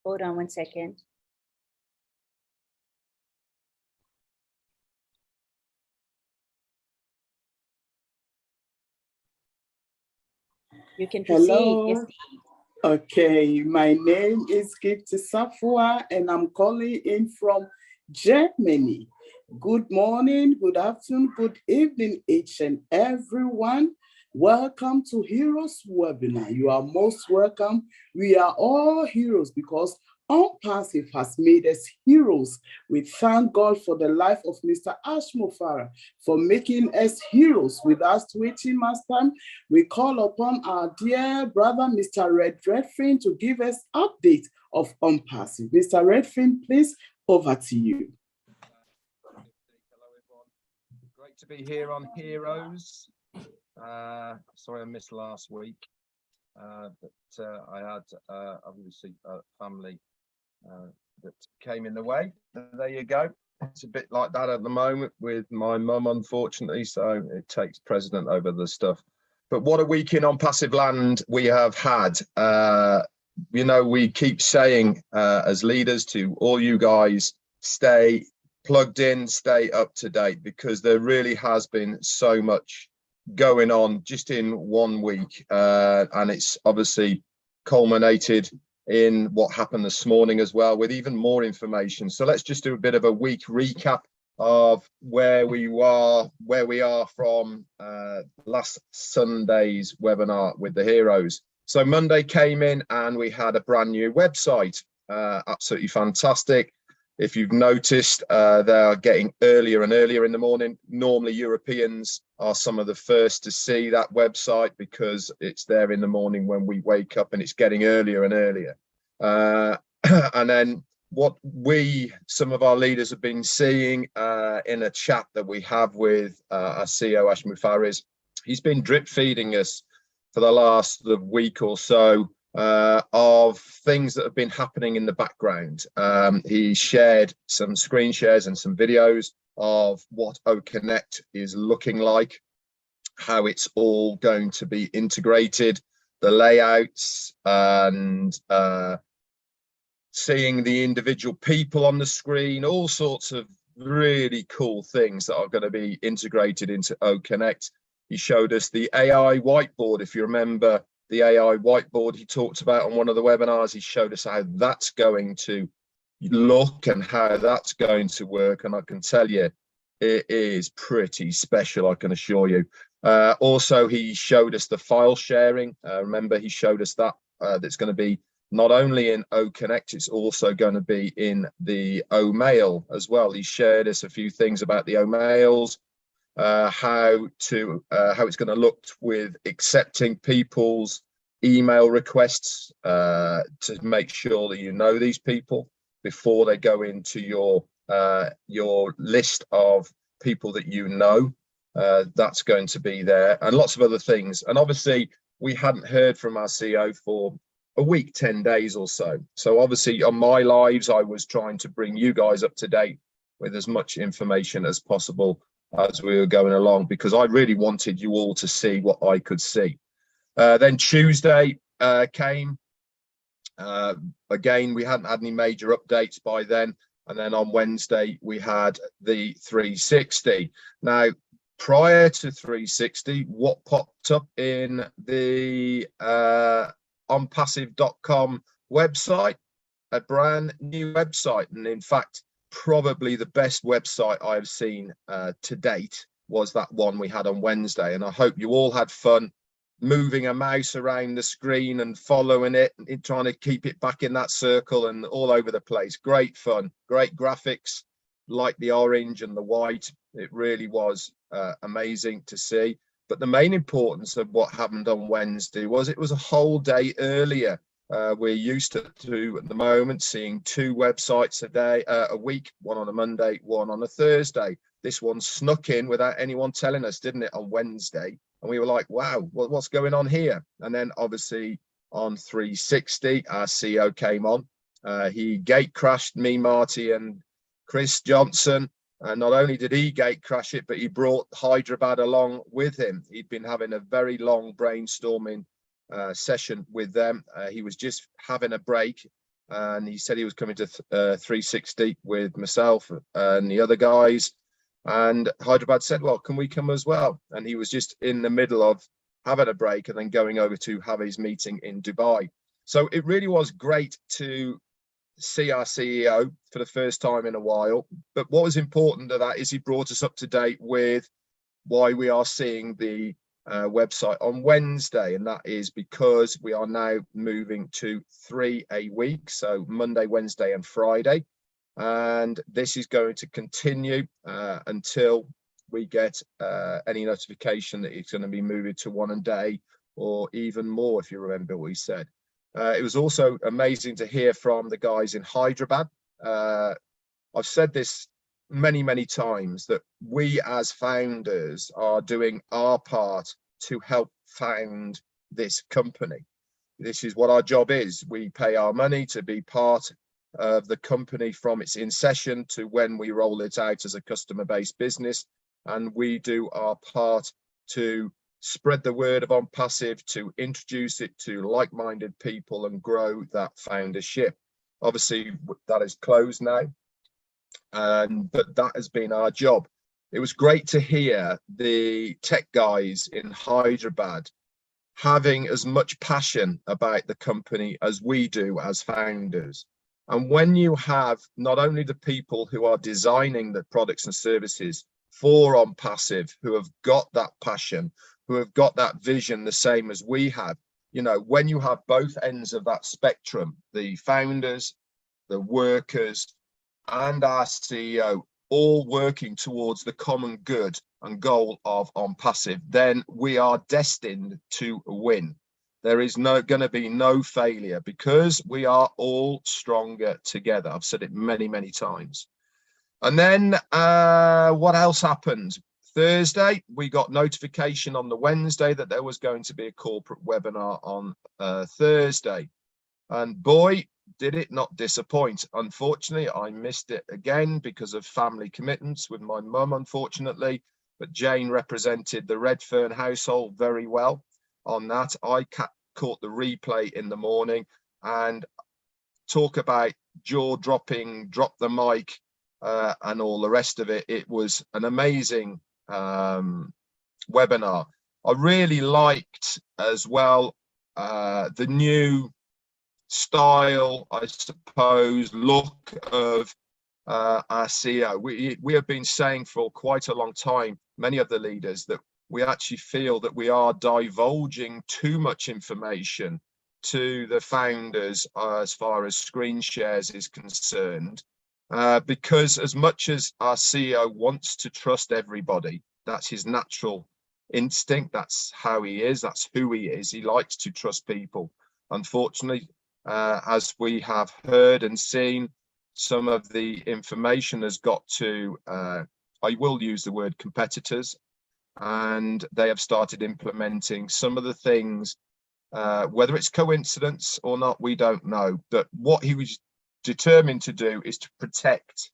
Hold on one second. You can proceed. Hello. Yes. Okay, my name is Gift Safua and I'm calling in from Germany. Good morning, good afternoon, good evening, each and everyone. Welcome to Heroes Webinar. You are most welcome. We are all heroes because ONPASSIVE has made us heroes. We thank God for the life of Mr. Ashmofara for making us heroes. Without wasting much time, we call upon our dear brother, Mr. Redfin, to give us update of ONPASSIVE. Mr. Redfin, please, over to you. Hello, everyone. Great to be here on Heroes. Sorry I missed last week, but I had obviously a family that came in the way. There you go. It's a bit like that at the moment with my mum, unfortunately, so it takes precedent over the stuff. But what a week in ONPASSIVE land we have had. You know, we keep saying as leaders to all you guys, stay plugged in, stay up to date, because there really has been so much going on just in 1 week, and it's obviously culminated in what happened this morning as well, with even more information. So let's just do a bit of a week recap of where we are from last Sunday's webinar with the heroes. So Monday came in and we had a brand new website, absolutely fantastic. If you've noticed, they are getting earlier and earlier in the morning. Normally Europeans are some of the first to see that website because it's there in the morning when we wake up, and it's getting earlier and earlier. And then what some of our leaders have been seeing in a chat that we have with our CEO, Ashmu Faris, he's been drip feeding us for the last week or so of things that have been happening in the background. He shared some screen shares and some videos of what OConnect is looking like, how it's all going to be integrated, the layouts, and seeing the individual people on the screen, all sorts of really cool things that are going to be integrated into OConnect. He showed us the AI whiteboard. If you remember the AI whiteboard he talked about on one of the webinars, he showed us how that's going to look and how that's going to work. And I can tell you, it is pretty special, I can assure you. Also, he showed us the file sharing. Remember, he showed us that that's going to be not only in OConnect, it's also going to be in the OMail as well. He shared us a few things about the OMails, how it's going to look with accepting people's email requests to make sure that you know these people before they go into your list of people that you know. That's going to be there, and lots of other things. And obviously we hadn't heard from our CEO for a week, 10 days or so. So obviously on my lives, I was trying to bring you guys up to date with as much information as possible as we were going along, because I really wanted you all to see what I could see. Then Tuesday came. Again, we hadn't had any major updates by then. And then on Wednesday, we had the 360. Now, prior to 360, what popped up in the onpassive.com website? A brand new website. And in fact, probably the best website I've seen to date was that one we had on Wednesday. And I hope you all had fun moving a mouse around the screen and following it and trying to keep it back in that circle and all over the place. Great fun, great graphics, like the orange and the white. It really was amazing to see. But the main importance of what happened on Wednesday was it was a whole day earlier. We're used to at the moment seeing 2 websites a week, one on a Monday, one on a Thursday. This one snuck in without anyone telling us, didn't it, on Wednesday? And we were like, wow, what's going on here? And then obviously on 360, our CEO came on. He gate crashed me, Marty, and Chris Johnson. And not only did he gate crash it, but he brought Hyderabad along with him. He'd been having a very long brainstorming session with them. He was just having a break and he said he was coming to 360 with myself and the other guys. And Hyderabad said, well, can we come as well? And he was just in the middle of having a break and then going over to have his meeting in Dubai. So it really was great to see our CEO for the first time in a while. But what was important to that is he brought us up to date with why we are seeing the website on Wednesday, and that is because we are now moving to 3 a week, so Monday, Wednesday and Friday, and this is going to continue until we get any notification that it's going to be moving to 1 a day or even more, if you remember what we said. It was also amazing to hear from the guys in Hyderabad. I've said this many times, that we as founders are doing our part to help found this company. This is what our job is. We pay our money to be part of the company from its inception to when we roll it out as a customer-based business, and we do our part to spread the word of ONPASSIVE, to introduce it to like-minded people and grow that foundership. Obviously that is closed now, but that has been our job. It was great to hear the tech guys in Hyderabad having as much passion about the company as we do as founders. And when you have not only the people who are designing the products and services for ONPASSIVE, who have got that passion, who have got that vision the same as we have, you know, when you have both ends of that spectrum, the founders, the workers, and our CEO all working towards the common good and goal of ONPASSIVE, then we are destined to win. There is going to be no failure because we are all stronger together. I've said it many times. And then what else happened? Thursday, we got notification on the Wednesday that there was going to be a corporate webinar on Thursday. And boy, did it not disappoint. Unfortunately, I missed it again because of family commitments with my mum, unfortunately. But Jane represented the Redfern household very well on that. I caught the replay in the morning, and talk about jaw-dropping, drop the mic, and all the rest of it. It was an amazing webinar. I really liked as well the new style, I suppose, look of our CEO. We have been saying for quite a long time, many of the leaders, that we actually feel that we are divulging too much information to the founders as far as screen shares is concerned, because as much as our CEO wants to trust everybody, that's his natural instinct, that's how he is, that's who he is, he likes to trust people. Unfortunately, as we have heard and seen, some of the information has got to, I will use the word competitors, and they have started implementing some of the things, whether it's coincidence or not, we don't know. But what he was determined to do is to protect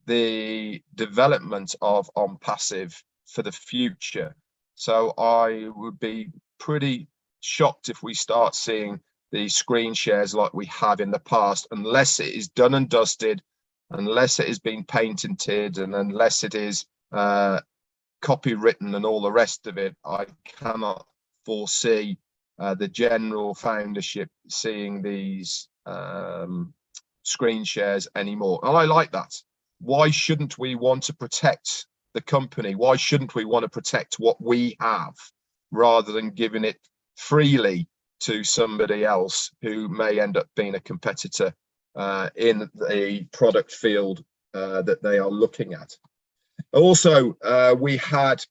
the development of ONPASSIVE for the future. So I would be pretty shocked if we start seeing the screen shares like we have in the past, unless it is done and dusted, unless it has been patented, and unless it is copywritten and all the rest of it. I cannot foresee the general foundership seeing these screen shares anymore. And I like that. Why shouldn't we want to protect the company? Why shouldn't we want to protect what we have rather than giving it freely to somebody else who may end up being a competitor in the product field that they are looking at? Also, we had,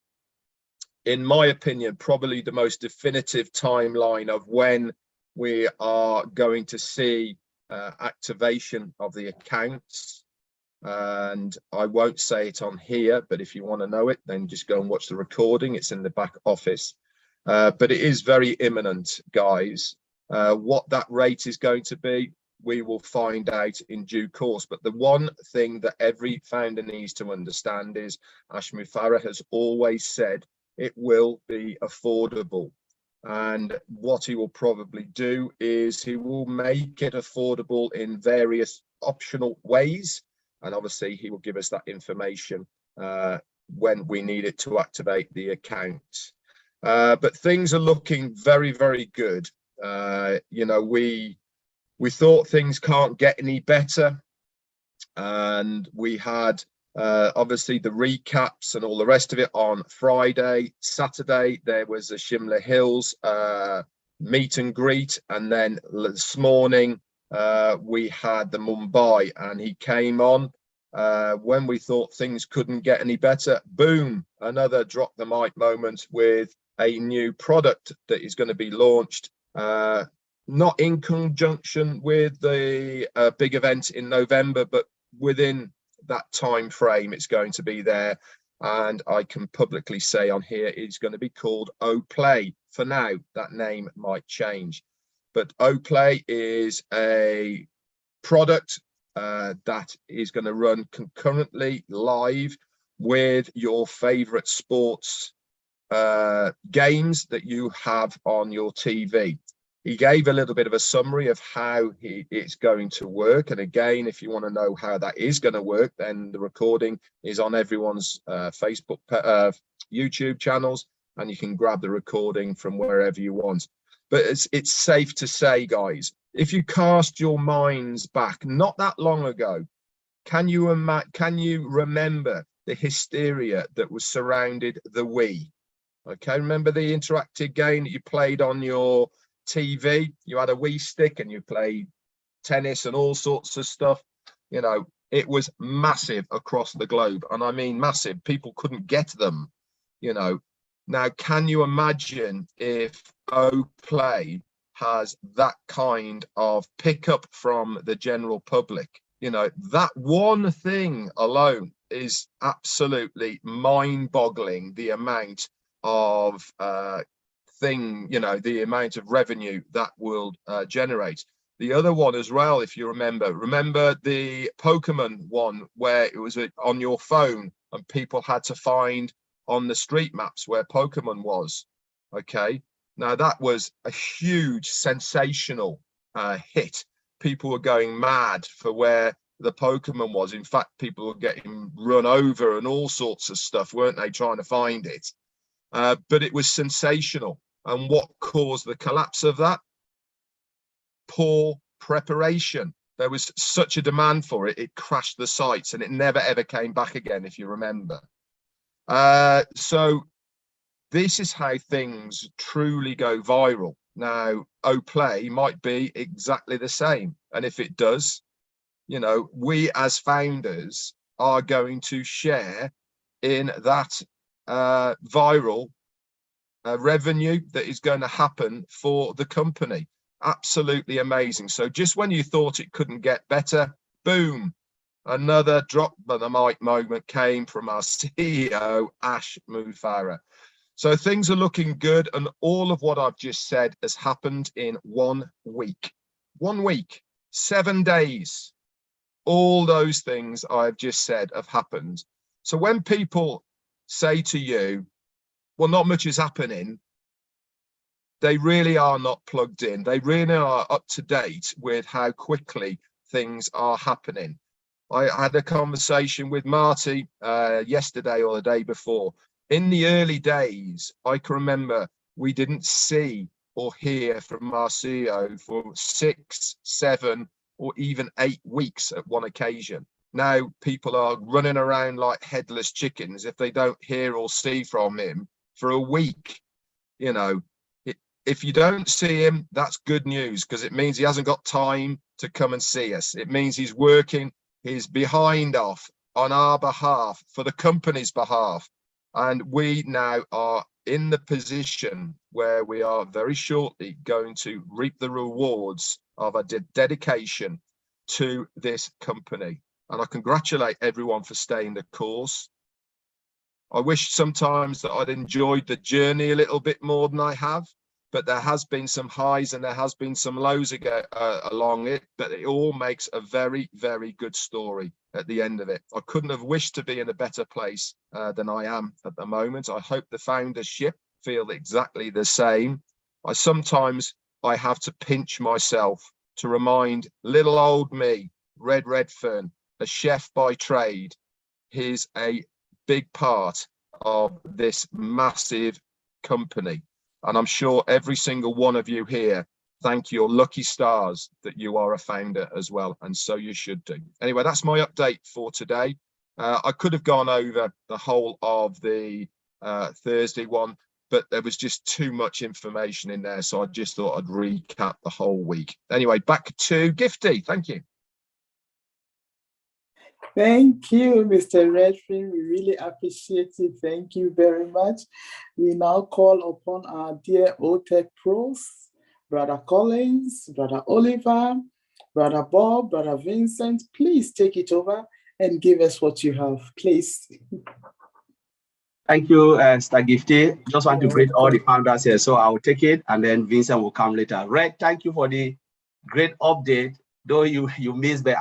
in my opinion, probably the most definitive timeline of when we are going to see activation of the accounts. And I won't say it on here, but if you want to know it, then just go and watch the recording. It's in the back office. But it is very imminent, guys. What that rate is going to be, we will find out in due course. But the one thing that every founder needs to understand is, Ashmi Farah has always said, it will be affordable. And what he will probably do is he will make it affordable in various optional ways. And obviously he will give us that information when we need it to activate the account. But things are looking very, very good. You know, we thought things can't get any better. And we had obviously the recaps and all the rest of it on Friday. Saturday there was a Shimla Hills meet and greet, and then this morning we had the Mumbai, and he came on when we thought things couldn't get any better. Boom, another drop the mic moment with a new product that is going to be launched, not in conjunction with the big event in November, but within that time frame it's going to be there. And I can publicly say on here it's going to be called OPlay. For now, that name might change, but OPlay is a product that is going to run concurrently live with your favorite sports games that you have on your TV. He gave a little bit of a summary of how it's going to work. And again, if you want to know how that is going to work, then the recording is on everyone's Facebook, YouTube channels, and you can grab the recording from wherever you want. But it's safe to say, guys, if you cast your minds back not that long ago, can you remember the hysteria that was surrounded the Wii? Okay, remember the interactive game that you played on your TV? You had a Wii stick and you played tennis and all sorts of stuff. You know, it was massive across the globe, and I mean massive. People couldn't get them, you know. Now, can you imagine if OPlay has that kind of pickup from the general public? You know, that one thing alone is absolutely mind-boggling, the amount of the amount of revenue that will generate. The other one as well, if you remember the Pokemon one, where it was on your phone and people had to find on the street maps where Pokemon was. Okay, now that was a huge sensational hit. People were going mad for where the Pokemon was. In fact, people were getting run over and all sorts of stuff, weren't they, trying to find it? But it was sensational. And what caused the collapse of that? Poor preparation. There was such a demand for it, it crashed the sites and it never ever came back again, if you remember. So this is how things truly go viral. Now, OPlay might be exactly the same. And if it does, you know, we as founders are going to share in that viral revenue that is going to happen for the company. Absolutely amazing. So just when you thought it couldn't get better, boom, another drop of the mic moment came from our CEO, Ash Mufareh. So things are looking good, and all of what I've just said has happened in 1 week. 1 week, 7 days. All those things I've just said have happened. So when people say to you, well, not much is happening, they really are not plugged in. They really are up to date with how quickly things are happening. I had a conversation with Marty yesterday or the day before. In the early days, I can remember we didn't see or hear from our CEO for 6, 7, or even 8 weeks at one occasion. Now people are running around like headless chickens if they don't hear or see from him for a week. You know, if you don't see him, that's good news, because it means he hasn't got time to come and see us. It means he's working his behind off on our behalf, for the company's behalf. And we now are in the position where we are very shortly going to reap the rewards of a dedication to this company. And I congratulate everyone for staying the course. I wish sometimes that I'd enjoyed the journey a little bit more than I have, but there has been some highs and there has been some lows along it, but it all makes a very, very good story at the end of it. I couldn't have wished to be in a better place than I am at the moment. I hope the foundership feel exactly the same. Sometimes I have to pinch myself to remind little old me, Red Redfern, a chef by trade, he's a big part of this massive company. And I'm sure every single one of you here thank your lucky stars that you are a founder as well, and so you should do. Anyway, that's my update for today. I could have gone over the whole of the Thursday one, but there was just too much information in there, so I just thought I'd recap the whole week. Anyway, back to Gifty. Thank you. Thank you, Mr. Redfern. We really appreciate it. Thank you very much. We now call upon our dear OTech pros, Brother Collins, Brother Oliver, Brother Bob, Brother Vincent. Please take it over and give us what you have, please. Thank you, Mr. Gifty. Just want to greet all the founders here. So I will take it and then Vincent will come later. Red, thank you for the great update. Though you missed, but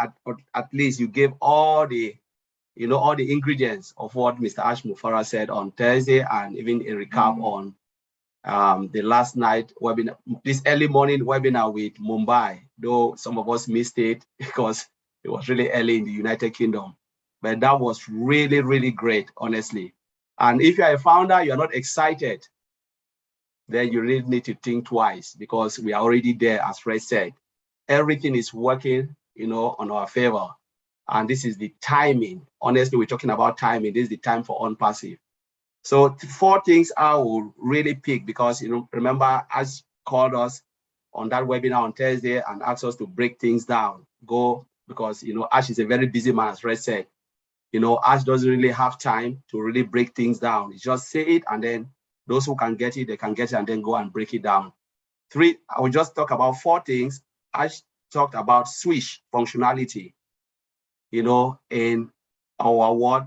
at least you gave all the, all the ingredients of what Mr. Ash Mufara said on Thursday, and even a recap on the last night webinar, this early morning webinar with Mumbai, though some of us missed it because it was really early in the United Kingdom. But that was really, really great, honestly. And if you're a founder, you're not excited, then you really need to think twice, because we are already there, as Red said. Everything is working, on our favor. And this is the timing. Honestly, we're talking about timing. This is the time for ONPASSIVE. So 4 things I will really pick, because, remember, Ash called us on that webinar on Thursday and asked us to break things down. Because, Ash is a very busy man, as Red said. Ash doesn't really have time to really break things down. He just say it, and then those who can get it, they can get it, and then go and break it down. 3, I will just talk about 4 things. Ash talked about switch functionality, in our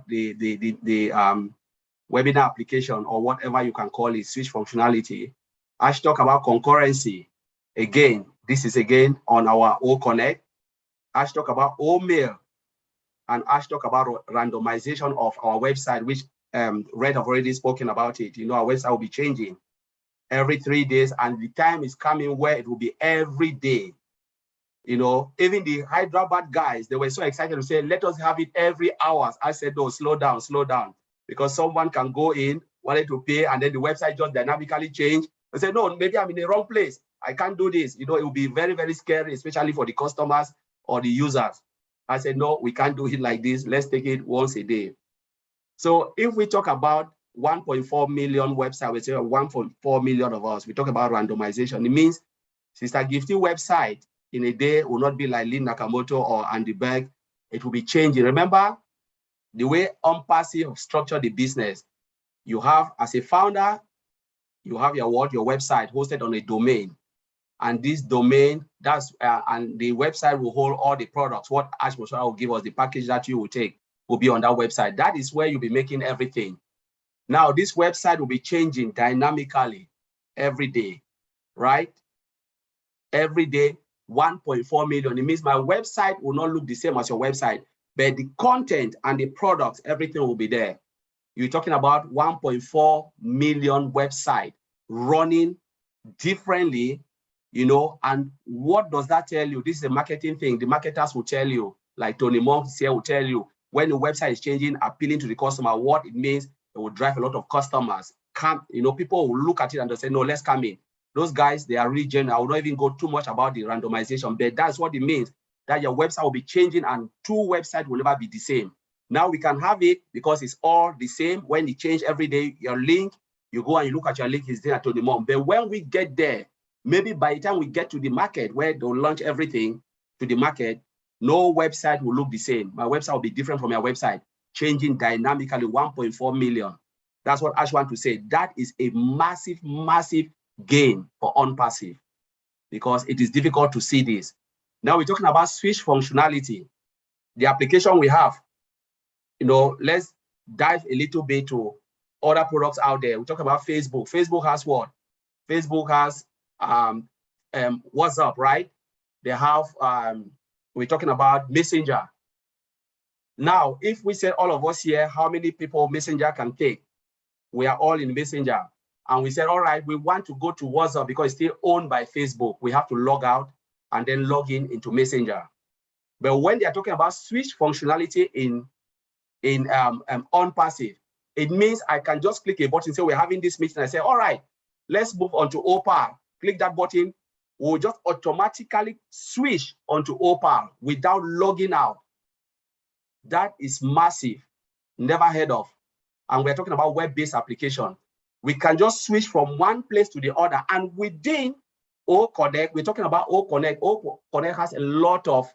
the webinar application, or whatever you can call it, switch functionality. Ash talked about concurrency. Again, this is again on our O Connect. Ash talked about O Mail, and Ash talked about randomization of our website, which Red have already spoken about it. Our website will be changing every 3 days, and the time is coming where it will be every day. Even the Hyderabad guys, they were so excited to say, let us have it every hour. I said, no, slow down, because someone can go in, wanted to pay, and then the website just dynamically change. I said, no, maybe I'm in the wrong place. I can't do this. It will be very, very scary, especially for the customers or the users. I said, no, we can't do it like this. Let's take it once a day. So if we talk about 1.4 million websites, we say 1.4 million of us, we talk about randomization. It means Sister Gifty website in a day will not be like Lynn Nakamoto or Andy Berg. It will be changing. Remember, the way ONPASSIVE structure the business, you have, as a founder, you have your website hosted on a domain. And this domain, and the website will hold all the products. What Ash Mufara will give us, the package that you will take, will be on that website. That is where you'll be making everything. Now, this website will be changing dynamically every day, right? Every day, 1.4 million. It means my website will not look the same as your website, but the content and the products, everything will be there. You're talking about 1.4 million website running differently, and what does that tell you? This is a marketing thing. The marketers will tell you, like Tony Monks here will tell you, when the website is changing, appealing to the customer, what it means, it will drive a lot of customers. People will look at it and they'll say, no, let's come in. Those guys, they are really genuine. I will not even go too much about the randomization, but that's what it means, that your website will be changing and 2 websites will never be the same. Now we can have it because it's all the same. When you change every day, your link, you go and you look at your link, it's there to the mom. But when we get there, maybe by the time we get to the market where they'll launch everything to the market, no website will look the same. My website will be different from your website, changing dynamically. 1.4 million. That's what Ash want to say. That is a massive, massive gain for ONPASSIVE, because it is difficult to see this. Now we're talking about switch functionality. The application we have, let's dive a little bit to other products out there. We talk about Facebook. Facebook has what? Facebook has WhatsApp, right? They have, we're talking about Messenger. Now, if we say all of us here, how many people Messenger can take? We are all in Messenger. and we said, all right, we want to go to WhatsApp because it's still owned by Facebook. We have to log out and then log in into Messenger. But when they are talking about switch functionality in ONPASSIVE, it means I can just click a button, say we're having this meeting. I say, all right, let's move on to OPAL. Click that button. We'll just automatically switch onto OPAL without logging out. That is massive, never heard of. And we're talking about web-based application. We can just switch from one place to the other. And within OConnect, we're talking about OConnect. OConnect has a lot of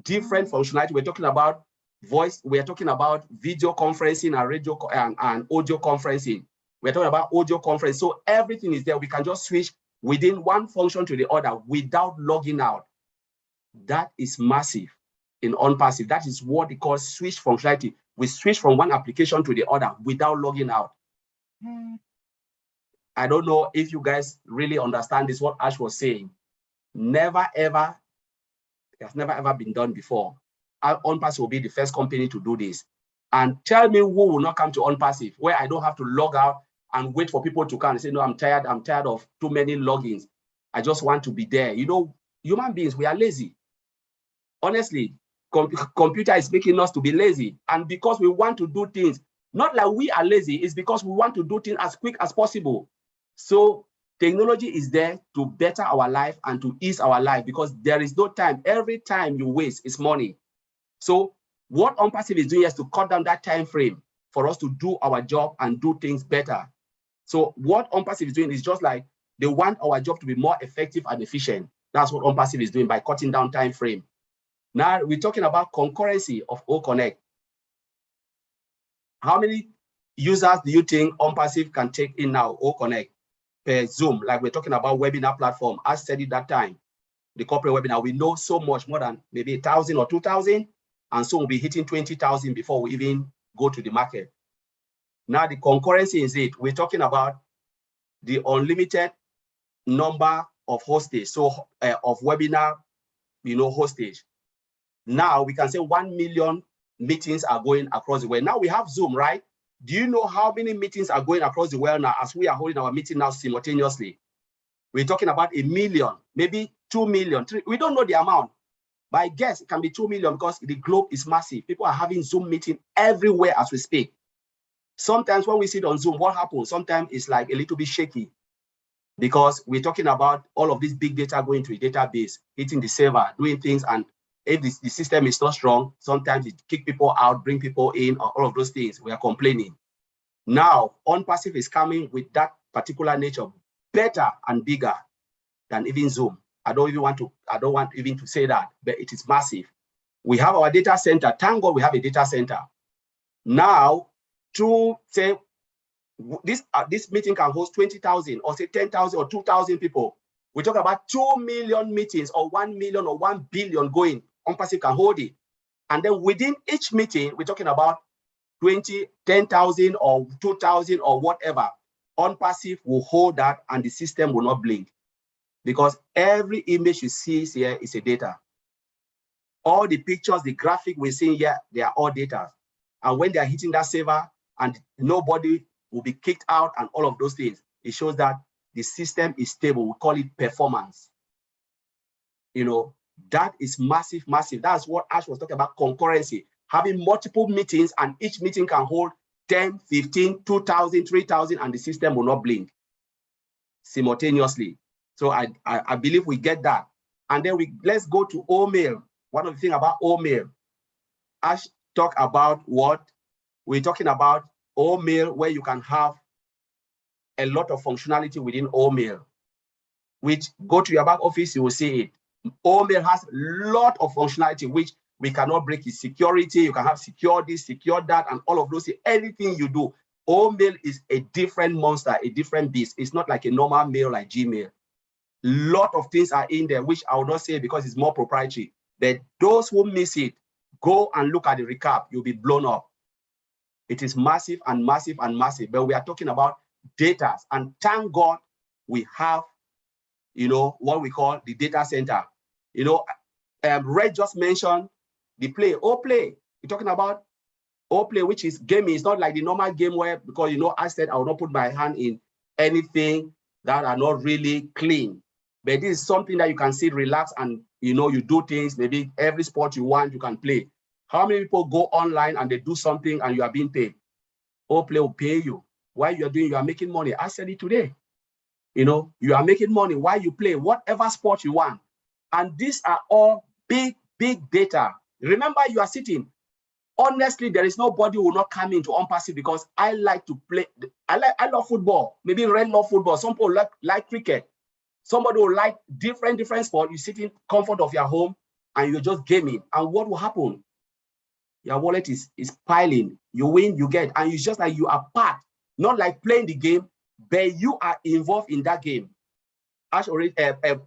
different functionality. We're talking about voice. We're talking about video conferencing and radio and audio conferencing. We're talking about audio conference. So everything is there. We can just switch within one function to the other without logging out. That is massive in ONPASSIVE. That is what they call switch functionality. We switch from one application to the other without logging out. I don't know if you guys really understand this, what Ash was saying. Never ever, it has never ever been done before. ONPASSIVE will be the first company to do this. And tell me who will not come to ONPASSIVE, where I don't have to log out and wait for people to come and say, no, I'm tired of too many logins. I just want to be there. You know, human beings, we are lazy. Honestly, computer is making us to be lazy. And because we want to do things, not like we are lazy, it's because we want to do things as quick as possible. So technology is there to better our life and to ease our life, because there is no time. Every time you waste is money. So what ONPASSIVE is doing is to cut down that time frame for us to do our job and do things better. So what ONPASSIVE is doing is just like they want our job to be more effective and efficient. That's what ONPASSIVE is doing by cutting down time frame. Now we're talking about concurrency of OConnect. How many users do you think ONPASSIVE can take in now, OConnect, per Zoom? Like we're talking about webinar platform. I said it that time, the corporate webinar, we know so much more than maybe 1,000 or 2,000. And so we'll be hitting 20,000 before we even go to the market. Now the concurrency is it. We're talking about the unlimited number of hostage, so of webinar, hostage. Now we can say 1 million meetings are going across the world. Now we have Zoom, right? Do you know how many meetings are going across the world now as we are holding our meeting now simultaneously? We're talking about 1 million, maybe 2 million. We don't know the amount. But I guess it can be 2 million because the globe is massive. People are having Zoom meeting everywhere as we speak. Sometimes when we sit on Zoom, what happens? Sometimes it's like a little bit shaky because we're talking about all of this big data going to a database, hitting the server, doing things. And if the system is not strong, sometimes it kick people out, bring people in, or all of those things. We are complaining. Now, ONPASSIVE is coming with that particular nature, better and bigger than even Zoom. I don't want even to say that, but it is massive. We have our data center. Thank God we have a data center. Now, to say this meeting can host 20,000 or say 10,000 or 2,000 people. We talk about 2 million meetings or 1 million or 1 billion going. ONPASSIVE can hold it. And then within each meeting, we're talking about 10,000 or 2,000 or whatever. ONPASSIVE will hold that and the system will not blink. Because every image you see here is a data. All the pictures, the graphic we're seeing here, they are all data. And when they are hitting that server and nobody will be kicked out and all of those things, it shows that the system is stable. We call it performance. That is massive, massive. That's what Ash was talking about, concurrency. Having multiple meetings and each meeting can hold 10, 15, 2,000, 3,000, and the system will not blink simultaneously. So I believe we get that. And then let's go to OMail. One of the things about OMail, Ash talk about what we're talking about, OMail, where you can have a lot of functionality within OMail, which go to your back office, you will see it. OMail has a lot of functionality, which we cannot break its security. You can have secure this, secure that, and all of those things. Anything you do, OMail is a different monster, a different beast. It's not like a normal mail like Gmail. Lot of things are in there, which I will not say because it's more proprietary. But those who miss it, go and look at the recap. You'll be blown up. It is massive and massive and massive. But we are talking about data. And thank God we have, what we call the data center. Red just mentioned the play. Play. We're talking about play, which is gaming. It's not like the normal game where, because I said I will not put my hand in anything that are not really clean. But this is something that you can sit, relax, and you do things. Maybe every sport you want, you can play. How many people go online and they do something and you are being paid? Play will pay you. While you are making money. I said it today. You are making money while you play whatever sport you want. And these are all big, big data. Remember, you are sitting. Honestly, there is nobody who will not come into ONPASSIVE because I like to play. I love football. Maybe Red love football. Some people like cricket. Somebody will like different sport. You sit in comfort of your home and you're just gaming. And what will happen? Your wallet is piling. You win, you get, and it's just like you are part, not like playing the game, but you are involved in that game. Ash already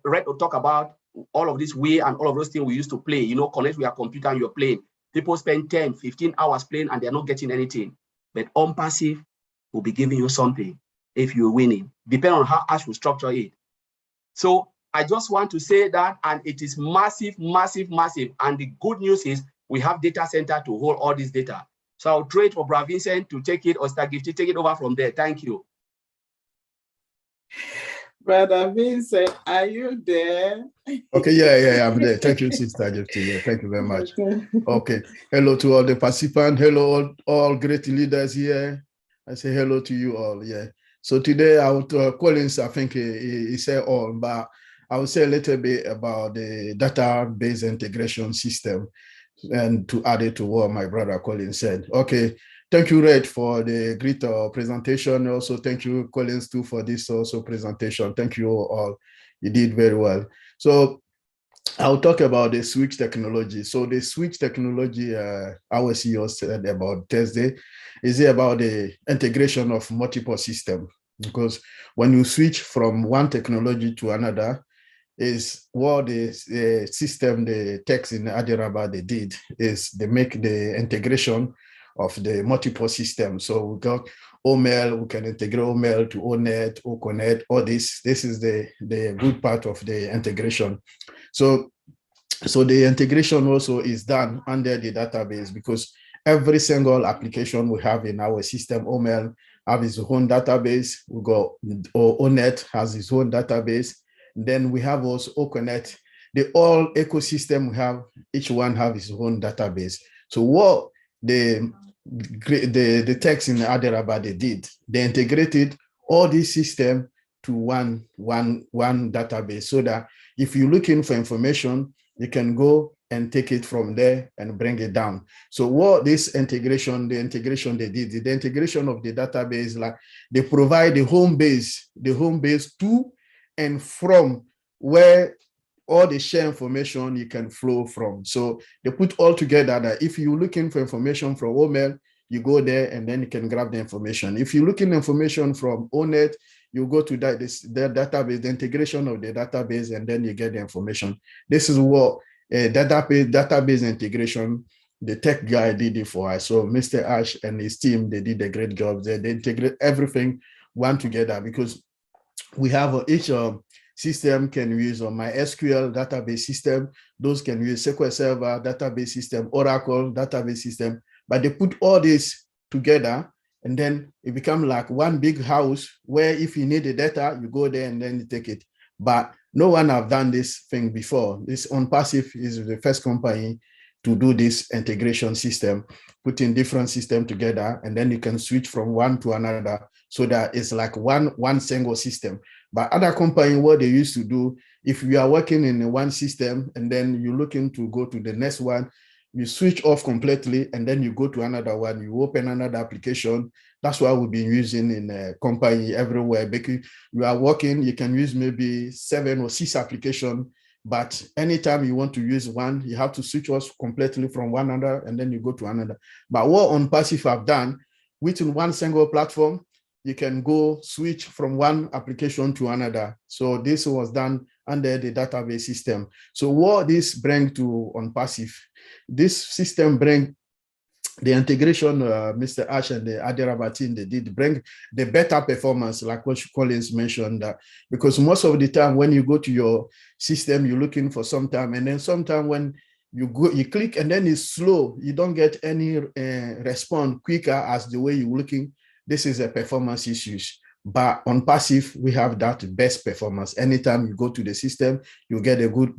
read or talk about all of this way and all of those things we used to play, connect with your computer and you're playing. People spend 10, 15 hours playing and they're not getting anything. But ONPASSIVE will be giving you something if you're winning, depending on how Ash will structure it. So I just want to say that, and it is massive, massive, massive. And the good news is we have data center to hold all this data. So I'll trade for Brother Vincent to take it, or Stagifty, take it over from there. Thank you. Brother Vincent, are you there? Okay, yeah, I'm there. Thank you, Sister Gerstein. Yeah, thank you very much. Okay, hello to all the participants. Hello, all great leaders here. I say hello to you all. Yeah. So today, I would Collins, I think he said all, but I will say a little bit about the database integration system, and to add it to what my brother Collins said. Okay. Thank you, Red, for the great presentation. Also, thank you, Collins, too, for this also presentation. Thank you all. You did very well. So I'll talk about the switch technology. So the switch technology, our CEO said about Thursday, is about the integration of multiple systems. Because when you switch from one technology to another, is what the system, the text in Adiraba they did, is they make the integration of the multiple systems. So we got OML, we can integrate OML to ONET, OConnect, all this. This is the good part of the integration. So the integration also is done under the database, because every single application we have in our system, OML have its own database. We got ONET has its own database. Then we have also OConnect. The all ecosystem we have, each one have its own database. So what the text in Adiraba they did, they integrated all these systems to one database, so that if you're looking for information, you can go and take it from there and bring it down. So what this integration, the integration they did, the integration of the database, like they provide the home base to and from where all the share information you can flow from. So they put all together that if you're looking for information from OML, you go there and then you can grab the information. If you're looking information from ONET, you go to the database, the integration of the database, and then you get the information. This is what database integration, the tech guy did it for us. So Mr. Ash and his team, they did a great job there. They integrate everything one together, because we have each system can use on MySQL database system. Those can use SQL Server database system, Oracle database system, but they put all this together and then it becomes like one big house where if you need the data, you go there and then you take it. But no one have done this thing before. This ONPASSIVE is the first company to do this integration system, putting different systems together, and then you can switch from one to another, so that it's like one single system. But other companies, what they used to do, if you are working in one system and then you're looking to go to the next one, you switch off completely and then you go to another one, you open another application. That's what we've been using in a company everywhere. Because you are working, you can use maybe 7 or 6 applications, but anytime you want to use one, you have to switch off completely from one another and then you go to another. But what ONPASSIVE have done, within one single platform, you can go switch from one application to another. So this was done under the database system. So what this brings to ONPASSIVE, this system brings the integration, Mr. Ash and the Adiraba team, they did bring the better performance, like what Collins mentioned, because most of the time when you go to your system, you're looking for some time, and then sometime when you go, you click and then it's slow, you don't get any response quicker as the way you're looking. This is a performance issues. But on passive, we have that best performance. Anytime you go to the system, you get a good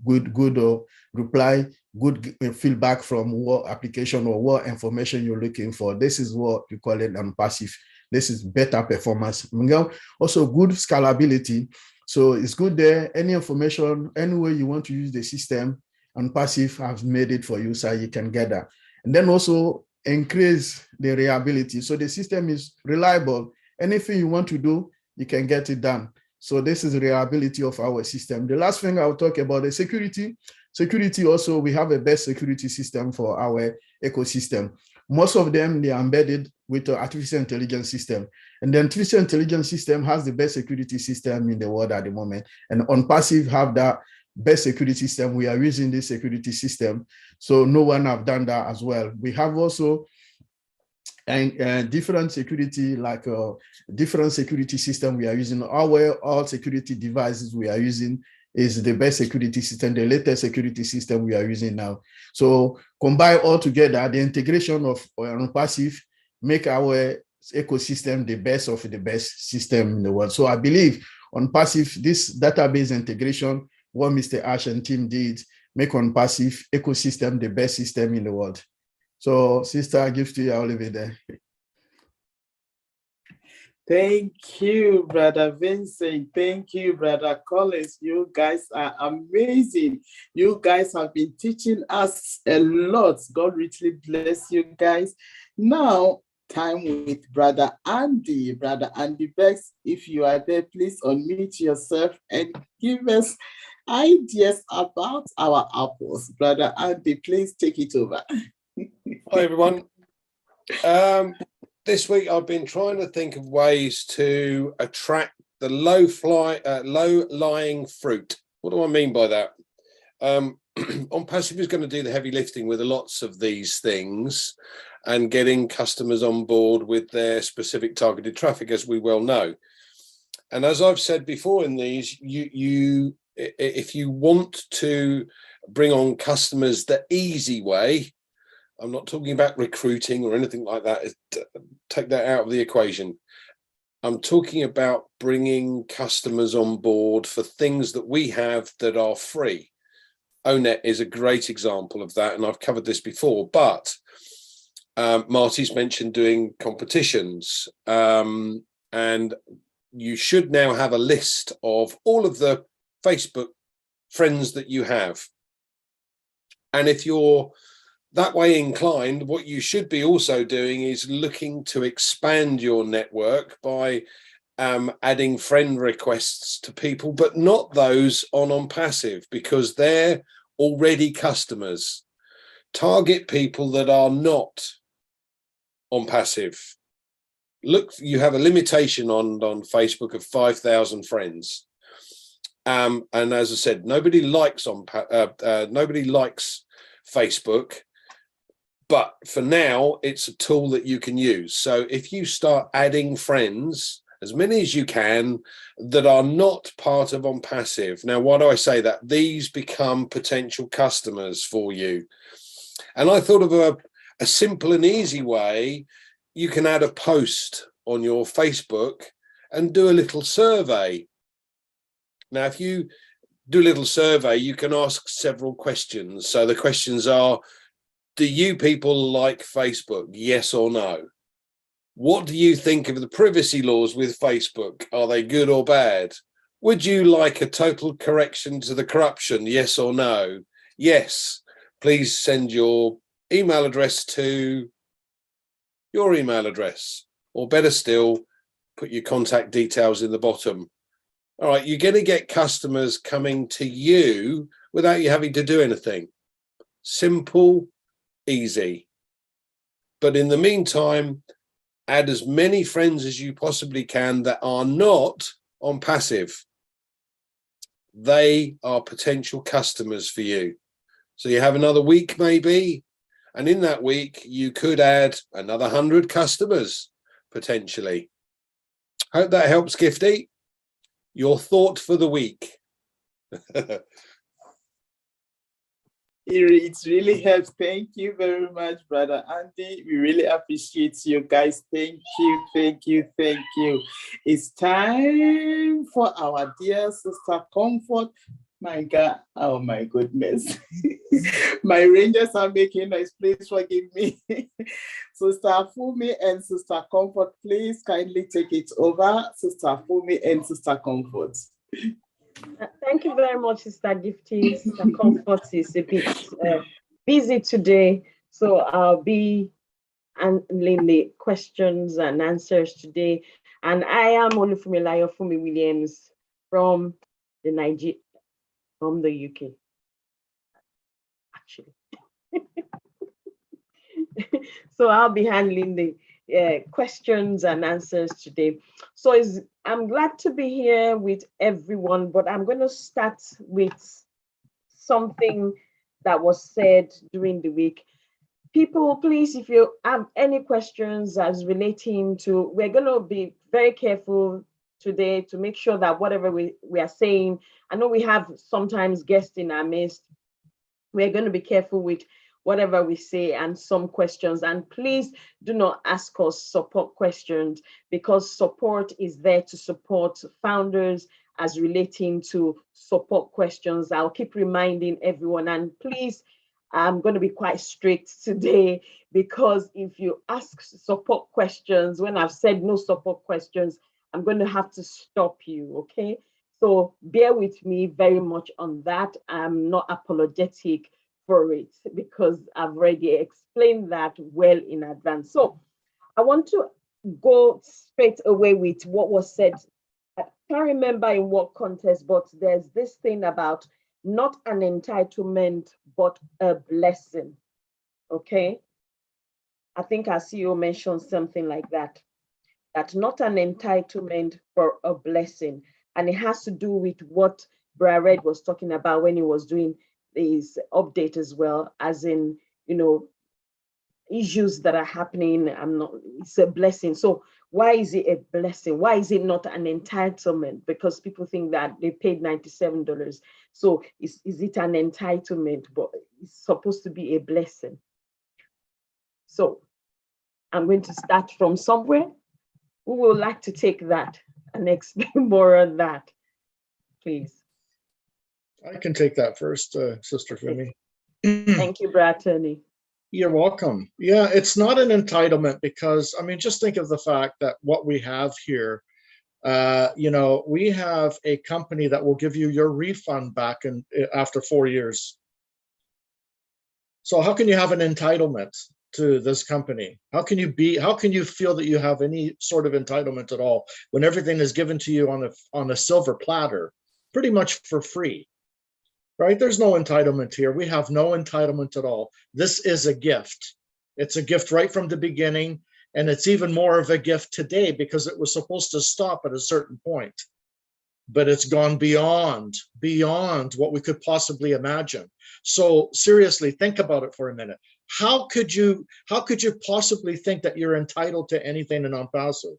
reply, good feedback from what application or what information you're looking for. This is what we call it on passive. This is better performance. Also good scalability. So it's good there. Any information, any way you want to use the system, on passive have made it for you so you can get that. And then also increase the reliability. So the system is reliable. Anything you want to do, you can get it done. So this is the reliability of our system. The last thing I'll talk about is security. Security also, we have a best security system for our ecosystem. Most of them, they are embedded with the artificial intelligence system. And the artificial intelligence system has the best security system in the world at the moment. And on passive have that best security system. We are using this security system. So no one have done that as well. We have also different security, like different security system we are using. All security devices we are using is the best security system, the latest security system we are using now. So combine all together, the integration of passive make our ecosystem the best of the best system in the world. So I believe on passive, this database integration, what Mr. Ash and team did, make on passive ecosystem the best system in the world. So Sister Gifty, I'll leave it there. Thank you, Brother Vincent. Thank you, Brother Collins. You guys are amazing. You guys have been teaching us a lot. God richly bless you guys. Now, time with Brother Andy. Brother Andy Bex, if you are there, please unmute yourself and give us ideas about our apples. Brother Andy, please take it over. Hi, everyone. This week, I've been trying to think of ways to attract the low-lying fruit. What do I mean by that? ONPASSIVE is going to do the heavy lifting with lots of these things and getting customers on board with their specific targeted traffic, as we well know. And as I've said before in these, if you want to bring on customers the easy way, I'm not talking about recruiting or anything like that. Take that out of the equation. I'm talking about bringing customers on board for things that we have that are free. ONET is a great example of that, and I've covered this before, but Marty's mentioned doing competitions, and you should now have a list of all of the Facebook friends that you have. And if you're that way inclined, what you should be also doing is looking to expand your network by adding friend requests to people, but not those on ONPASSIVE, because they're already customers. Target people that are not ONPASSIVE. Look, you have a limitation on Facebook of 5,000 friends. And as I said, nobody likes Facebook. But for now, it's a tool that you can use. So if you start adding friends, as many as you can, that are not part of ONPASSIVE. Now, why do I say that? These become potential customers for you. And I thought of a simple and easy way. You can add a post on your Facebook and do a little survey. Now, if you do a little survey, you can ask several questions. So the questions are, do you people like Facebook? Yes or no? What do you think of the privacy laws with Facebook? Are they good or bad? Would you like a total correction to the corruption? Yes or no? Yes. Please send your email address to your email address. Or better still, put your contact details in the bottom. All right, you're going to get customers coming to you without you having to do anything. Simple, easy. But in the meantime, add as many friends as you possibly can that are not ONPASSIVE. They are potential customers for you. So you have another week maybe, and in that week you could add another 100 customers potentially. Hope that helps, Gifty. Your thought for the week. It really helps. Thank you very much, Brother Andy. We really appreciate you guys. Thank you, thank you, thank you. It's time for our dear Sister Comfort. My God, oh my goodness. My rangers are making noise. Please forgive me. Sister Fumi and Sister Comfort, please kindly take it over. Sister Fumi and Sister Comfort. Thank you very much, Sister Gifty. Sister Comfort is a bit busy today, so I'll be handling the questions and answers today. And I am Olufumilayo Fumi Williams from the UK, actually. So I'll be handling the questions and answers today. So I'm glad to be here with everyone, but I'm going to start with something that was said during the week. People, please, if you have any questions as relating to, we're going to be very careful today to make sure that whatever we are saying, I know we have sometimes guests in our midst, we're going to be careful with whatever we say and some questions. And please do not ask us support questions, because support is there to support founders as relating to support questions. I'll keep reminding everyone, and please, I'm going to be quite strict today, because if you ask support questions, when I've said no support questions, I'm going to have to stop you, okay? So bear with me very much on that. I'm not apologetic for it, because I've already explained that well in advance. So I want to go straight away with what was said. I can't remember in what context, but there's this thing about not an entitlement, but a blessing, okay? I think our CEO mentioned something like that, that not an entitlement, but a blessing. And it has to do with what Brother Red was talking about when he was doing this update as well, as in, you know, issues that are happening. It's a blessing. So why is it a blessing? Why is it not an entitlement? Because people think that they paid $97. So is it an entitlement? But it's supposed to be a blessing. So I'm going to start from somewhere. Who would like to take that and explain more on that, please? I can take that first, Sister Fumi. Thank you, Brad Tony. You're welcome. Yeah, it's not an entitlement, because, I mean, just think of the fact that what we have here, you know, we have a company that will give you your refund back after 4 years. So how can you have an entitlement to this company? How can you feel that you have any sort of entitlement at all when everything is given to you on a silver platter, pretty much for free? Right? There's no entitlement here. We have no entitlement at all. This is a gift. It's a gift right from the beginning. And it's even more of a gift today, because it was supposed to stop at a certain point. But it's gone beyond what we could possibly imagine. So seriously, think about it for a minute. How could you possibly think that you're entitled to anything in ONPASSIVE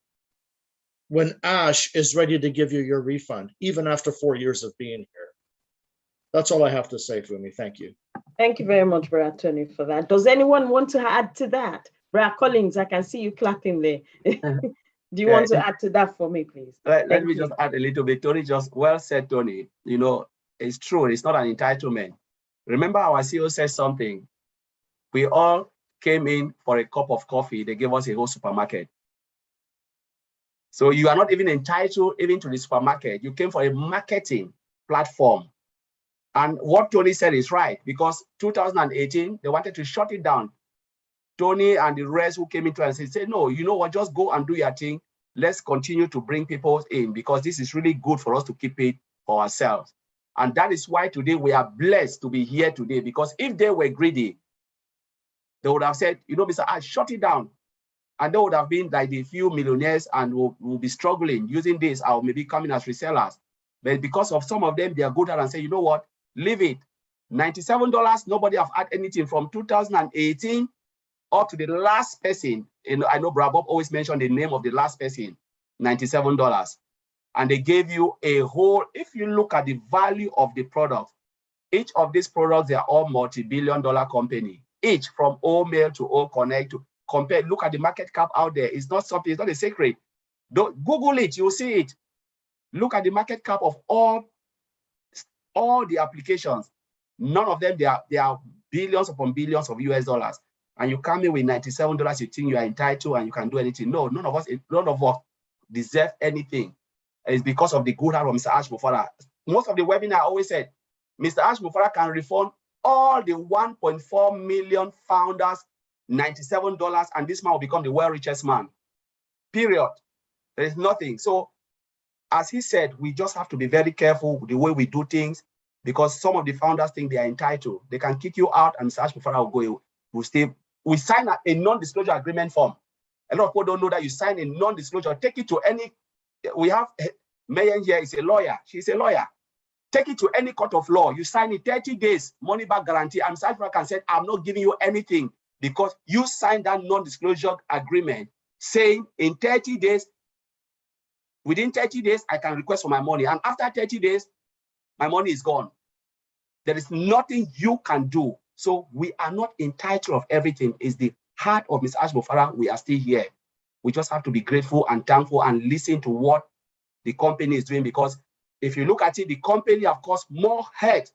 when Ash is ready to give you your refund, even after 4 years of being here? That's all I have to say, Fumi. Thank you. Thank you very much, Brad Tony, for that. Does anyone want to add to that? Brad Collins, I can see you clapping there. Do you want to add to that for me, please? Let me just add a little bit. Tony just well said, Tony. You know, it's true. It's not an entitlement. Remember, our CEO said something. We all came in for a cup of coffee. They gave us a whole supermarket. So you are not even entitled even to the supermarket. You came for a marketing platform. And what Tony said is right, because 2018, they wanted to shut it down. Tony and the rest who came into and said, no, you know what, just go and do your thing. Let's continue to bring people in, because this is really good for us to keep it for ourselves. And that is why today we are blessed to be here today, because if they were greedy, they would have said, you know, Mr. I shut it down. And they would have been like the few millionaires and will be struggling using this, or maybe coming as resellers. But because of some of them, they are good at and say, you know what, leave it. $97, nobody have had anything from 2018 up to the last person. And I know Brad Bob always mentioned the name of the last person, $97. And they gave you a whole, if you look at the value of the product, Each of these products, they are all multi-billion-dollar company. Each from O-Mail to O-Connect to compare. Look at the market cap out there. It's not something, it's not a secret. Don't Google it, you'll see it. Look at the market cap of all the applications. None of them, they are billions upon billions of US dollars. And you come in with $97, you think you are entitled and you can do anything. No, none of us deserve anything. It's because of the good heart of Mr. Ash Mufara. Most of the webinar I always said, Mr. Ash Mufara can refund all the 1.4 million founders $97, and this man will become the world richest man. Period. There is nothing. So, as he said, we just have to be very careful with the way we do things, because some of the founders think they are entitled. They can kick you out, and Mr. Ash Mufara will go. We sign a non-disclosure agreement form. A lot of people don't know that you sign a non-disclosure. Take it to any. We have Mayan here is a lawyer. She's a lawyer. Take it to any court of law. You sign it 30 days, money back guarantee. And Mr. Ash Mufara can say, I'm not giving you anything because you signed that non-disclosure agreement saying in 30 days, within 30 days, I can request for my money. And after 30 days, my money is gone. There is nothing you can do. So we are not entitled of everything. It's the heart of Mr. Ash Mufara. We are still here. We just have to be grateful and thankful and listen to what the company is doing, because if you look at it, the company have caused more hurt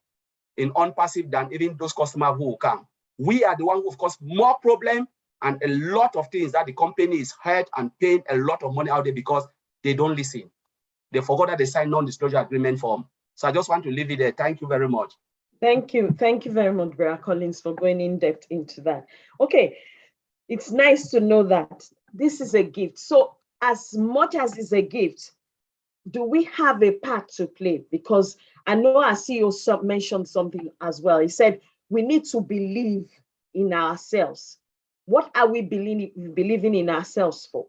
in ONPASSIVE than even those customers who will come. We are the one who have caused more problem and a lot of things that the company is hurt and paying a lot of money out there because they don't listen. They forgot that they signed non-disclosure agreement form. So I just want to leave it there. Thank you very much. Thank you. Thank you very much, Brother Collins, for going in depth into that. Okay, it's nice to know that this is a gift. So as much as it's a gift, do we have a part to play? Because I know our CEO mentioned something as well. He said, we need to believe in ourselves. What are we believing in ourselves for?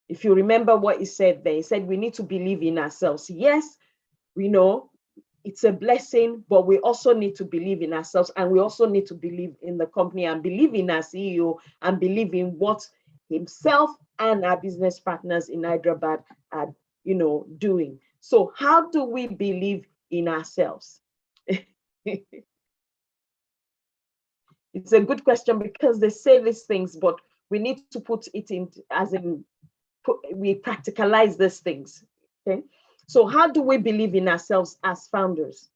If you remember what he said there, he said, we need to believe in ourselves. Yes, we know it's a blessing, but we also need to believe in ourselves, and we also need to believe in the company and believe in our CEO and believe in what himself and our business partners in Hyderabad are, doing. So how do we believe in ourselves? It's a good question, because they say these things, but we need to put it in we practicalize these things. Okay. So how do we believe in ourselves as founders?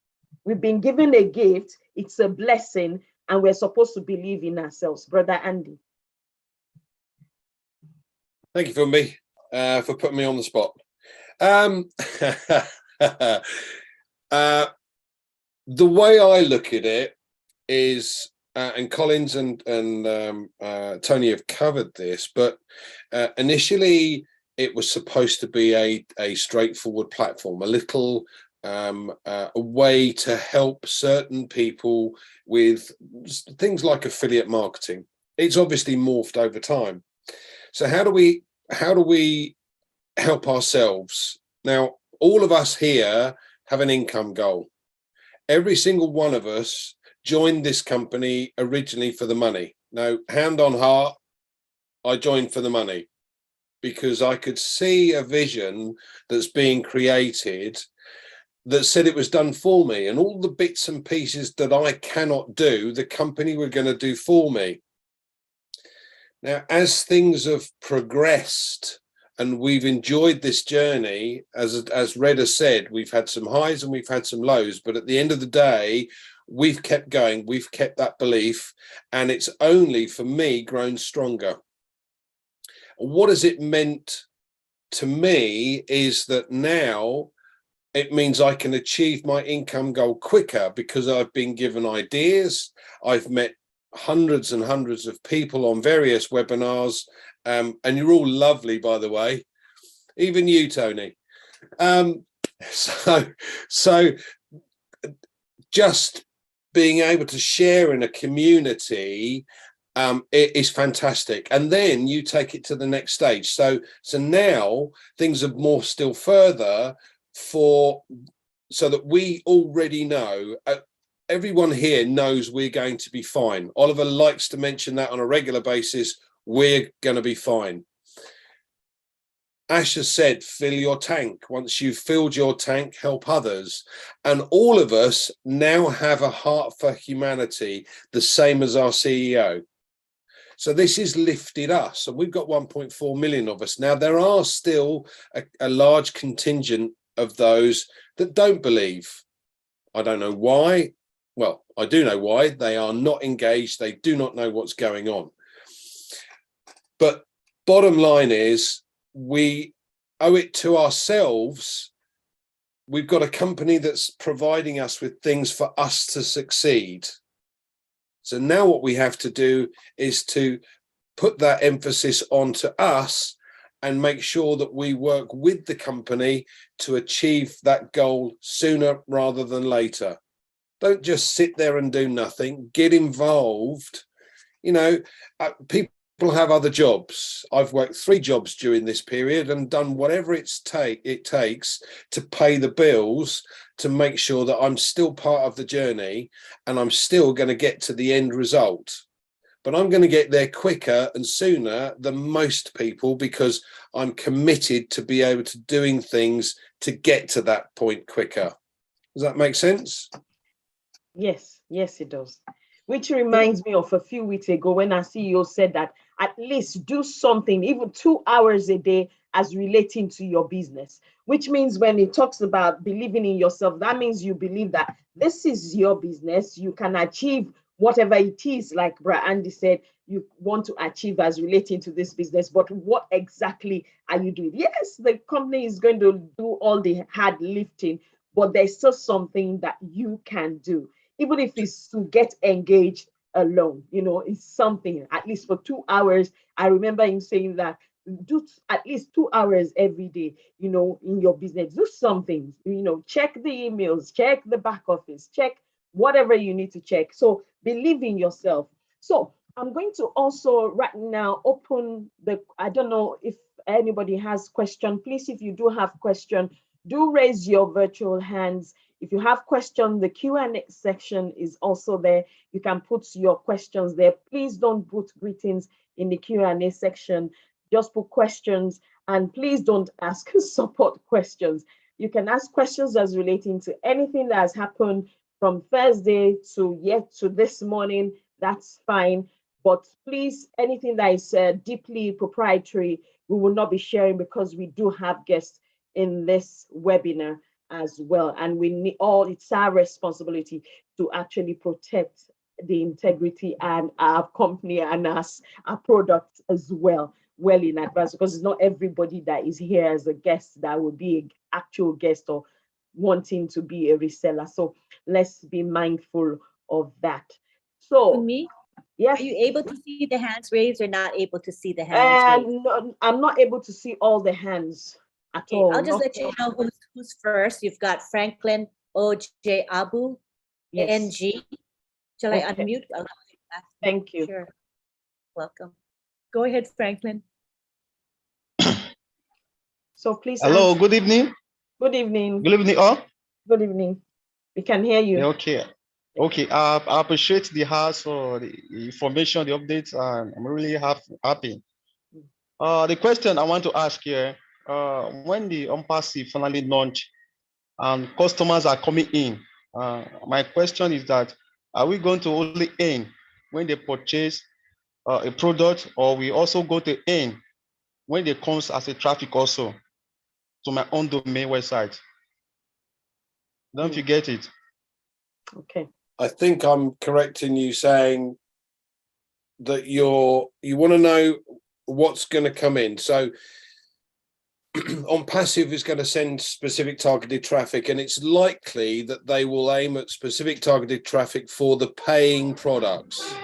We've been given a gift, it's a blessing, and we're supposed to believe in ourselves. Brother Andy. Thank you for putting me on the spot. The way I look at it is, and Collins and Tony have covered this, but initially it was supposed to be a straightforward platform, a little a way to help certain people with things like affiliate marketing. It's obviously morphed over time. So how do we help ourselves? Now, all of us here have an income goal. Every single one of us joined this company originally for the money. Now, hand on heart, I joined for the money because I could see a vision that's being created that said it was done for me, and all the bits and pieces that I cannot do, the company were going to do for me. Now, as things have progressed and we've enjoyed this journey, as Red has said, we've had some highs and we've had some lows, but at the end of the day, we've kept going, we've kept that belief, and it's only, for me, grown stronger. What has it meant to me is that now it means I can achieve my income goal quicker because I've been given ideas. I've met hundreds and hundreds of people on various webinars, and you're all lovely, by the way, even you, Tony. So just being able to share in a community, it is fantastic. And then you take it to the next stage. So now things have morphed still further so that we already know, everyone here knows we're going to be fine. Oliver likes to mention that on a regular basis, we're going to be fine. Ash has said, fill your tank. Once you've filled your tank, help others. And all of us now have a heart for humanity, the same as our CEO. So this has lifted us, and we've got 1.4 million of us. Now, there are still a large contingent of those that don't believe. I don't know why. Well, I do know why. They are not engaged. They do not know what's going on. But bottom line is, we owe it to ourselves. We've got a company that's providing us with things for us to succeed. So now what we have to do is to put that emphasis onto us and make sure that we work with the company to achieve that goal sooner rather than later. Don't just sit there and do nothing. Get involved. You know, people have other jobs. I've worked 3 jobs during this period and done whatever it takes to pay the bills, to make sure that I'm still part of the journey and I'm still going to get to the end result. But I'm going to get there quicker and sooner than most people because I'm committed to be able to doing things to get to that point quicker. Does that make sense? Yes, yes, it does. Which reminds me of a few weeks ago when our CEO said that at least do something, even 2 hours a day as relating to your business, which means when it talks about believing in yourself, that means you believe that this is your business. You can achieve whatever it is, like Bra Andy said, you want to achieve as relating to this business, but what exactly are you doing? Yes, the company is going to do all the hard lifting, but there's still something that you can do. Even if it's to get engaged alone, you know, it's something, at least for 2 hours. I remember him saying that do at least 2 hours every day, you know, in your business, do something, you know, check the emails, check the back office, check whatever you need to check. So believe in yourself. So I'm going to also right now open the, I don't know if anybody has question, please, if you do have question, do raise your virtual hands. If you have questions, the Q&A section is also there. You can put your questions there. Please don't put greetings in the Q&A section. Just put questions, and please don't ask support questions. You can ask questions as relating to anything that has happened from Thursday to this morning. That's fine. But please, anything that is deeply proprietary, we will not be sharing because we do have guests in this webinar as well, and we need it's our responsibility to actually protect the integrity and our company and us, our product as well in advance, because it's not everybody that is here as a guest that will be an actual guest or wanting to be a reseller. So let's be mindful of that. So me, yes, are you able to see the hands raised or not able to see the hands raised? No, I'm not able to see all the hands at Okay, all. I'll just let you know who's first. You've got Franklin O.J. Abu, Yes. NG. Shall I Okay. unmute? Thank you. Sure. Welcome. Go ahead, Franklin. So please. Hello, good evening. Good evening. Good evening, all. Good evening. We can hear you. Okay. Okay. I appreciate the house for the information, the updates, and I'm really happy. The question I want to ask here, when the ONPASSIVE finally launched and customers are coming in, my question is that, are we going to only earn when they purchase a product, or we also go to earn when they comes as a traffic also to my own domain website? Don't you get it? Okay. I think I'm correct in you saying that you want to know what's going to come in. So ONPASSIVE is going to send specific targeted traffic, and it's likely that they will aim at specific targeted traffic for the paying products.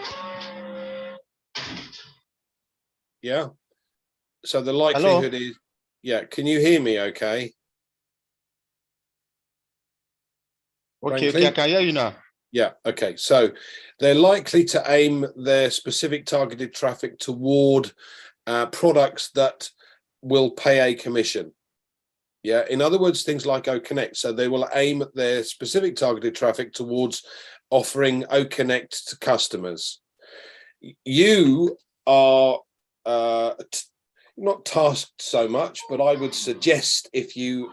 Yeah. So the likelihood is, yeah. Can you hear me okay? Okay, okay, I can hear you now. Yeah, okay. So they're likely to aim their specific targeted traffic toward products that will pay a commission. Yeah, in other words, things like OConnect. So they will aim at their specific targeted traffic towards offering OConnect to customers. You are not tasked so much, but I would suggest if you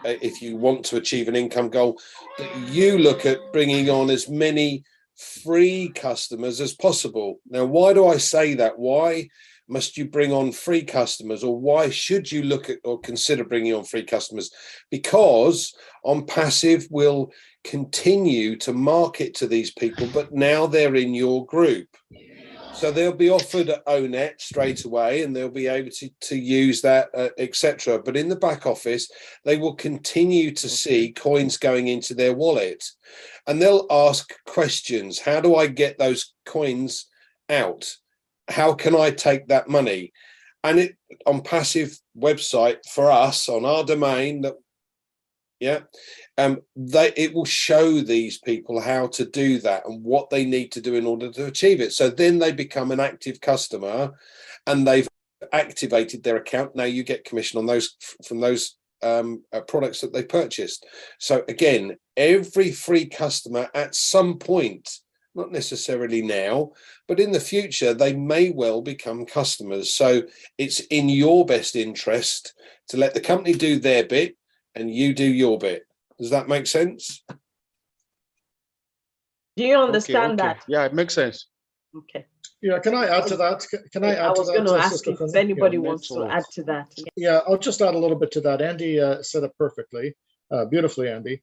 want to achieve an income goal, that you look at bringing on as many free customers as possible. Now, why do I say that? Why must you bring on free customers, or why should you look at or consider bringing on free customers? Because ONPASSIVE will continue to market to these people, but now they're in your group. So they'll be offered at ONET straight away, and they'll be able to use that, etc. But in the back office, they will continue to see coins going into their wallet, and they'll ask questions. How do I get those coins out? How can I take that money? And it ONPASSIVE website for us on our domain, that it will show these people how to do that and what they need to do in order to achieve it. So then they become an active customer, and they've activated their account. Now you get commission on those from those products that they purchased. So again, every free customer at some point, not necessarily now, but in the future, they may well become customers. So it's in your best interest to let the company do their bit and you do your bit. Does that make sense? Do you understand that? Yeah, it makes sense. Okay. Yeah, can I add to that? Can I add to that? I was going to ask Sister if Connie? anybody Yeah, wants to add to that. Yeah, I'll just add a little bit to that. Andy said it perfectly, beautifully, Andy.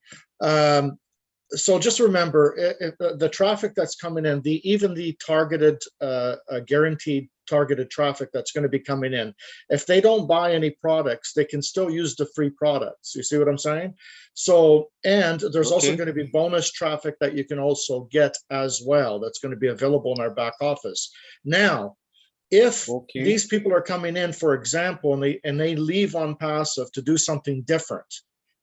So just remember, the traffic that's coming in, even the targeted, guaranteed targeted traffic that's going to be coming in, if they don't buy any products, they can still use the free products. You see what I'm saying? So, and there's also going to be bonus traffic that you can also get as well. That's going to be available in our back office. Now, if these people are coming in, for example, and they leave ONPASSIVE to do something different,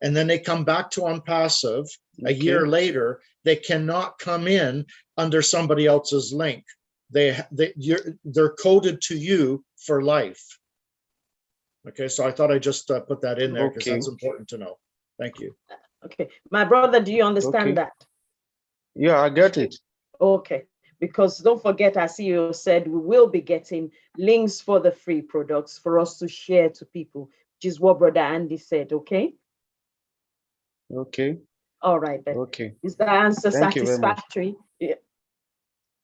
and then they come back to ONPASSIVE a year later, they cannot come in under somebody else's link. They're coded to you for life. Okay, so I thought I just put that in there because that's important to know. Thank you. Okay, my brother, do you understand that? Yeah, I get it. Okay, because don't forget, our CEO said we will be getting links for the free products for us to share to people, which is what Brother Andy said. Okay. Okay. All right then. Okay. Is the answer Thank you very much. satisfactory? Yeah.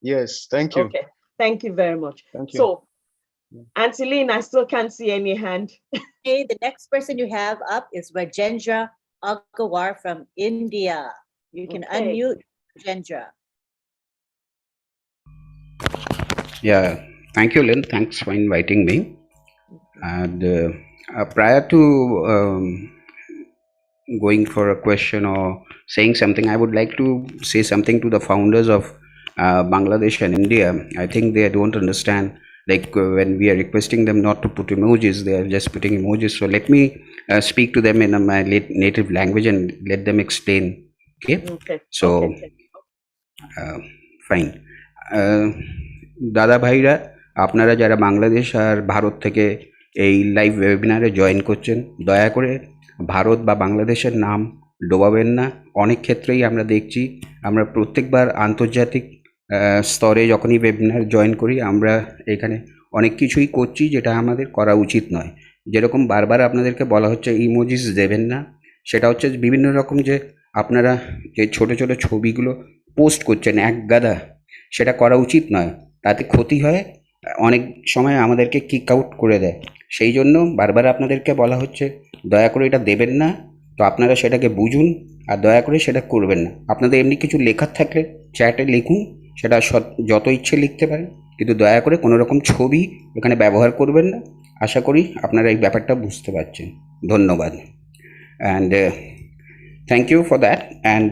Yes, thank you. Okay, thank you very much. Thank you. So, Auntie Lynn, I still can't see any hand. Okay, the next person you have up is Rajendra Agawar from India. You can unmute Rajendra. Yeah, thank you, Lynn. Thanks for inviting me. And prior to going for a question or saying something, I would like to say something to the founders of Bangladesh and India. I think they don't understand, like when we are requesting them not to put emojis, they are just putting emojis. So let me speak to them in my native language and let them explain. Okay. So fine. দাদা ভাইরা, আপনারা যারা বাংলাদেশ আর ভারত থেকে এই live ওয়েবিনারে join করছেন, দয়া করে ভারত বা বাংলাদেশের নাম ডোবাবেন না। অনেক ক্ষেত্রেই আমরা দেখছি, আমরা প্রত্যেকবার আন্তর্জাতিক স্তরে যখনই ওয়েবিনার জয়েন করি, আমরা এখানে অনেক কিছুই করছি যেটা আমাদের করা উচিত নয়। যেরকম বারবার আপনাদেরকে বলা হচ্ছে ইমোজিস দেবেন না, সেটা হচ্ছে বিভিন্ন রকম যে আপনারা যে ছোট ছোট ছবিগুলো পোস্ট করছেন এক গাদা, সেটা করা উচিত নয়। তাতে ক্ষতি হয়, অনেক সময় আমাদেরকে কিক আউট করে দেয়। সেই জন্য বারবার আপনাদেরকে বলা হচ্ছে দয়া করে এটা দেবেন না। তো আপনারা সেটাকে বুঝুন আর দয়া করে সেটা করবেন না। আপনাদের এমনি কিছু লেখার থাকলে চ্যাটে লিখুন, সেটা যত ইচ্ছে লিখতে পারেন, কিন্তু দয়া করে কোনো রকম ছবি এখানে ব্যবহার করবেন না। আশা করি আপনারা এই ব্যাপারটা বুঝতে পারছেন। ধন্যবাদ। And thank you for that. And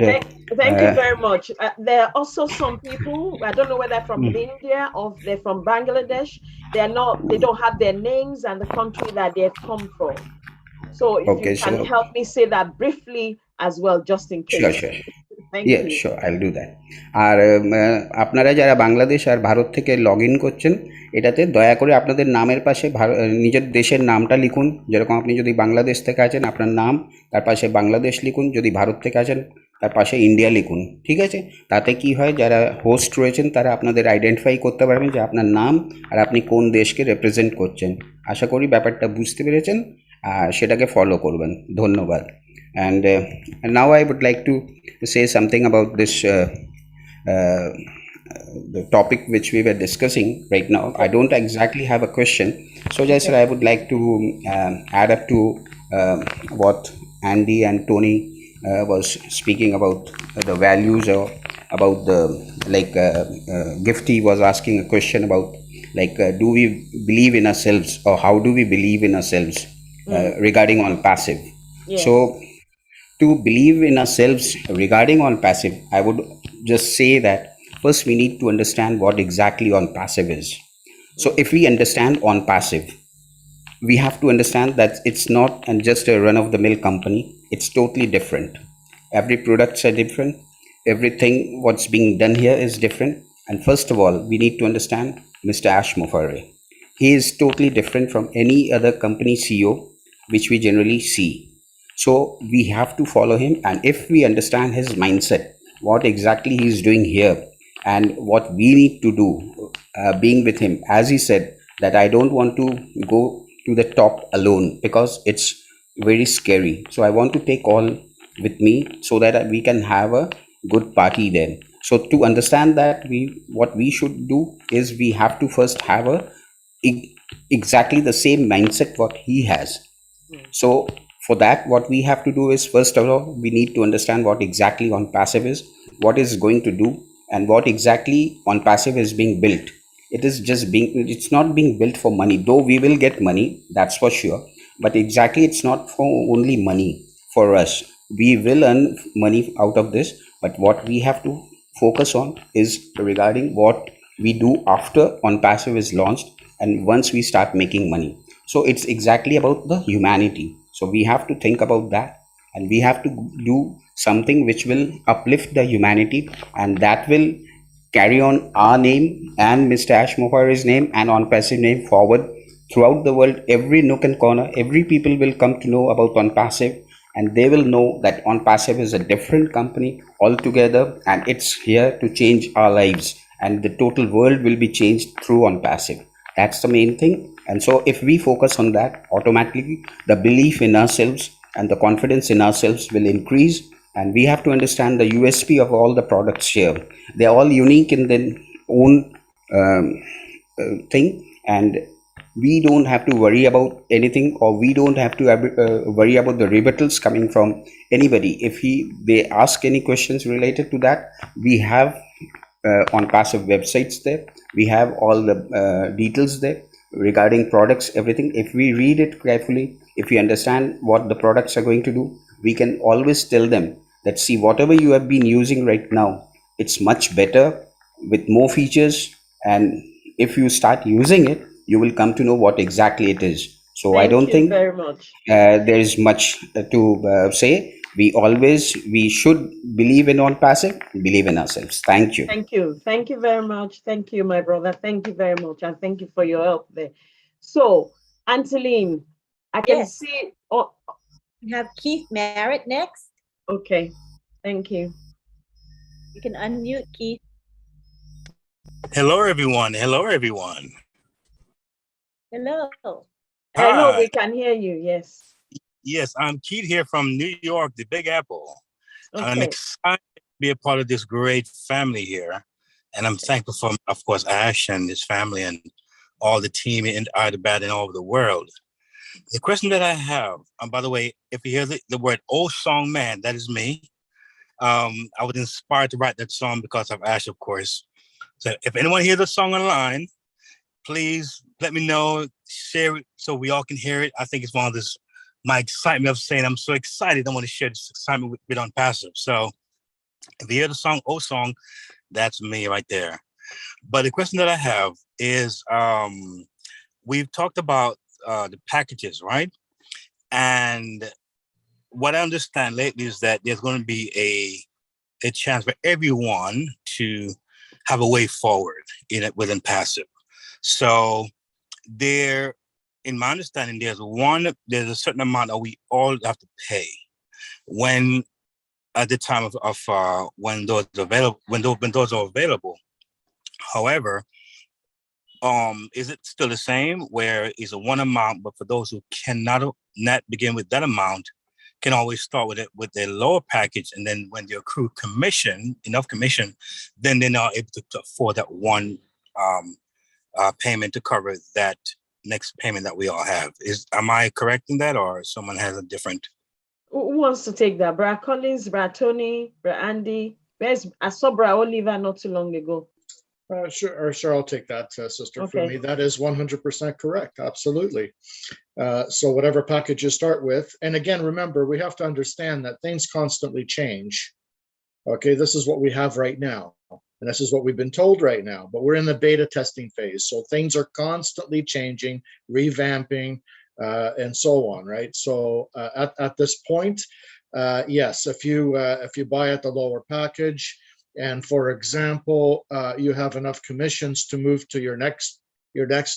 Thank you very much. There are also some people, I don't know whether they're from India or they're from Bangladesh. They don't have their names and the country that they've come from. So if you can help me say that briefly as well, just in case. Sure. Thank you. Sure, I'll do that. আর আপনারা যারা বাংলাদেশ আর ভারত থেকে log in করছেন, এটাতে দয়া করে আপনাদের নামের পাশে নিজের দেশের নামটা লিখুন। যেরকম আপনি যদি বাংলাদেশ থেকে আছেন, আপনার নাম, তার পাশে বাংলাদেশ লিখুন। যদি ভারত থেকে আছেন, তার পাশে ইন্ডিয়া লিখুন, ঠিক আছে? তাতে কি হয়, যারা হোস্ট রয়েছেন তারা আপনাদের আইডেন্টিফাই করতে পারবেন যে আপনার নাম আর আপনি কোন দেশকে রিপ্রেজেন্ট করছেন। আশা করি ব্যাপারটা বুঝতে পেরেছেন, আর সেটাকে ফলো করবেন। ধন্যবাদ। And now I would like to say something about this the topic which we were discussing right now. I don't exactly have a question, so just I would like to add up to what Andy and Tony was speaking about the values, or about the Gifty was asking a question about do we believe in ourselves, or how do we believe in ourselves regarding on passive. Yes. So to believe in ourselves regarding on passive, I would just say that first we need to understand what exactly on passive is. So if we understand on passive, we have to understand that it's not and just a run-of-the-mill company. It's totally different. Every products are different. Everything what's being done here is different. And first of all, we need to understand Mr. Ash Mufareh. He is totally different from any other company CEO which we generally see. So we have to follow him, and if we understand his mindset, what exactly he is doing here, and what we need to do being with him, as he said that I don't want to go to the top alone because it's very scary. So I want to take all with me so that we can have a good party then. So to understand that, what we should do is we have to first have a exactly the same mindset what he has. So for that, what we have to do is, first of all, we need to understand what exactly on passive is, what is going to do, and what exactly on passive is being built. It's not being built for money, though we will get money, that's for sure. But exactly, it's not for only money for us. We will earn money out of this, but what we have to focus on is regarding what we do after on passive is launched, and once we start making money. So it's exactly about the humanity. So we have to think about that, and we have to do something which will uplift the humanity, and that will carry on our name and Mr. Ash Mufareh's name and ONPASSIVE name forward throughout the world. Every nook and corner, every people will come to know about ONPASSIVE, and they will know that ONPASSIVE is a different company altogether, and it's here to change our lives, and the total world will be changed through ONPASSIVE. That's the main thing. And so if we focus on that, automatically the belief in ourselves and the confidence in ourselves will increase. And we have to understand the USP of all the products here. They're all unique in their own thing, and we don't have to worry about anything, or we don't have to worry about the rebuttals coming from anybody. If they ask any questions related to that, we have on passive websites there. We have all the details there regarding products, everything. If we read it carefully, if we understand what the products are going to do, we can always tell them that, see, whatever you have been using right now, it's much better with more features, and if you start using it, you will come to know what exactly it is. So I don't think very much. there is much to say. We should believe in ONPASSIVE, believe in ourselves. Thank you. Thank you. Thank you very much. Thank you, my brother. Thank you very much. And thank you for your help there. So, Anteline, I can Yes. see. Oh, We have Keith Merritt next. okay. Thank you. You can unmute, Keith. Hello, everyone. Hello, everyone. Hello. Hello, Hi. we can hear you. Yes. Yes, I'm Keith here from New York, the Big Apple. Okay. I'm excited to be a part of this great family here. And I'm thankful for, of course, Ash and his family and all the team in Hyderabad and all over the world. The question that I have, by the way, if you hear the word "Oh Song Man," that is me. I was inspired to write that song because of Ash, of course. So if anyone hears the song online, please let me know, share it so we all can hear it. I think it's one of this, my excitement of saying I'm so excited. I want to share this excitement with ONPASSIVE. So if you hear the song "Oh Song," that's me right there. But the question that I have is, we've talked about the packages, right? And what I understand lately is that there's going to be a chance for everyone to have a way forward in it within passive. So there, in my understanding, there's a certain amount that we all have to pay when at the time of when those available, when those are available. However, is it still the same where it's a one amount, but for those who cannot not begin with that amount, can always start with it with a lower package, and then when they accrue enough commission, then they're not able to afford that one payment to cover that next payment that we all have. Am I correct in that, or someone has a different? Who wants to take that? Brad Collins, Brad Tony, Brad Andy. I saw Brad Oliver not too long ago. Sure, I'll take that, Sister Okay. Fumi. That is 100% correct. Absolutely. So whatever package you start with, and again, remember, we have to understand that things constantly change. Okay, this is what we have right now, and this is what we've been told right now, but we're in the beta testing phase. So things are constantly changing, revamping, and so on, right? So at this point, yes, if you buy at the lower package, and for example, you have enough commissions to move to your next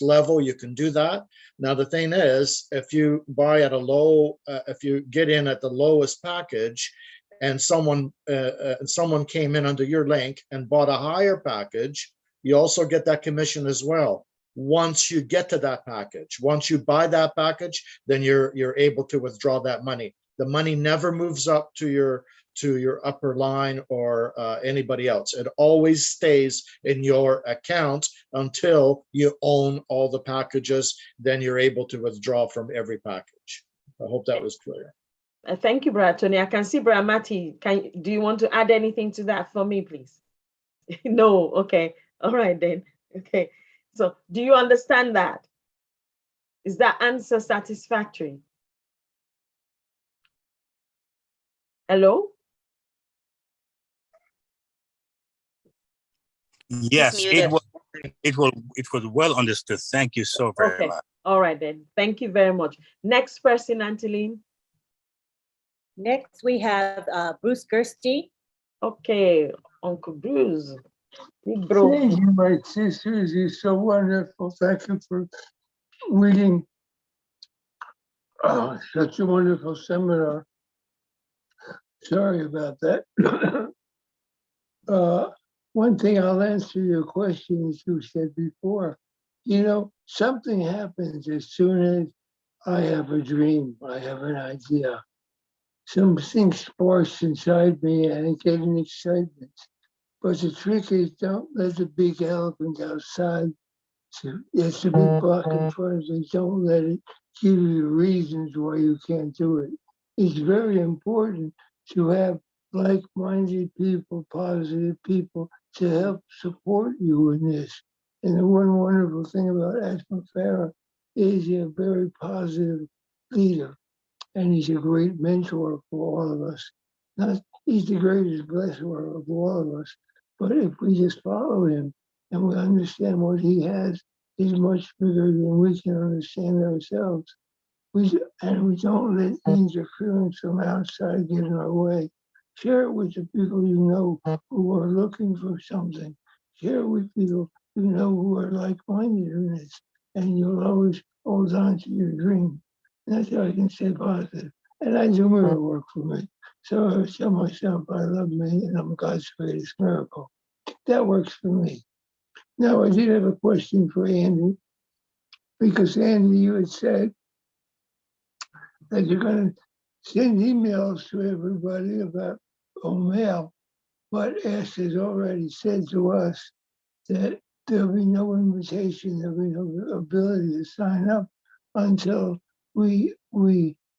level, you can do that. Now, the thing is, if you buy at a low, if you get in at the lowest package, and someone came in under your link and bought a higher package, you also get that commission as well. Once you get to that package, once you buy that package, then you're able to withdraw that money. The money never moves up to your upper line or anybody else. It always stays in your account until you own all the packages. Then you're able to withdraw from every package. I hope that was clear. Thank you, Brad Tony. I can see Brad Matty. Do you want to add anything to that for me, please? No. Okay. All right then. Okay. So do you understand that? Is that answer satisfactory? Hello? Yes, it was well understood. Thank you so very much. All right then. Thank you very much. Next person, Anteline. Next, we have Bruce Gerstein. Okay, Uncle Bruce. Big bro. Thank you, my sisters. You're so wonderful. Thank you for leading such a wonderful seminar. Sorry about that. One thing, I'll answer your question, as you said before. You know, something happens as soon as I have a dream, I have an idea. Something sparks inside me and I get an excitement. But the trick is, don't let the big elephant outside. So it's a big block in front of you. Don't let it give you reasons why you can't do it. It's very important to have like-minded people, positive people to help support you in this. And the one wonderful thing about Asma Farah is he's a very positive leader. And he's a great mentor for all of us. He's the greatest blesser of all of us. But if we just follow him and we understand what he has is much bigger than we can understand ourselves. We don't let interference from outside get in our way. Share it with the people you know who are looking for something. Share it with people you know who are like-minded in this. And you'll always hold on to your dream. That's how I can stay positive. And I do mirror work for me. So I tell myself I love me and I'm God's greatest miracle. That works for me. Now, I did have a question for Andy, because Andy, you had said that you're going to send emails to everybody about mail, but Ash has already said to us that there'll be no invitation, there'll be no ability to sign up until we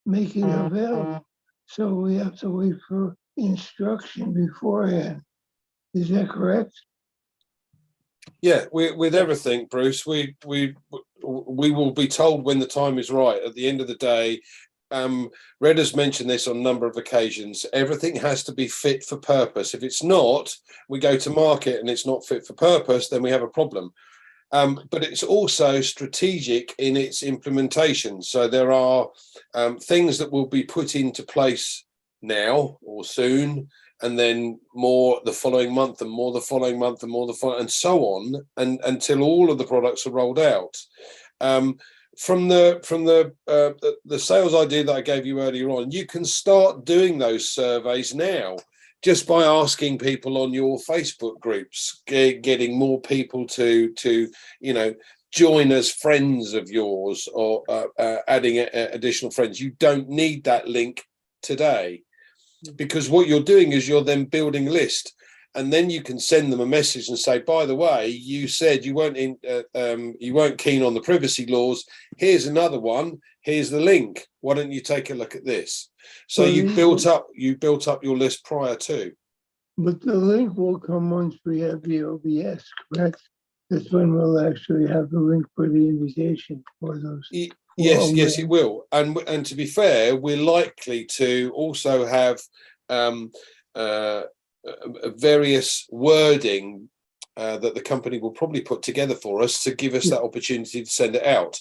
make it available. So we have to wait for instruction beforehand. Is that correct? Yeah, with everything, Bruce, we will be told when the time is right. At the end of the day, Red has mentioned this on a number of occasions. Everything has to be fit for purpose. If it's not, we go to market and it's not fit for purpose, then we have a problem. But it's also strategic in its implementation. So there are things that will be put into place now or soon, and then more the following month, and more the following month, and more the following, and so on, and until all of the products are rolled out. From the sales idea that I gave you earlier on, you can start doing those surveys now. just by asking people on your Facebook groups, getting more people to you know, join as friends of yours, or adding additional friends. You don't need that link today, because what you're doing is you're then building a list, and then you can send them a message and say, by the way, you said you weren't keen on the privacy laws. Here's another one. Here's the link. Why don't you take a look at this? So you built up your list prior to. But the link will come once we have the OBS, correct? That's when we'll actually have the link for the invitation for those. Yes, it will. And to be fair, we're likely to also have various wording that the company will probably put together for us to give us that opportunity to send it out.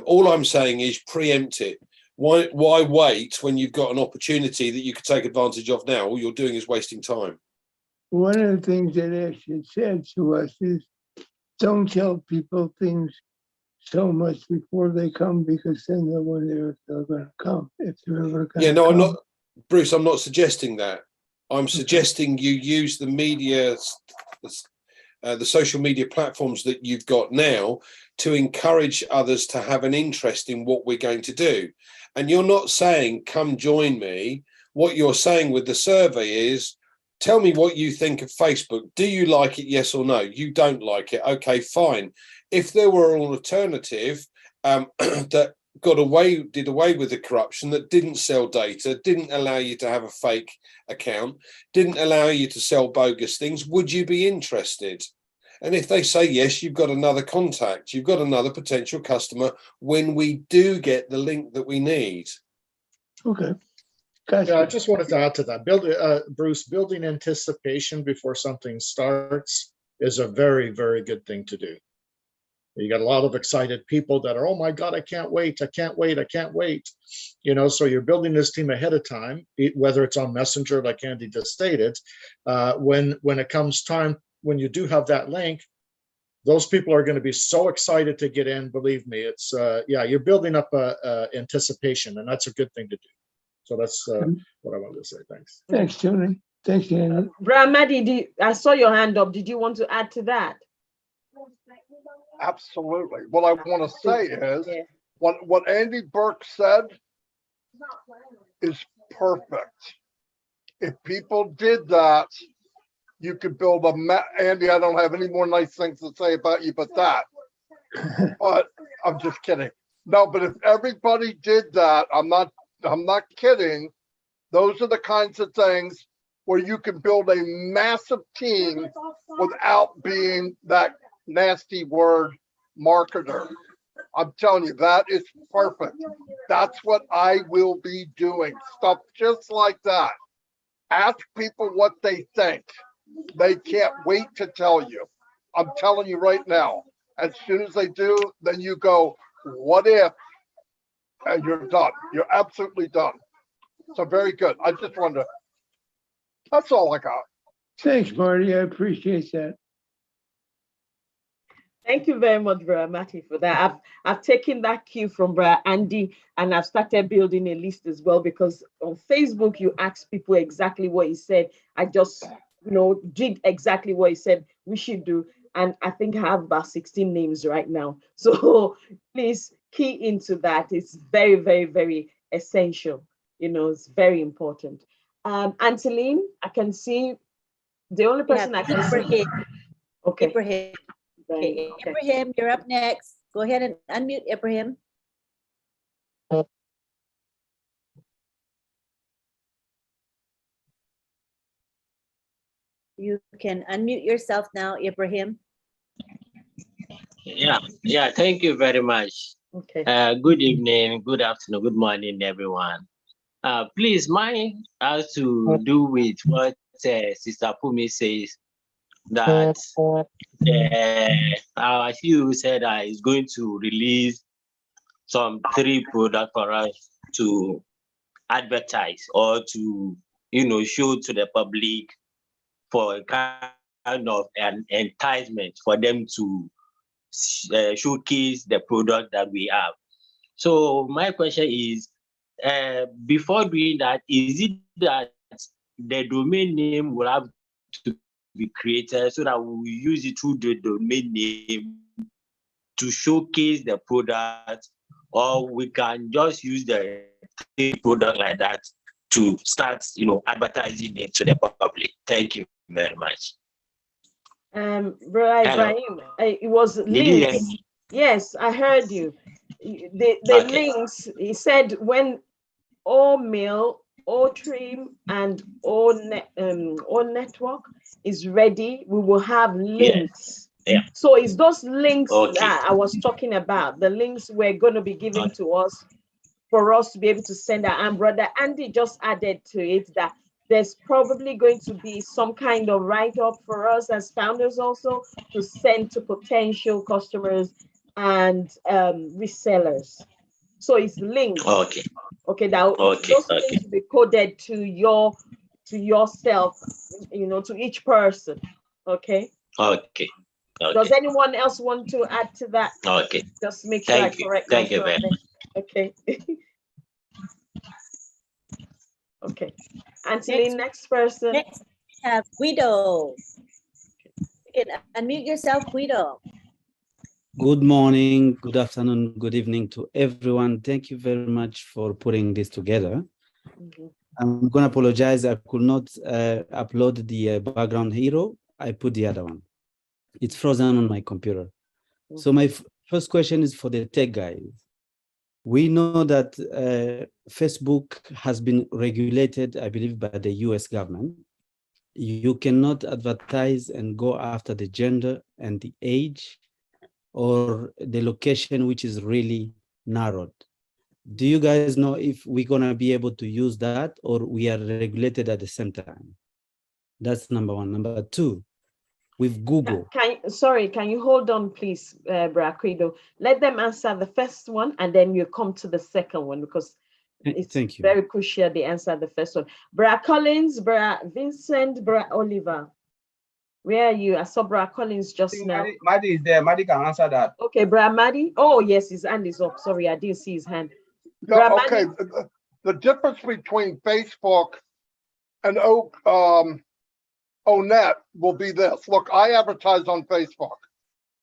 All I'm saying is preempt it. Why wait when you've got an opportunity that you could take advantage of now? All you're doing is wasting time. One of the things that Ashley said to us is, don't tell people things so much before they come, because then they'll wonder if they're going to come, if they're ever going to Yeah, no, come. I'm not, Bruce, I'm not suggesting that. I'm suggesting you use the media, the social media platforms that you've got now to encourage others to have an interest in what we're going to do. And you're not saying, come join me. What you're saying with the survey is, tell me what you think of Facebook. Do you like it? Yes or no? You don't like it. Okay, fine. If there were an alternative that did away with the corruption, that didn't sell data, didn't allow you to have a fake account, didn't allow you to sell bogus things, would you be interested? And if they say yes, you've got another contact, you've got another potential customer when we do get the link that we need. Okay. Yeah, I just wanted to add to that. Bruce, building anticipation before something starts is a very, very good thing to do. You got a lot of excited people that are, oh my God, I can't wait, I can't wait, I can't wait. You know, so you're building this team ahead of time, whether it's on Messenger, like Andy just stated. When it comes time, when you do have that link, those people are going to be so excited to get in. Believe me, it's yeah, you're building up anticipation, and that's a good thing to do. So that's what I wanted to say. Thanks. Thanks, Tony. Thanks, Andy. Bramadi, I saw your hand up. Did you want to add to that? Absolutely. What I want to say is what Andy Burke said is perfect. If people did that, you could build Andy, I don't have any more nice things to say about you but that. But I'm just kidding. No, but if everybody did that, I'm not kidding. Those are the kinds of things where you can build a massive team without being that nasty word marketer. I'm telling you, that is perfect. That's what I will be doing. Stuff just like that. Ask people what they think. They can't wait to tell you. I'm telling you right now. As soon as they do, then you go, what if? And you're done. You're absolutely done. So very good. I just wanted to, that's all I got. Thanks, Marty. I appreciate that. Thank you very much, Brother Matty, for that. I've taken that cue from Brother Andy, and I've started building a list as well, because on Facebook, you ask people exactly what he said. I just, did exactly what he said we should do. And I think I have about 16 names right now. So please key into that. It's very, very, very essential. It's very important. Anteline, I can see the only person I can see. Okay. Ibrahim. Okay. Ibrahim, you're up next. Go ahead and unmute Ibrahim. You can unmute yourself now, Ibrahim. Yeah, thank you very much. Okay. Good evening, good afternoon, good morning, everyone. Please, mine has to do with what Sister Pumi says, that our CEO said is going to release some 3 products for us to advertise or to, show to the public for a kind of an enticement for them to showcase the product that we have. So my question is, before doing that, is it that the domain name will have to be created so that we will use it through the domain name to showcase the product, or we can just use the product like that to start, advertising it to the public. Thank you very much. Ibrahim, it was links. Yes, I heard you. The Okay. links, he said when all mail, all trim, and all network is ready, we will have links. Yeah. So it's those links Okay. that I was talking about. The links were going to be given to us for us to be able to send out. And Brother Andy just added to it that there's probably going to be some kind of write-up for us as founders also to send to potential customers and resellers. So it's links. Okay. Okay, those links will be coded to yourself, to each person. Okay. Okay. Does anyone else want to add to that? Okay. Just make sure I correct Thank you very much. Okay. Okay. Anthony, next person. Next, we have Guido. You can unmute yourself, Guido. Good morning, good afternoon, good evening to everyone. Thank you very much for putting this together. I'm going to apologize. I could not upload the background hero. I put the other one. It's frozen on my computer. So my first question is for the tech guys. We know that Facebook has been regulated, I believe, by the US government. You cannot advertise and go after the gender and the age or the location, which is really narrowed. Do you guys know if we're gonna be able to use that or we are regulated at the same time? That's number one. Number two, with Google. Can you hold on, please, Braquido? Let them answer the first one and then you come to the second one because it's very crucial they answer the first one. Bra Collins, Bra Vincent, Bra Oliver. Where are you? I saw Bra Collins just now. Maddie is there. Maddie can answer that. Okay, Bra Maddie. Oh, yes, his hand is up. Sorry, I didn't see his hand. Yeah, okay. The difference between Facebook and ONET will be this. Look, I advertise on Facebook.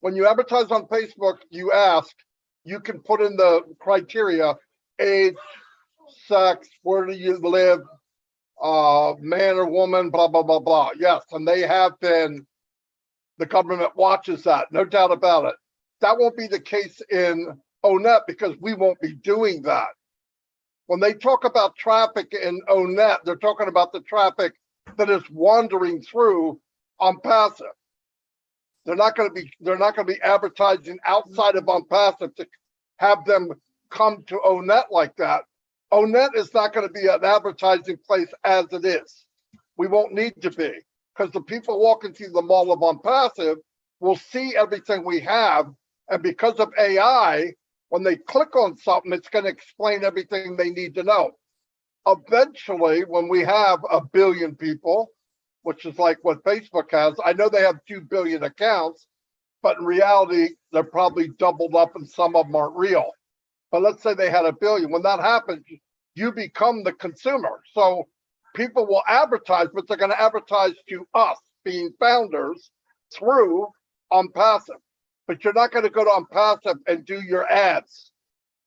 When you advertise on Facebook, you can put in the criteria, age, sex, where do you live, man or woman, blah, blah, blah, blah. Yes, and they have been, the government watches that, no doubt about it. That won't be the case in ONET because we won't be doing that. When they talk about traffic in ONET, they're talking about the traffic that is wandering through ONPASSIVE. They're not going to be advertising outside of ONPASSIVE to have them come to ONET like that. ONET is not going to be an advertising place as it is. We won't need to be because the people walking through the mall of ONPASSIVE will see everything we have. And because of AI, when they click on something, it's going to explain everything they need to know. Eventually, when we have 1 billion people, which is like what Facebook has, I know they have 2 billion accounts, but in reality, they're probably doubled up and some of them aren't real. But let's say they had 1 billion. When that happens, you become the consumer. So people will advertise, but they're going to advertise to us being founders through ONPASSIVE. But you're not going to go to ONPASSIVE and do your ads.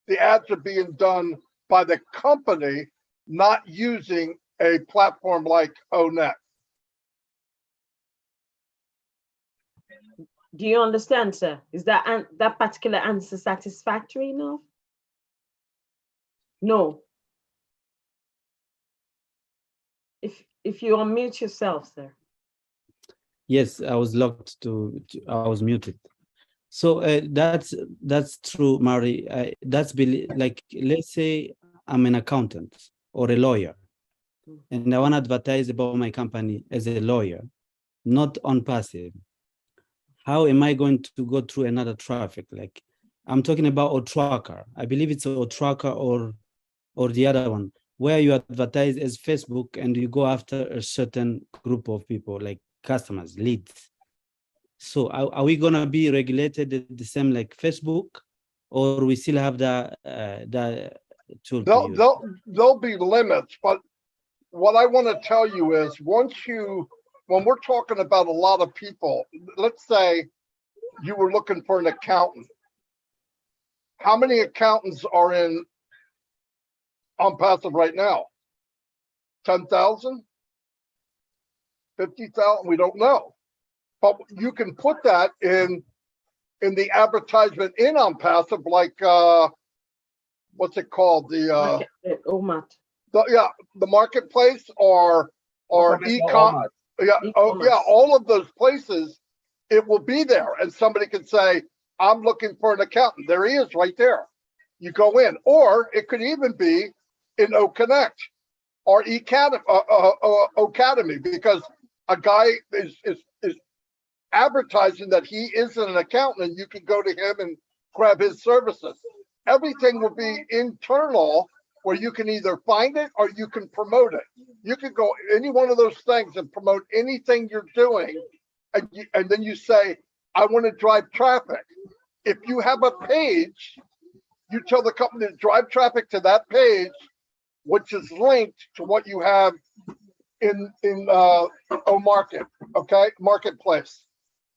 The ads are being done by the company, not using a platform like ONET. Do you understand, sir? Is that particular answer satisfactory enough? No. If you unmute yourself, sir. Yes, I was locked I was muted. So that's true, Mari. That's like, let's say I'm an accountant or a lawyer, and I want to advertise about my company as a lawyer, not ONPASSIVE. How am I going to go through another traffic? Like I'm talking about Otracker. I believe it's Otracker or the other one, where you advertise as Facebook and you go after a certain group of people, like customers, leads. So are we going to be regulated the same like Facebook, or we still have the tool? There'll be limits, but what I want to tell you is when we're talking about a lot of people, let's say you were looking for an accountant. How many accountants are in ONPASSIVE right now? 10,000? 50,000? We don't know. But you can put that in the advertisement in ONPASSIVE, like what's it called? The marketplace or e-com. All of those places, it will be there, and somebody can say, I'm looking for an accountant. There he is right there. You go in, or it could even be in OConnect or Academy, because a guy is advertising that he isn't an accountant, and you can go to him and grab his services. Everything will be internal, where you can either find it or you can promote it. You can go any one of those things and promote anything you're doing, and then you say, I want to drive traffic. If you have a page, you tell the company to drive traffic to that page, which is linked to what you have in market, okay, marketplace.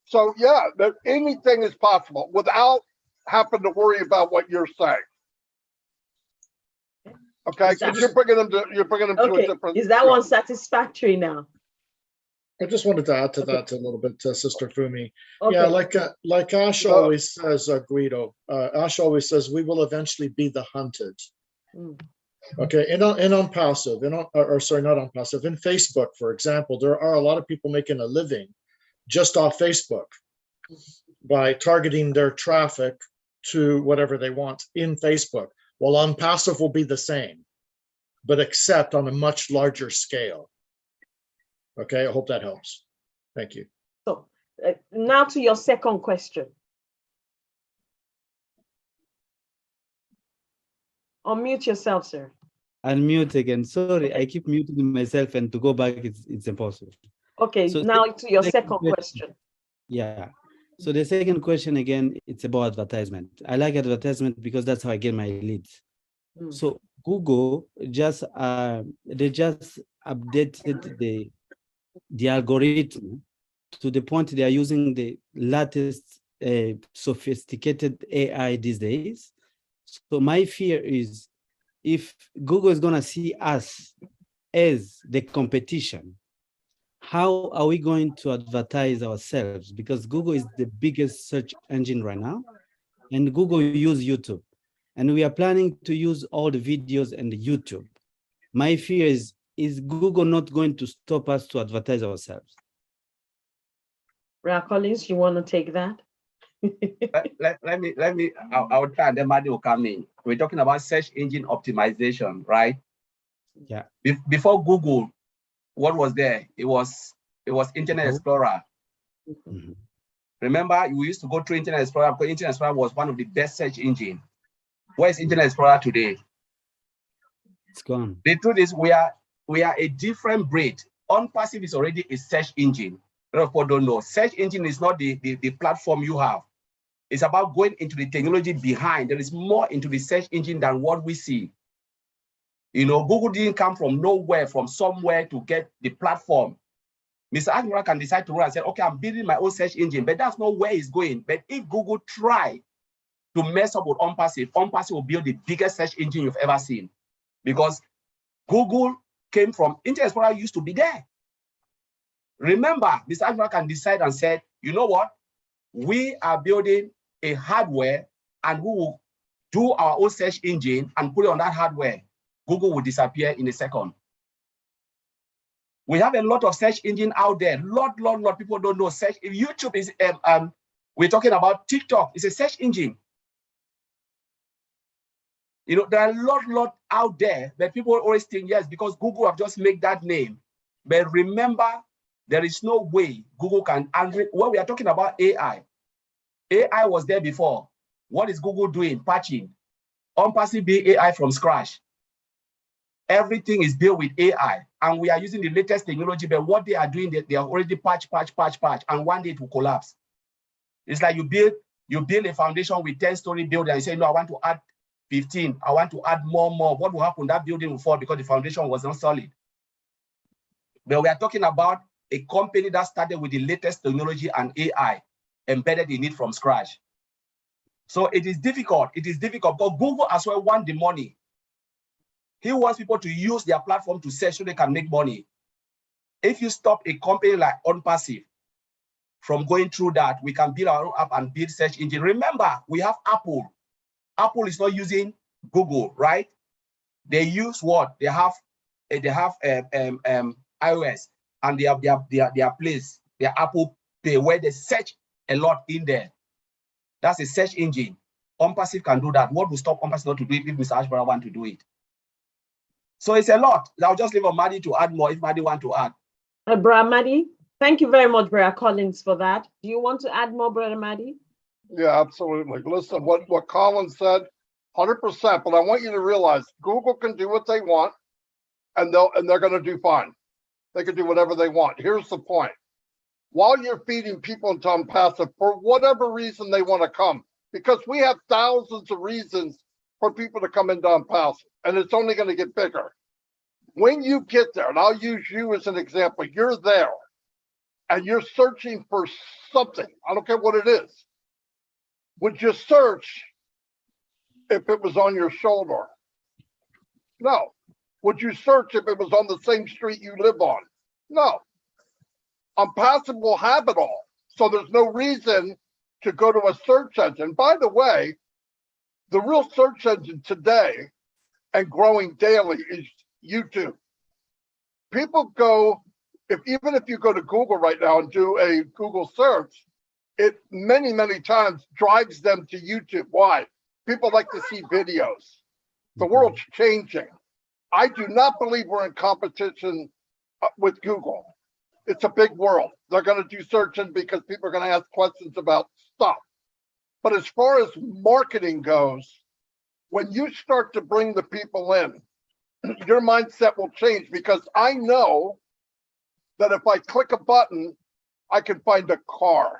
So yeah, anything is possible without having to worry about what you're saying. Okay, because you're bringing them to a different. Is that one satisfactory now? I just wanted to add to that a little bit, Sister Fumi. Okay. Yeah, like Ash always says, Guido. Ash always says, we will eventually be the hunted. Okay, in ONPASSIVE, sorry, not ONPASSIVE, in Facebook, for example, there are a lot of people making a living just off Facebook by targeting their traffic to whatever they want in Facebook. Well, ONPASSIVE will be the same, but except on a much larger scale. Okay, I hope that helps. Thank you. So now to your second question. Unmute yourself, sir. Unmute again. Sorry, I keep muting myself, and to go back, it's impossible. Okay, so now to your second question. Yeah. So the second question, again, it's about advertisement. I like advertisement because that's how I get my leads. So Google they just updated the algorithm to the point they are using the latest sophisticated AI these days. So my fear is, if Google is going to see us as the competition, how are we going to advertise ourselves? Because Google is the biggest search engine right now, and Google use YouTube, and we are planning to use all the videos and the YouTube. My fear is Google not going to stop us to advertise ourselves? Ra Collins, you want to take that? let me, I'll try, and then Madi will come in. We're talking about search engine optimization, right? Yeah. Before Google, what was there? It was Internet Explorer. Remember, we used to go through Internet Explorer because Internet Explorer was one of the best search engines. Where is Internet Explorer today? It's gone. The truth is, we are a different breed. ONPASSIVE is already a search engine. A lot of people don't know. Search engine is not the platform you have. It's about going into the technology behind. There is more into the search engine than what we see. You know, Google didn't come from nowhere, from somewhere to get the platform. Mr. Admiral can decide to run and say, okay, I'm building my own search engine, but that's not where it's going. But if Google try to mess up with ONPASSIVE, ONPASSIVE will build the biggest search engine you've ever seen. Because Google came from, Internet Explorer used to be there. Remember, Mr. Admiral can decide and say, you know what? We are building a hardware and we will do our own search engine and put it on that hardware. Google will disappear in a second. We have a lot of search engine out there. Lot people don't know search. YouTube is, we're talking about TikTok. It's a search engine. You know, there are a lot out there, but people always think, yes, because Google have just made that name. But remember, there is no way Google can, and when we are talking about AI, AI was there before. What is Google doing? Patching. ONPASSIVE built AI from scratch. Everything is built with AI, and we are using the latest technology, but what they are doing, they are already patch, and one day it will collapse. It's like you build a foundation with 10-story building, and you say, no, I want to add 15, I want to add more. What will happen? That building will fall because the foundation was not solid. But we are talking about a company that started with the latest technology and AI embedded in it from scratch. So it is difficult. It is difficult, but Google as well wants the money. He wants people to use their platform to search so they can make money. If you stop a company like ONPASSIVE from going through that, we can build our own app and build search engine. Remember, we have Apple. Apple is not using Google, right? They use what? They have iOS and they have their place, their Apple Pay, where they search a lot in there. That's a search engine. ONPASSIVE can do that. What will stop ONPASSIVE not to do it if Mr. Ashbara want to do it? So it's a lot. I'll just leave on Maddie to add more if Maddie want to add. Brother Maddie, thank you very much, Brother Collins, for that. Do you want to add more, Brother Maddie? Yeah, absolutely. Listen, what Colin said, 100%. But I want you to realize Google can do what they want, and they're going to do fine. They can do whatever they want. Here's the point: while you're feeding people into ONPASSIVE for whatever reason they want to come, because we have thousands of reasons for people to come into ONPASSIVE, and it's only going to get bigger. When you get there, and I'll use you as an example, you're there and you're searching for something. I don't care what it is. Would you search if it was on your shoulder? No. Would you search if it was on the same street you live on? No. ONPASSIVE will have it all. So there's no reason to go to a search engine. By the way, the real search engine today and growing daily is YouTube. People go, even if you go to Google right now and do a Google search, it many times drives them to YouTube. Why? People like to see videos. The world's changing. I do not believe we're in competition with Google. It's a big world. They're going to do searching because people are going to ask questions about stuff. But as far as marketing goes, when you start to bring the people in, your mindset will change, because I know that if I click a button, I can find a car.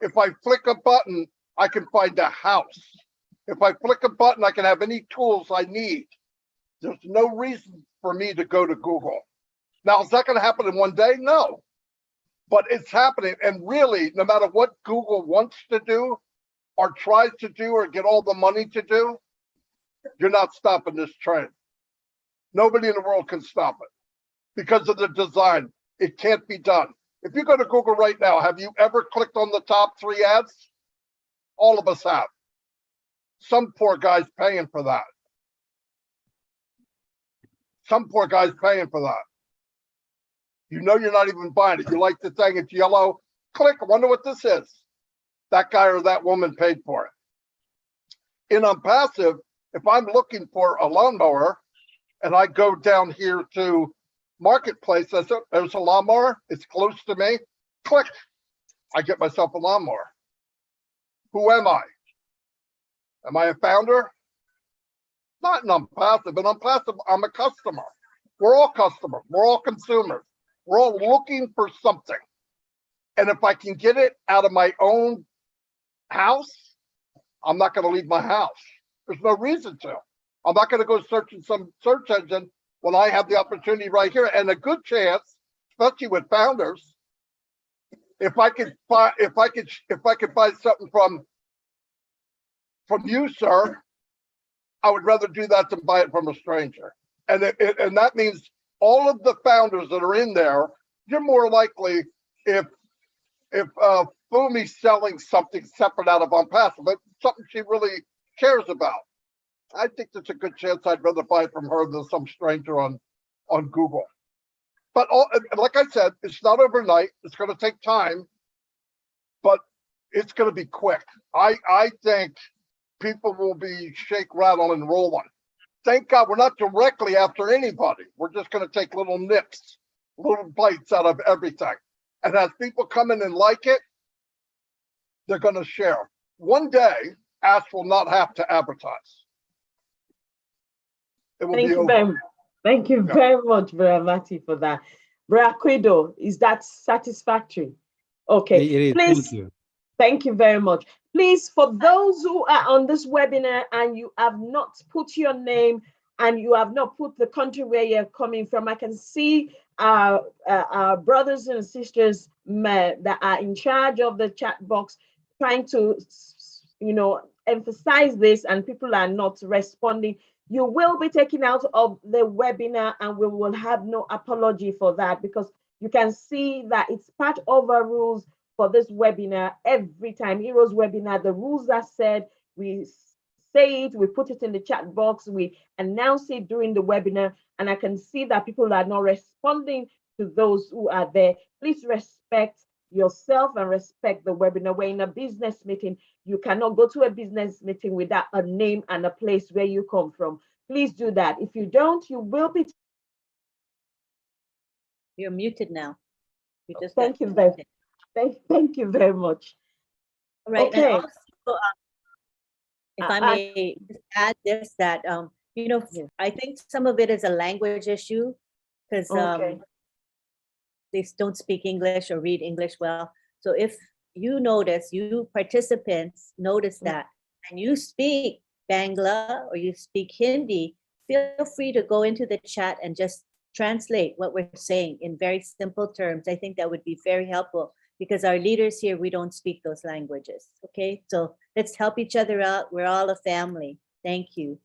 If I flick a button, I can find a house. If I flick a button, I can have any tools I need. There's no reason for me to go to Google. Now, is that going to happen in one day? No. But it's happening. And really, no matter what Google wants to do or tries to do or get all the money to do, you're not stopping this train. Nobody in the world can stop it because of the design. It can't be done. If you go to Google right now, have you ever clicked on the top 3 ads? All of us have. Some poor guy's paying for that. Some poor guy's paying for that. You know you're not even buying it. You like the thing, it's yellow. Click, I wonder what this is. That guy or that woman paid for it. In ONPASSIVE, if I'm looking for a lawnmower and I go down here to Marketplace, there's a lawnmower, it's close to me. Click, I get myself a lawnmower. Who am I? Am I a founder? Not in ONPASSIVE. In ONPASSIVE, I'm a customer. We're all customers. We're all consumers. We're all looking for something. And if I can get it out of my own house, I'm not going to leave my house. There's no reason to. I'm not going to go search in some search engine when I have the opportunity right here. And a good chance, especially with founders, if I could buy something from you, sir, I would rather do that than buy it from a stranger. And and that means all of the founders that are in there, you're more likely, if Fumi's selling something separate out of ONPASSIVE, but something she really cares about, I think there's a good chance I'd rather buy it from her than some stranger on Google. But like I said, it's not overnight. It's going to take time, but it's going to be quick. I think people will be shake, rattle, and rolling. Thank God we're not directly after anybody. We're just going to take little nips, little bites out of everything. And as people come in and like it, they're going to share. One day, Ask will not have to advertise. It will be over. Thank you very much, Brother Mati, for that. Brother Quido, is that satisfactory? Okay, It is. please. Thank you. Thank you very much. Please, for those who are on this webinar and you have not put your name and you have not put the country where you're coming from, I can see our brothers and sisters that are in charge of the chat box trying to, emphasize this, and people are not responding, you will be taken out of the webinar, and we will have no apology for that, because you can see that it's part of our rules for this webinar. Every time Heroes webinar, the rules are said, we say it, we put it in the chat box, we announce it during the webinar, and I can see that people are not responding to those who are there. Please respect yourself and respect the webinar. We're in a business meeting. You cannot go to a business meeting without a name and a place where you come from. Please do that. If you don't, you will be. You're muted now. You just thank you very thank you very much. All right. Okay. And also, if I may just add this, that I think some of it is a language issue, because they don't speak English or read English well. So if you participants notice that, and you speak Bangla or you speak Hindi, feel free to go into the chat and just translate what we're saying in very simple terms. I think that would be very helpful, because our leaders here, we don't speak those languages. Okay, so let's help each other out. We're all a family. Thank you.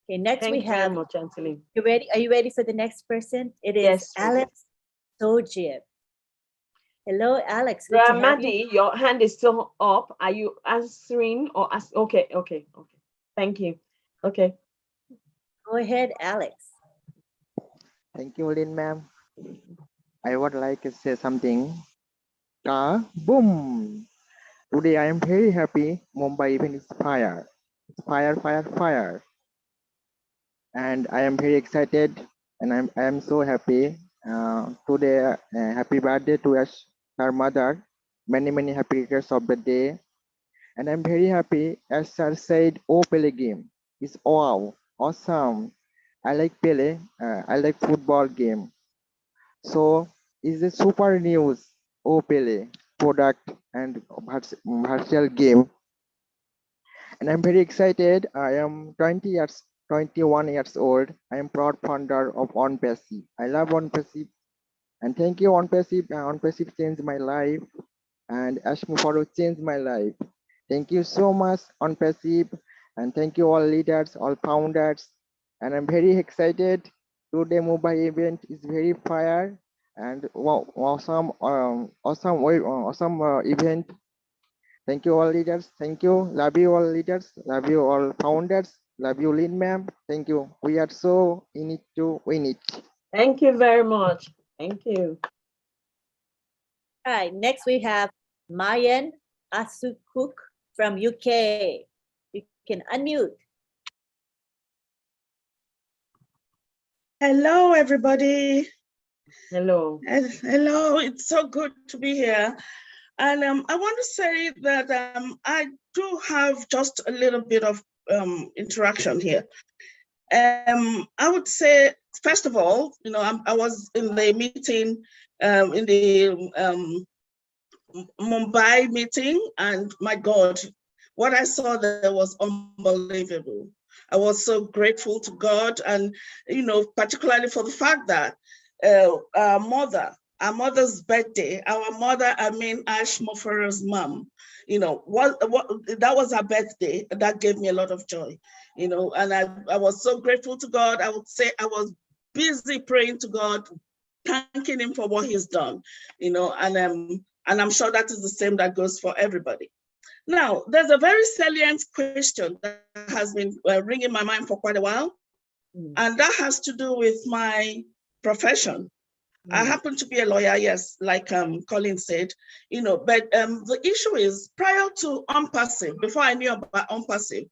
Okay, next we have. Thank you very much, Anthony. You ready? Are you ready for the next person? It is Alex Sojib. Hello, Alex. Ramadi, your hand is still up. Are you answering or ask? Okay. Thank you. Okay. Go ahead, Alex. Thank you, Lynn, ma'am. I would like to say something. Boom! Today I am very happy. Mumbai event is fire. Fire. And I am very excited, and I am so happy. Today, happy birthday to her mother. Many happy returns of the day. And I'm very happy, as sir said, Pele game is wow, awesome. I like Pele. I like football game. So is a super news. Pele product and virtual game. And I'm very excited. I am 21 years old. I am proud founder of ONPASSIVE. I love ONPASSIVE, and thank you, ONPASSIVE. ONPASSIVE changed my life, and Ashmufaro changed my life. Thank you so much, ONPASSIVE, and thank you all leaders, all founders. And I'm very excited. Today Mumbai event is very fire and awesome event. Thank you all leaders. Thank you. Love you all leaders. Love you all founders. Love you, Lynn, ma'am. Thank you. We are so in it to win it. Thank you very much. Thank you. All right. Next we have Mayan Asukuk from UK. You can unmute. Hello, everybody. Hello. Hello. It's so good to be here. And I want to say that I do have just a little bit of interaction here. I would say, first of all, I was in the meeting, in the Mumbai meeting, and my God, what I saw there was unbelievable. I was so grateful to God, and particularly for the fact that our mother's birthday, our mother, Ash Mofaro's mom, what that was her birthday. That gave me a lot of joy, and I was so grateful to God. I would say I was busy praying to God, thanking him for what he's done, and I'm sure that is the same that goes for everybody. Now, there's a very salient question that has been ringing my mind for quite a while, and that has to do with my profession. I happen to be a lawyer, yes, like Colin said, but the issue is, prior to ONPASSIVE, before I knew about ONPASSIVE,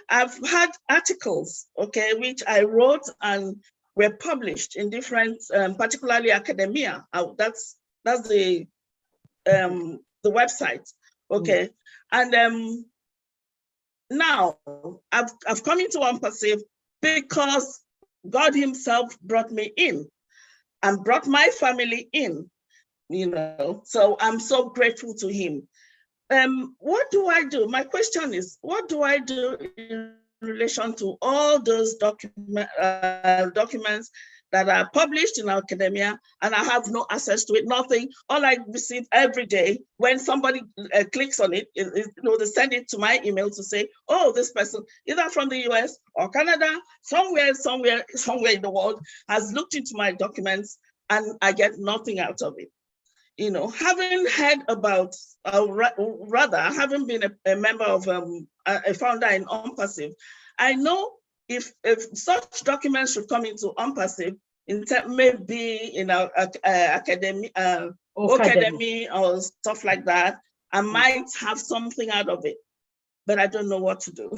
I've had articles, okay, which I wrote and were published in different, particularly academia. That's the website, okay. And now I've come into ONPASSIVE because God himself brought me in and brought my family in, so I'm so grateful to him. What do I do? My question is, what do I do in relation to all those documents that are published in our academia, and I have no access to it, nothing. All I receive every day when somebody clicks on it, they send it to my email to say, oh, this person, either from the US or Canada, somewhere in the world, has looked into my documents, and I get nothing out of it. Having heard about, rather, having been a member of a founder in ONPASSIVE, I know if such documents should come into ONPASSIVE, maybe in our academy or stuff like that, I might have something out of it, but I don't know what to do.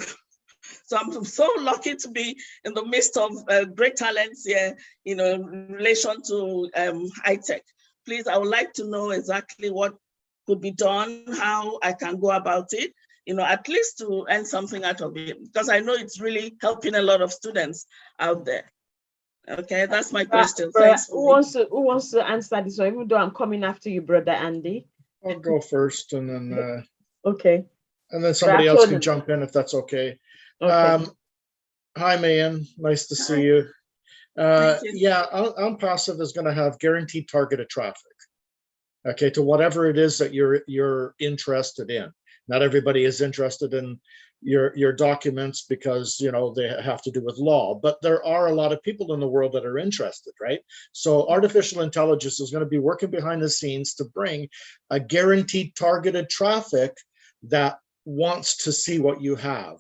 So I'm so lucky to be in the midst of great talents here, in relation to high tech. Please, I would like to know exactly what could be done, how I can go about it, at least to earn something out of it, because I know it's really helping a lot of students out there. Okay, that's my question. Thanks. Who wants to answer this one, even though I'm coming after you, Brother Andy? I'll go first, and then okay. And then somebody else can jump in if that's okay. Okay. Hi, Mayan. Nice to see you. Yeah, ONPASSIVE is going to have guaranteed targeted traffic, okay, to whatever it is that you're interested in. Not everybody is interested in your documents because, they have to do with law, but there are a lot of people in the world that are interested, right? So artificial intelligence is going to be working behind the scenes to bring a guaranteed targeted traffic that wants to see what you have.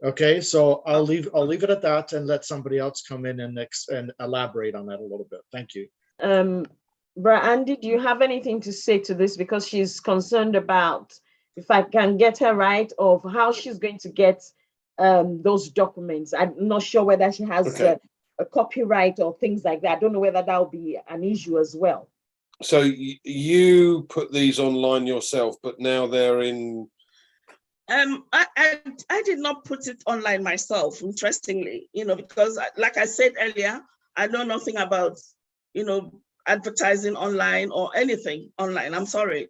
Okay, so I'll leave it at that and let somebody else come in and elaborate on that a little bit. Thank you. Bra Andy, do you have anything to say to this? Because she's concerned about, if I can get her right, of how she's going to get those documents. I'm not sure whether she has a copyright or things like that. I don't know whether that will be an issue as well. So you put these online yourself, but now they're in. I did not put it online myself, interestingly, because like I said earlier, I know nothing about, advertising online or anything online. I'm sorry,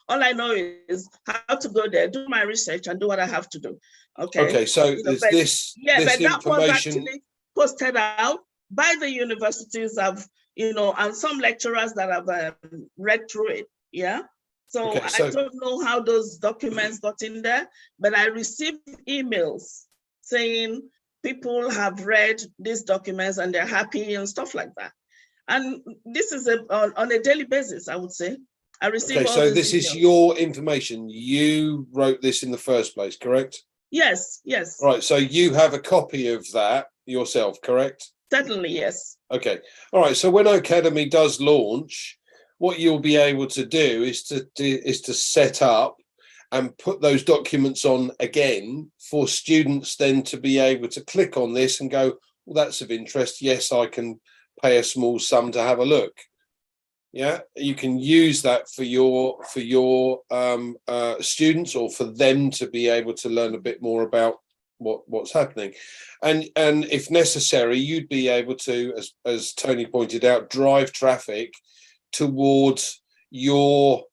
all I know is how to go there, do my research, and do what I have to do. Okay. Okay, so is this but that was information actually posted out by the universities and some lecturers that have read through it. Yeah. So, okay, so I don't know how those documents got in there, but I received emails saying people have read these documents and they're happy and stuff like that. And this is on a daily basis, I would say. I receive okay, all so these this emails. is your information. You wrote this in the first place, correct? Yes, yes. Right, so you have a copy of that yourself, correct? Certainly, yes. Okay, all right, so when Academy does launch, what you'll be able to do is to set up and put those documents on again for students then to be able to click on this and go, well, that's of interest. Yes, I can pay a small sum to have a look. Yeah, you can use that for your students, or for them to be able to learn a bit more about what's happening, and if necessary, you'd be able to, as Tony pointed out, drive traffic towards your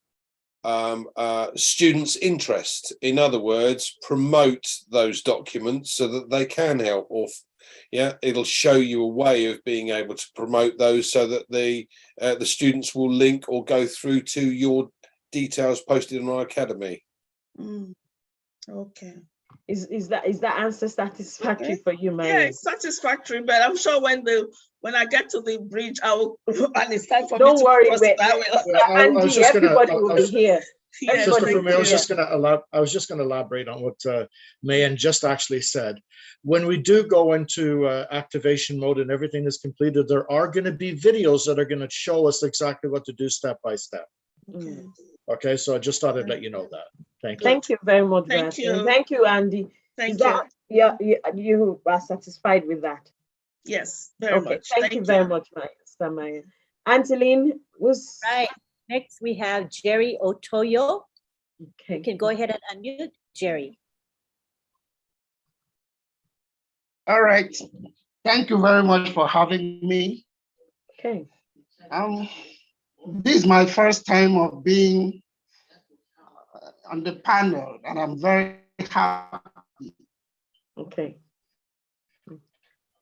students' interest. In other words, promote those documents so that they can help, or it'll show you a way of being able to promote those so that the students will link or go through to your details posted in our academy. Okay. Is that answer satisfactory for you, Maya? Yeah, it's satisfactory, but I'm sure when I get to the bridge, I will, and it's time for Don't me to worry, cross it, I will. I was just everybody will be here. Sister Fumi, I was just going to elaborate on what Mayan just actually said. When we do go into activation mode and everything is completed, there are going to be videos that are going to show us exactly what to do step by step. Okay. Okay, so I just thought I'd let you know that. Thank you. Thank you very much, Thank you. And thank you, Andy. Thank you. You are satisfied with that? Yes, very much. Thank you very much, Maya. Angeline was right. Next, we have Jerry Otoyo. Okay. You can go ahead and unmute, Jerry. All right. Thank you very much for having me. Okay. This is my first time of being on the panel, and I'm very happy. Okay.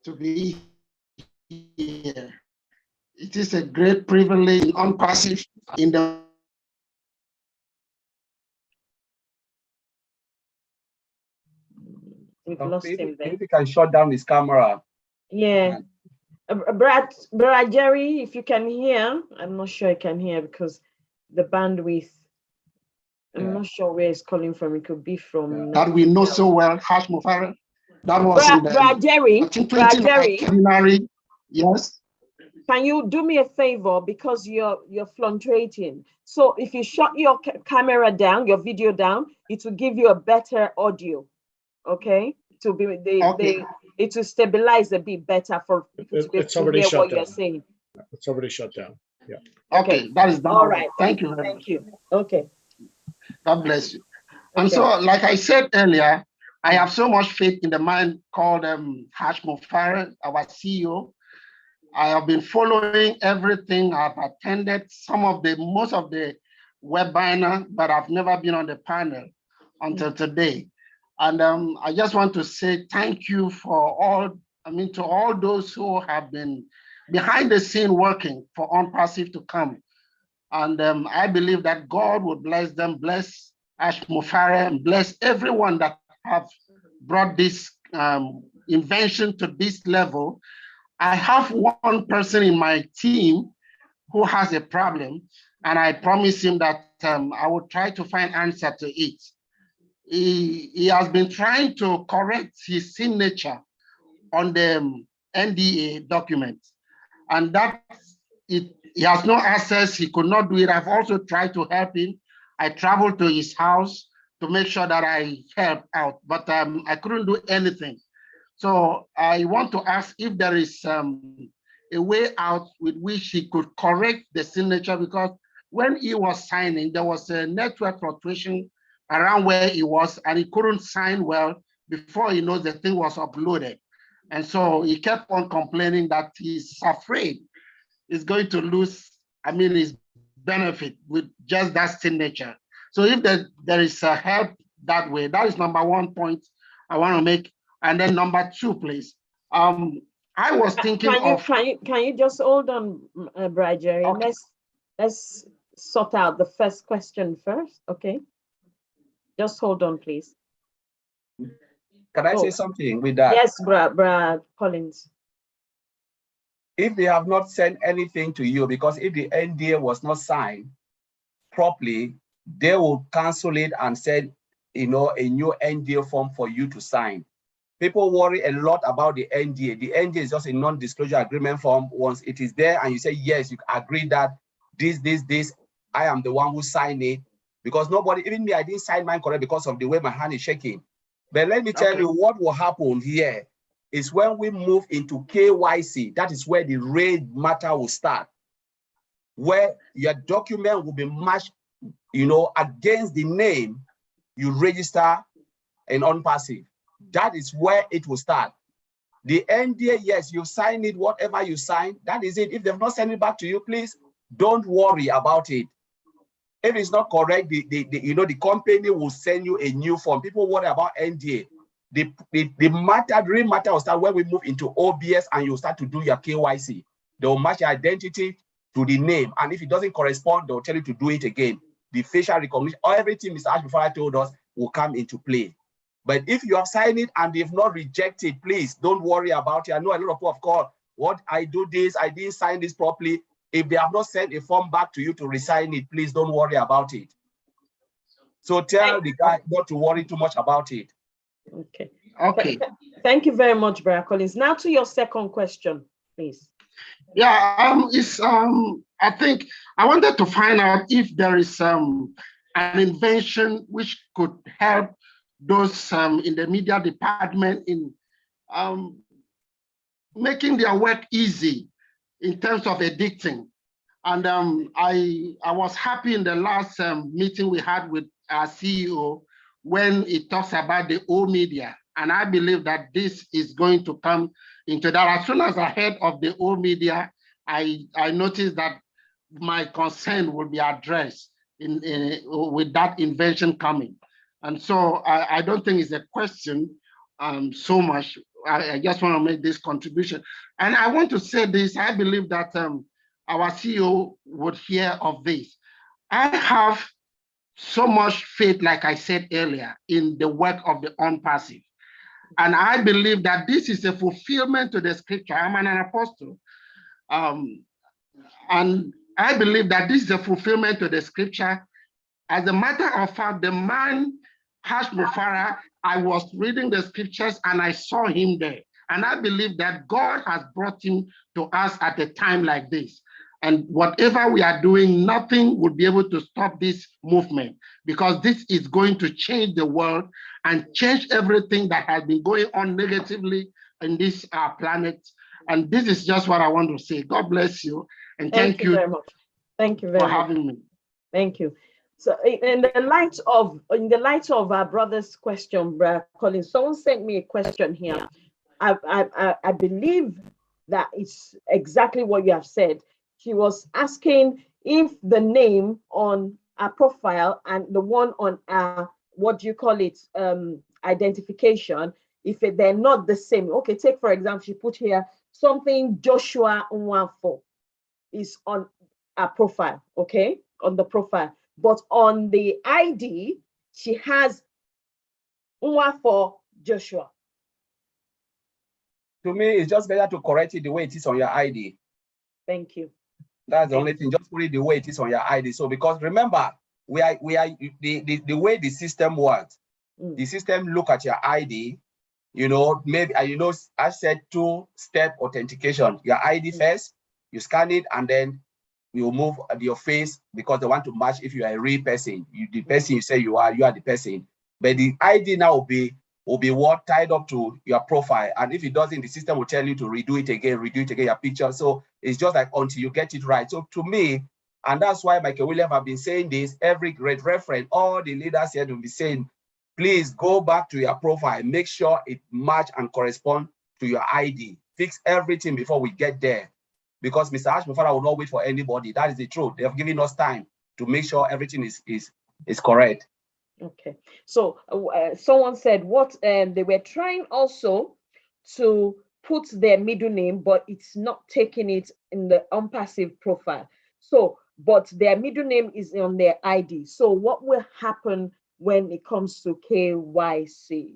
To be here. It is a great privilege in ONPASSIVE in the We've lost him there. If you can shut down his camera. Yeah. Brad Jerry, if you can hear, I'm not sure I can hear because the bandwidth, I'm not sure where it's calling from. It could be from that we know so well, Hash Mufara. That was in the Brad Jerry. Yes. Can you do me a favor because you're fluctuating? So if you shut your camera down, your video down, it will give you a better audio. Okay, to be it will stabilize a bit better for people to be able to hear what you're saying. It's already shut down. Yeah. Okay, that is done. All right. Thank you. Thank you. Okay. God bless you. And so, like I said earlier, I have so much faith in the man called Hash Mufara, our CEO. I have been following everything. I've attended most of the webinar, but I've never been on the panel until today. And I just want to say thank you for to all those who have been behind the scene working for ONPASSIVE to come. And I believe that God will bless them, bless Hash Mufara, and bless everyone that have brought this invention to this level. I have one person in my team who has a problem, and I promise him that I will try to find answer to it. He has been trying to correct his signature on the NDA document, and that he has no access. He could not do it. I've also tried to help him. I traveled to his house to make sure that I help out, but I couldn't do anything. So I want to ask if there is a way out with which he could correct the signature, because when he was signing, there was a network fluctuation around where he was, and he couldn't sign well before he knows the thing was uploaded. And so he kept on complaining that he's afraid he's going to lose, his benefit with just that signature. So if there is a help that way, that is number one point I want to make. And then number two, please. I was thinking can you just hold on, Brad Jerry? Okay. Let's sort out the first question first, okay? Just hold on, please. Can I say something with that? Yes, Brad Collins. If they have not sent anything to you, because if the NDA was not signed properly, they will cancel it and send, a new NDA form for you to sign. People worry a lot about the NDA. The NDA is just a non-disclosure agreement form. Once it is there and you say, yes, you agree that this, I am the one who signed it. Because nobody, even me, I didn't sign mine correct because of the way my hand is shaking. But let me tell you what will happen here is when we move into KYC, that is where the real matter will start. Where your document will be matched, against the name you register in ONPASSIVE. That is where it will start. The NDA, yes, you sign it, whatever you sign, that is it. If they've not sent it back to you, please don't worry about it. If it's not correct, the company will send you a new form. People worry about NDA. The real matter will start when we move into OBS and you start to do your KYC. They will match your identity to the name. And if it doesn't correspond, they'll tell you to do it again. The facial recognition, everything Mr. Ash before I told us will come into play. But if you have signed it and they've not rejected, please don't worry about it. I know a lot of people have called, I didn't sign this properly. If they have not sent a form back to you to resign it, please don't worry about it. So tell the guy not to worry too much about it. Okay. Okay. Thank you very much, Brad Collins. Now to your second question, please. Yeah, I think I wanted to find out if there is an invention which could help those in the media department in making their work easy in terms of editing. And I was happy in the last meeting we had with our CEO when he talks about the old media. And I believe that this is going to come into that. As soon as I heard of the old media, I noticed that my concern will be addressed with that invention coming. And so I don't think it's a question so much I just want to make this contribution. And I want to say this, I believe that our CEO would hear of this. I have so much faith, like I said earlier, in the work of the ONPASSIVE. And I believe that this is a fulfillment to the scripture. I'm an apostle. And I believe that this is a fulfillment to the scripture. As a matter of fact, the man, Hashmufara, I was reading the scriptures and I saw him there. And I believe that God has brought him to us at a time like this. And whatever we are doing, nothing would be able to stop this movement, because this is going to change the world and change everything that has been going on negatively in this planet. And this is just what I want to say. God bless you. And thank you very much. Thank you very much for having me. Thank you. So in the light of our brother's question, Colin, someone sent me a question here. I believe that it's exactly what you have said. She was asking if the name on our profile and the one on our, what do you call it, identification, if they're not the same. Okay, take for example, she put here something Joshua Nwafo is on our profile, okay, on the profile. But on the ID, she has Nwafo Joshua. To me, it's just better to correct it the way it is on your ID. Thank you. That's the only thing. Just put it the way it is on your ID. So because remember, we are the way the system works. The system look at your ID. You know, maybe I said 2-step authentication. Your ID first, you scan it, and then you move your face because they want to match if you are a real person. The person you say you are the person. But the ID now will be what tied up to your profile. And if it doesn't, the system will tell you to redo it again, your picture. So it's just like until you get it right. So to me, and that's why Michael Williams have been saying this, every great reference, all the leaders here will be saying, please go back to your profile, make sure it match and correspond to your ID. Fix everything before we get there. Because Mr. Hashmufara will not wait for anybody. That is the truth. They have given us time to make sure everything is correct. Okay, so someone said what they were trying also to put their middle name, but it's not taking it in the ONPASSIVE profile. So, but their middle name is on their ID. So what will happen when it comes to KYC?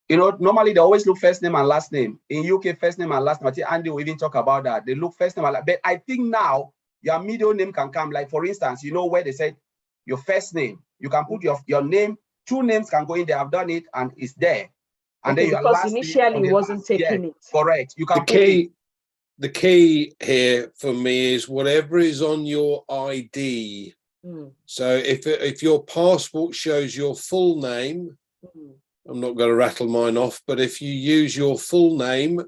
You know, normally they always look first name and last name. In UK, first name and last name. I think Andy will even talk about that. They look first name and last name. But I think now your middle name can come. Like for instance, you know where they said your first name, you can put your name, 2 names can go in there. I've done it and it's there. And okay, then your because last initially name it wasn't taking it. Correct. You can the key here for me is whatever is on your ID. So if your passport shows your full name, I'm not going to rattle mine off, but if you use your full name,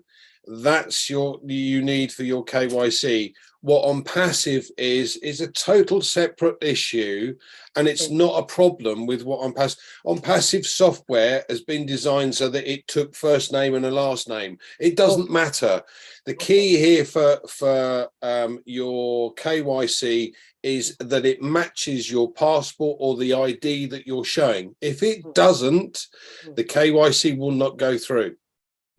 that's you need for your KYC. What ONPASSIVE is a total separate issue, and it's not a problem with what ONPASSIVE software has been designed so that it took first name and a last name. It doesn't matter. The key here for your KYC is that it matches your passport or the ID that you're showing. If it doesn't, the KYC will not go through.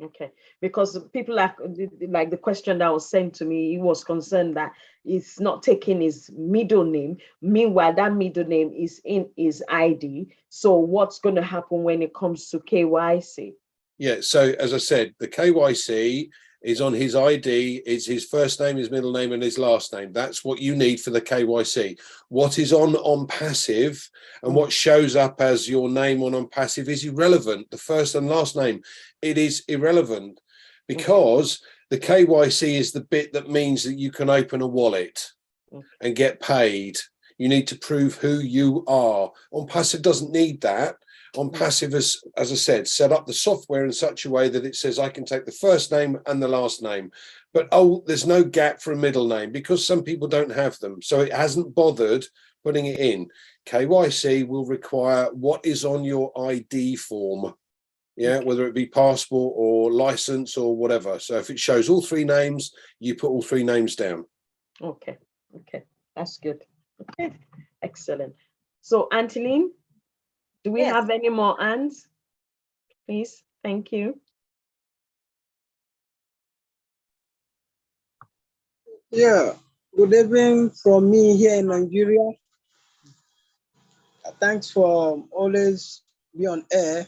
Okay, because people like the question that was sent to me, he was concerned that it's not taking his middle name. Meanwhile, that middle name is in his ID. So what's going to happen when it comes to KYC? Yeah, so as I said, the KYC is on his ID, it's his first name, his middle name, and his last name. That's what you need for the KYC. What is on ONPASSIVE and what shows up as your name on ONPASSIVE is irrelevant. The first and last name, it is irrelevant because the KYC is the bit that means that you can open a wallet and get paid. You need to prove who you are. ONPASSIVE doesn't need that. ONPASSIVE, as I said, set up the software in such a way that it says I can take the first name and the last name, but there's no gap for a middle name because some people don't have them. So it hasn't bothered putting it in. KYC will require what is on your ID form, whether it be passport or license or whatever. So if it shows all 3 names, you put all 3 names down. Okay, that's good. Okay, excellent. So Anteline, do we have any more hands? Please, thank you. Yeah, good evening from me here in Nigeria. Thanks for always be on air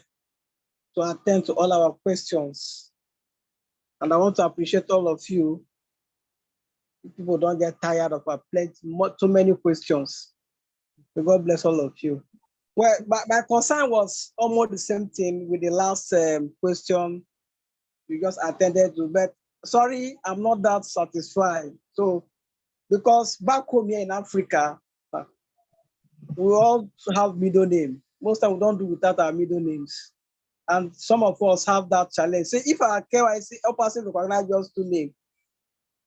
to attend to all our questions. And I want to appreciate all of you. People don't get tired of our too many questions. May God bless all of you. Well, my concern was almost the same thing with the last question you just attended to, but sorry, I'm not that satisfied. So, because back home here in Africa, we all have middle name. Most time we don't do without our middle names. And some of us have that challenge. So if our KYC ONPASSIVE recognize just two names,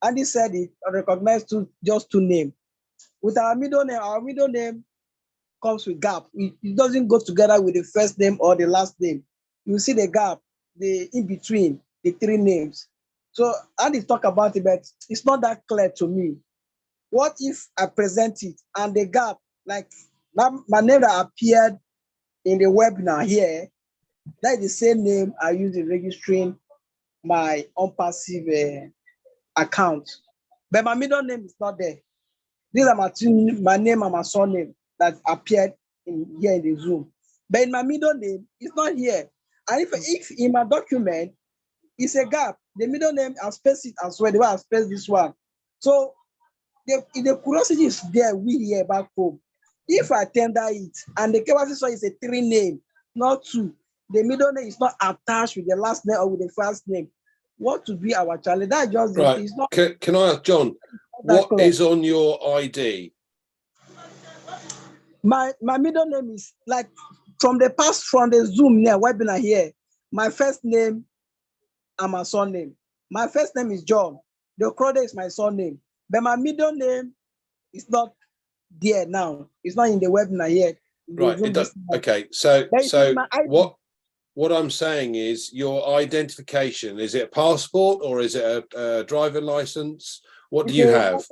and he said it, recognize just two names. With our middle name comes with gap. It doesn't go together with the first name or the last name. You see the gap, the in between the three names. So Andy talk about it, but it's not that clear to me. What if I present it and the gap, like my name that appeared in the webinar here, that is the same name I use in registering my ONPASSIVE account. But my middle name is not there. These are my name and my surname that appeared here in the Zoom. But in my middle name, it's not here. And if in my document, it's a gap. The middle name, I've spaced it as well, the way I've spaced this one. So the curiosity is there, we here back home. If I tender it and the KYC saw is a three name, not two, the middle name is not attached with the last name or with the first name, what would be our challenge? That just right. It's not. Can I ask John, what is on your ID? My middle name is like from the Zoom near webinar here. My first name and my surname. My first name is John. The Crowder is my surname. But my middle name is not there now. It's not in the webinar yet. Right. Okay. So what I'm saying is your identification, is it a passport or is it a driver license? What do you have?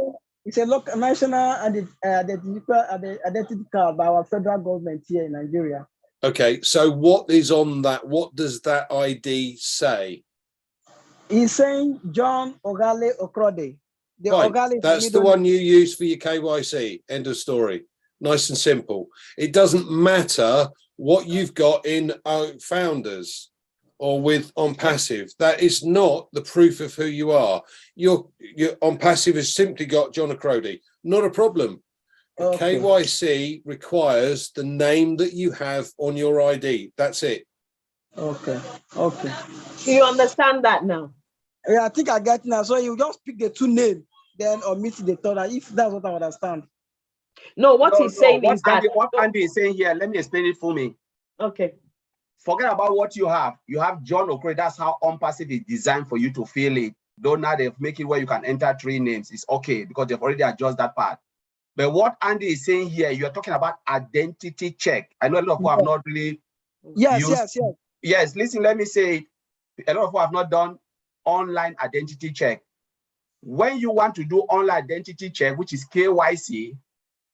It's a local national identity card by our federal government here in Nigeria. Okay. So what is on that? What does that ID say? He's saying John Ogale Okrode. That's the one you use for your KYC. End of story. Nice and simple. It doesn't matter what you've got in Founders or with ONPASSIVE. That is not the proof of who you are. Your ONPASSIVE has simply got John O'Crody. Not a problem. Okay. KYC requires the name that you have on your ID. That's it. Okay. Do you understand that now? Yeah, I think I get it now. So you just pick the two names, then omit the third, if that's what I understand. No, what he's saying is that what Andy is saying here, let me explain it for me. Okay. Forget about what you have. You have John O'Crody. That's how ONPASSIVE is designed for you to fill it. Don't now they make it where you can enter three names. It's okay because they've already adjusted that part. But what Andy is saying here, you're talking about identity check. I know a lot of people have not really Yes, listen, let me say it. A lot of people have not done online identity check. When you want to do online identity check, which is KYC,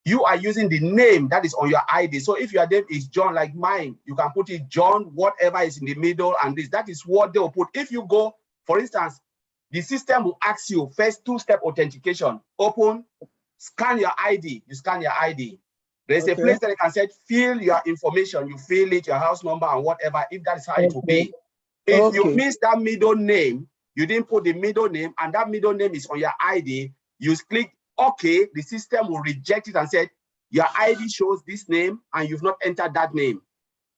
you are using the name that is on your ID. So if your name is John, like mine, you can put it John, whatever is in the middle, and that is what they will put. If you go, for instance, the system will ask you first two-step authentication. Open, scan your ID. You scan your ID. There's a place that you can say fill your information. You fill it, your house number and whatever, if that is how it will be. If you miss that middle name, you didn't put the middle name, and that middle name is on your ID, you click OK, the system will reject it and say, your ID shows this name and you've not entered that name.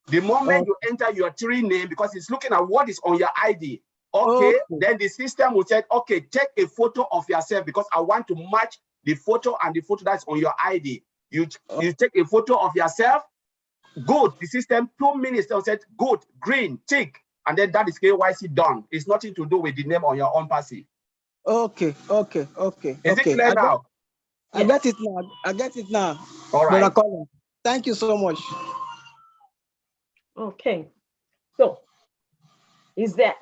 The moment you enter your three name, because it's looking at what is on your ID, then the system will say, okay, take a photo of yourself because I want to match the photo and the photo that's on your ID. You take a photo of yourself, good. The system, 2 minutes, they'll say, good, green, tick. And then that is KYC done. It's nothing to do with the name on your ONPASSIVE. Okay. Is it clear now? I get it now. All right. Thank you so much. Okay. So, is there,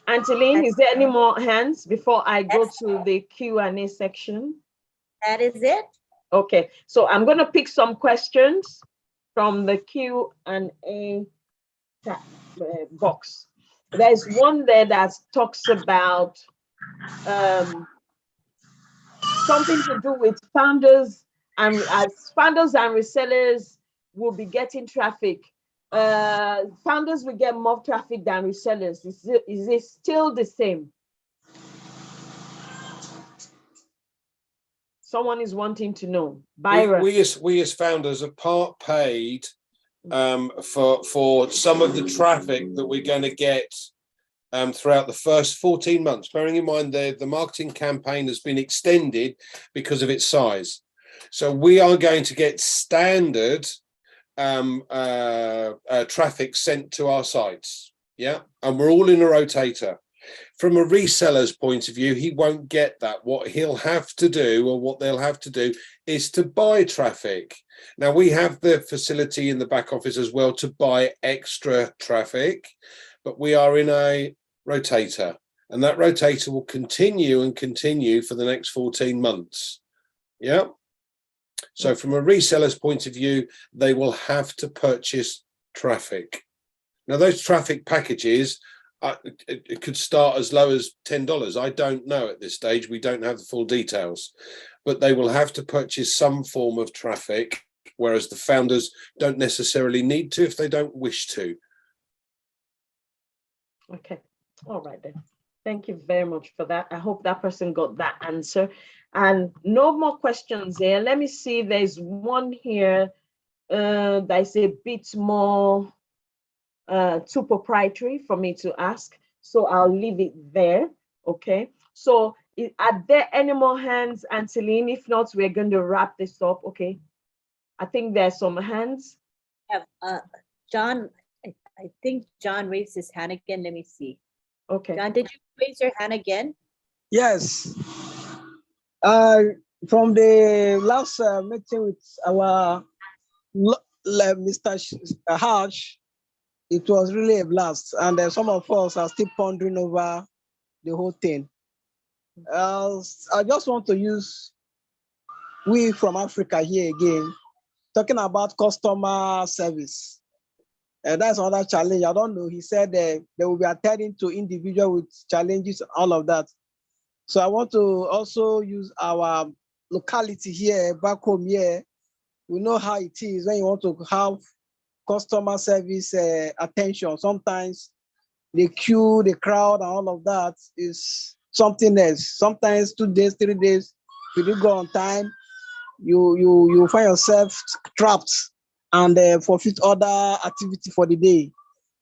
Angeline, is there any more hands before I go to the Q&A section? That is it. Okay. So I'm going to pick some questions from the Q&A box. There's one there that talks about something to do with founders, and as founders and resellers will be getting traffic. Founders will get more traffic than resellers. Is it still the same? Someone is wanting to know. Byron. We as founders are part paid for some of the traffic that we're going to get throughout the first 14 months. Bearing in mind the marketing campaign has been extended because of its size. So we are going to get standard traffic sent to our sites. Yeah. And we're all in a rotator. From a reseller's point of view, he won't get that. What he'll have to do, or what they'll have to do, is to buy traffic. Now, we have the facility in the back office as well to buy extra traffic, but we are in a rotator, and that rotator will continue and continue for the next 14 months. Yeah. So from a reseller's point of view, they will have to purchase traffic. Now, those traffic packages, it could start as low as $10. I don't know at this stage. We don't have the full details, but they will have to purchase some form of traffic, whereas the founders don't necessarily need to if they don't wish to. Okay. All right then. Thank you very much for that. I hope that person got that answer. And no more questions here. Let me see. There's one here that's a bit more too proprietary for me to ask, so I'll leave it there. Okay, so are there any more hands, Anteline? If not, we're going to wrap this up. Okay, I think there's some hands. John, I think John raised his hand again. Let me see. Okay, John, did you raise your hand again? Yes. From the last meeting with our Mr. Harsh, it was really a blast, and some of us are still pondering over the whole thing. I just want to use we from Africa here again, talking about customer service. That's another challenge. I don't know. He said they will be attending to individuals with challenges, all of that. So I want to also use our locality here, back home here. We know how it is when you want to have customer service attention. Sometimes the queue, the crowd, and all of that is something else. Sometimes 2 days, 3 days, if you go on time, you find yourself trapped and forfeit other activity for the day,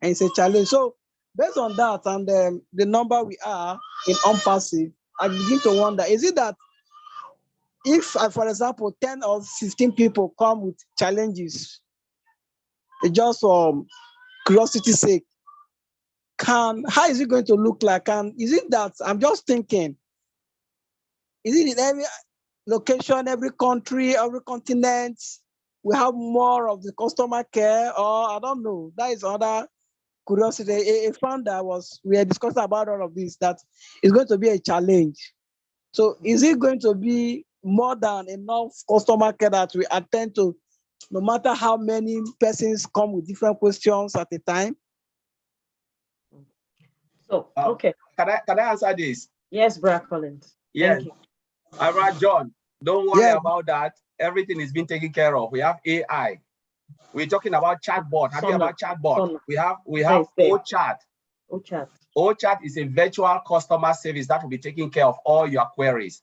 and it's a challenge. So based on that and the number we are in ONPASSIVE, I begin to wonder: is it that if, for example, 10 or 15 people come with challenges, just for curiosity's sake, how is it going to look like? And is it that, I'm just thinking, is it in every location, every country, every continent, we have more of the customer care, or I don't know? That is other curiosity. A founder we are discussing about all of this, that is going to be a challenge. So is it going to be more than enough customer care that we attend to, no matter how many persons come with different questions at a time? So, okay. Can I answer this? Yes, Brad Collins. Yes. Thank you. All right, John, don't worry about that. Everything is being taken care of. We have AI. We're talking about chatbot. Have you heard about chatbot? We have OChat. OChat. OChat is a virtual customer service that will be taking care of all your queries.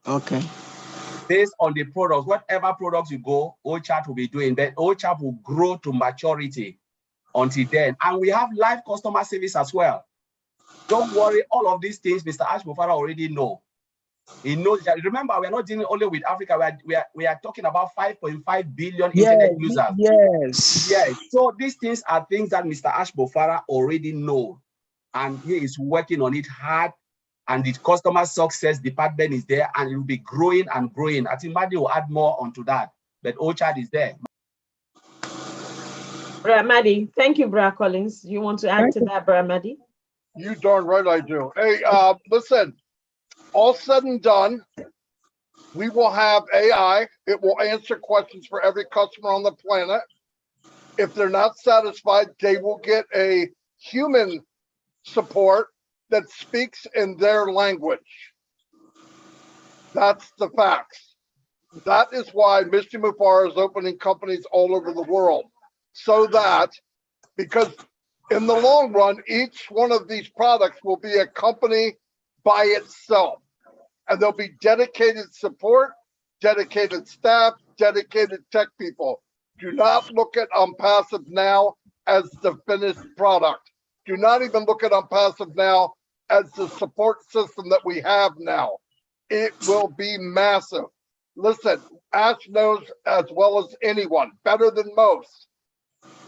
Okay. Based on the products, whatever products you go, OChat will be doing that. OChat will grow to maturity until then. And we have live customer service as well. Don't worry, all of these things Mr. Ash Mufara already know. He knows that. Remember, we are not dealing only with Africa. We are talking about 5.5 billion internet users. Yes. So these things are things that Mr. Ash Mufara already know, and he is working on it hard. And the customer success department is there, and it will be growing and growing. I think Madi will add more onto that, but OChat is there. Brad Madi, thank you, Brad Collins. You want to add to that, Brad Madi? You darn right I do. Hey, listen, all said and done, we will have AI. It will answer questions for every customer on the planet. If they're not satisfied, they will get a human support that speaks in their language. That's the facts. That is why Mr. Mufara is opening companies all over the world. So that, because in the long run, each one of these products will be a company by itself. And there'll be dedicated support, dedicated staff, dedicated tech people. Do not look at ONPASSIVE now as the finished product. Do not even look at ONPASSIVE now as the support system that we have now. It will be massive. Listen, Ash knows as well as anyone, better than most.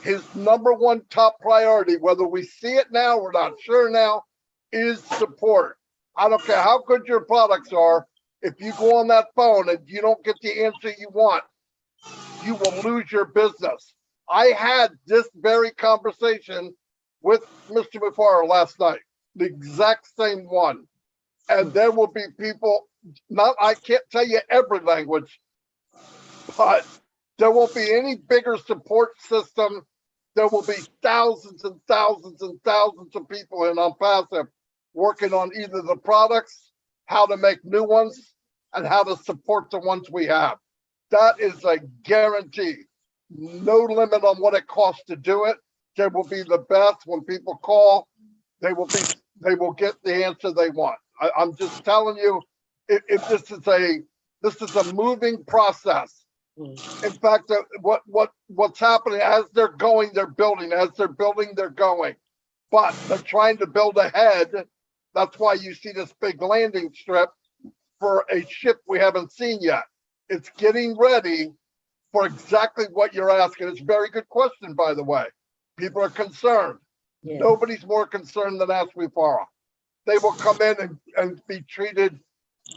His #1 top priority, whether we see it now, we're not sure now, is support. I don't care how good your products are. If you go on that phone and you don't get the answer you want, you will lose your business. I had this very conversation with Mr. Mufara last night, the exact same one. And there will be people, I can't tell you every language, but there won't be any bigger support system. There will be thousands and thousands and thousands of people in ONPASSIVE working on either the products, how to make new ones, and how to support the ones we have. That is a guarantee. No limit on what it costs to do it. They will be the best. When people call, they will get the answer they want. I'm just telling you, if this is a moving process. In fact, what's happening as they're going, they're building. As they're building, they're going. But they're trying to build ahead. That's why you see this big landing strip for a ship we haven't seen yet. It's getting ready for exactly what you're asking. It's a very good question, by the way. People are concerned. Yeah. Nobody's more concerned than Ash Mufara. They will come in and be treated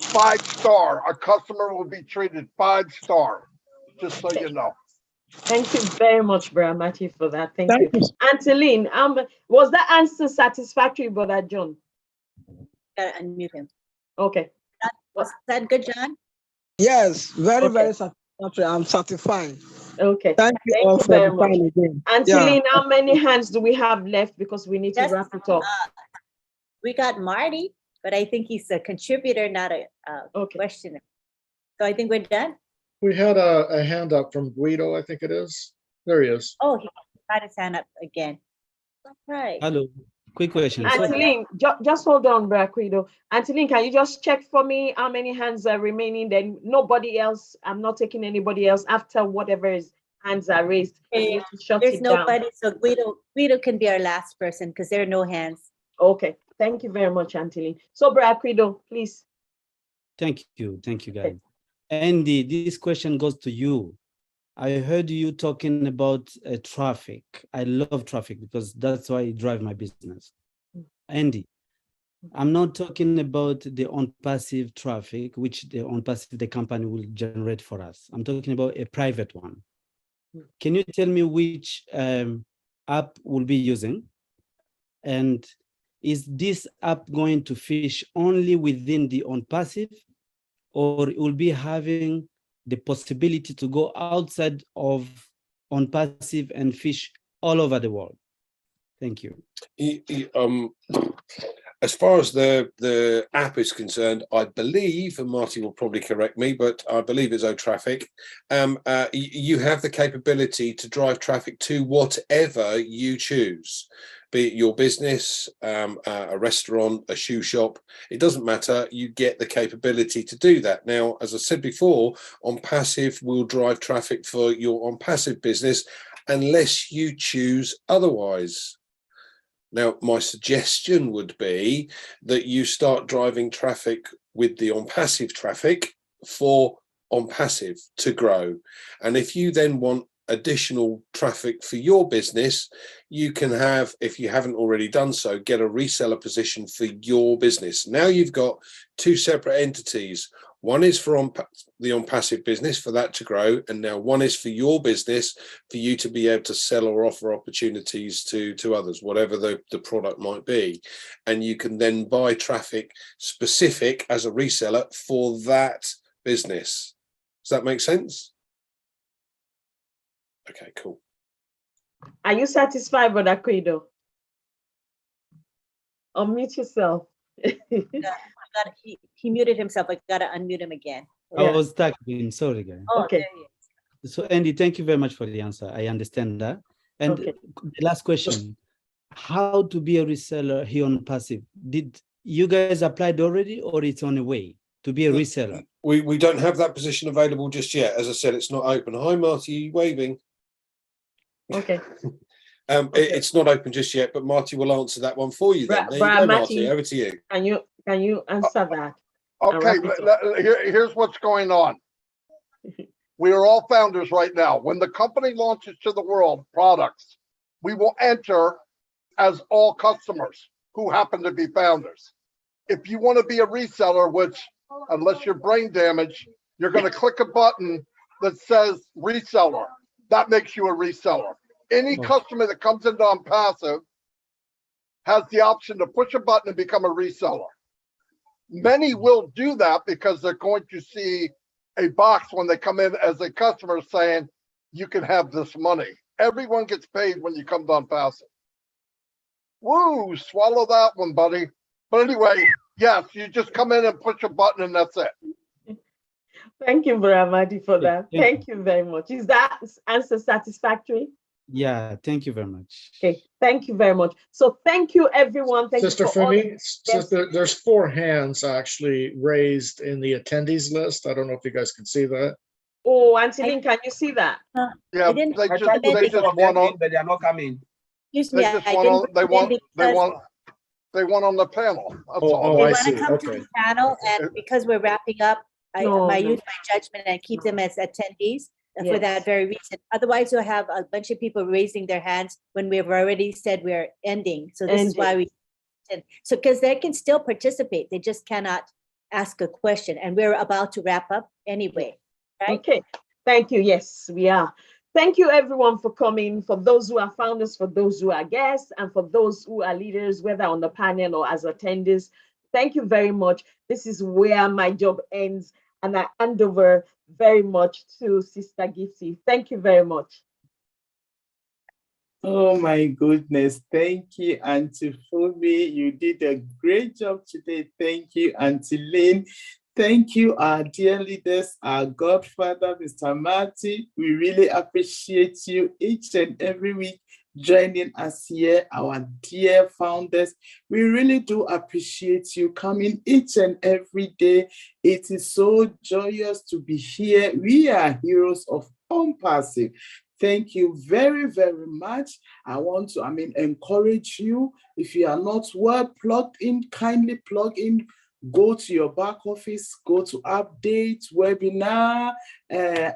5-star. A customer will be treated 5-star, just so you know. Thank you very much, Brother Matthew, for that. Thank you. Anteline, was that answer satisfactory, Brother John? Unmute him. Okay. Was that good, John? Yes, very satisfactory. I'm satisfied. Okay. Thank you all for very the much. time again. Anteline, how many hands do we have left? Because we need to wrap it up. We got Marty, but I think he's a contributor, not a questioner. So I think we're done. We had a hand up from Guido, I think it is. There he is. Oh, he got his hand up again. All right. Hello. Quick question. Anteline, just hold on, Guido. Anteline, can you just check for me how many hands are remaining? Then nobody else. I'm not taking anybody else after whatever hands are raised. Okay. There's nobody, so Guido can be our last person because there are no hands. Okay. Thank you very much, Anteline. So, Guido, please. Thank you, guys. Andy, this question goes to you. I heard you talking about traffic. I love traffic because that's why I drive my business. Andy, I'm not talking about the ONPASSIVE traffic, which the company will generate for us. I'm talking about a private one. Can you tell me which app we'll be using? And is this app going to fish only within the ONPASSIVE, or it will be having the possibility to go outside of ONPASSIVE and fish all over the world? Thank you. As far as the app is concerned, I believe, and Marty will probably correct me, but I believe it's OTraffic. You have the capability to drive traffic to whatever you choose, be it your business, a restaurant, a shoe shop. It doesn't matter. You get the capability to do that. Now, as I said before, ONPASSIVE will drive traffic for your ONPASSIVE business unless you choose otherwise. Now, my suggestion would be that you start driving traffic with the ONPASSIVE traffic for ONPASSIVE to grow. And if you then want additional traffic for your business, you can have, if you haven't already done so, get a reseller position for your business. Now you've got two separate entities. One is for the ONPASSIVE business, for that to grow, and now one is for your business, for you to be able to sell or offer opportunities to others, whatever the product might be. And you can then buy traffic specific as a reseller for that business. Does that make sense? Okay, cool. Are you satisfied with that, Guido? Unmute yourself. he muted himself. I gotta unmute him again. I was stuck with him. Sorry, guys. Oh, Okay. there he is. So Andy, thank you very much for the answer. I understand that. And Okay. the last question, how to be a reseller here on Passive? Did you guys applied already or it's on the way to be a reseller? We don't have that position available just yet. As I said, it's not open. Hi, Marty, you waving? Okay. It's not open just yet, but Marty will answer that one for you then. There you go, Marty, over to you. Can you answer that? Okay, here's what's going on. We are all founders right now. When the company launches to the world products, we will enter as all customers who happen to be founders. If you want to be a reseller, which unless you're brain damaged, you're going to click a button that says reseller. That makes you a reseller. Any customer that comes into ONPASSIVE has the option to push a button and become a reseller. Many will do that because they're going to see a box when they come in as a customer saying, you can have this money. Everyone gets paid when you come to ONPASSIVE. Woo, swallow that one, buddy. But anyway, yes, you just come in and push a button and that's it. Thank you, Bramadi, for that. Thank you very much. Is that answer satisfactory? Yeah, thank you very much. Okay, thank you very much. So thank you, everyone. Thank Sister you for Fumi, Sister, there's 4 hands actually raised in the attendees list. I don't know if you guys can see that. Oh, Auntie Lynn, can you see that? Yeah, they just want on, but they are not coming. Excuse me, they want on the panel. That's all. They want to come to the panel, and because we're wrapping up, I use my judgment and keep them as attendees for that very reason. Otherwise, you'll have a bunch of people raising their hands when we've already said we're ending. So this is why we, so because they can still participate, they just cannot ask a question, and we're about to wrap up anyway. Right? Okay, thank you. Yes, we are. Thank you, everyone, for coming. For those who are founders, for those who are guests, and for those who are leaders, whether on the panel or as attendees, thank you very much. This is where my job ends, and I hand over very much to Sister Gifty. Thank you very much. Oh my goodness. Thank you, Auntie Fumi. You did a great job today. Thank you, Auntie Lynn. Thank you, our dear leaders, our godfather, Mr. Marty. We really appreciate you each and every week joining us here, our dear founders. We really do appreciate you coming each and every day. It is so joyous to be here. We are heroes of ONPASSIVE. Thank you very, very much. I want to, encourage you. If you are not well plugged in, kindly plug in. Go to your back office, go to update, webinar,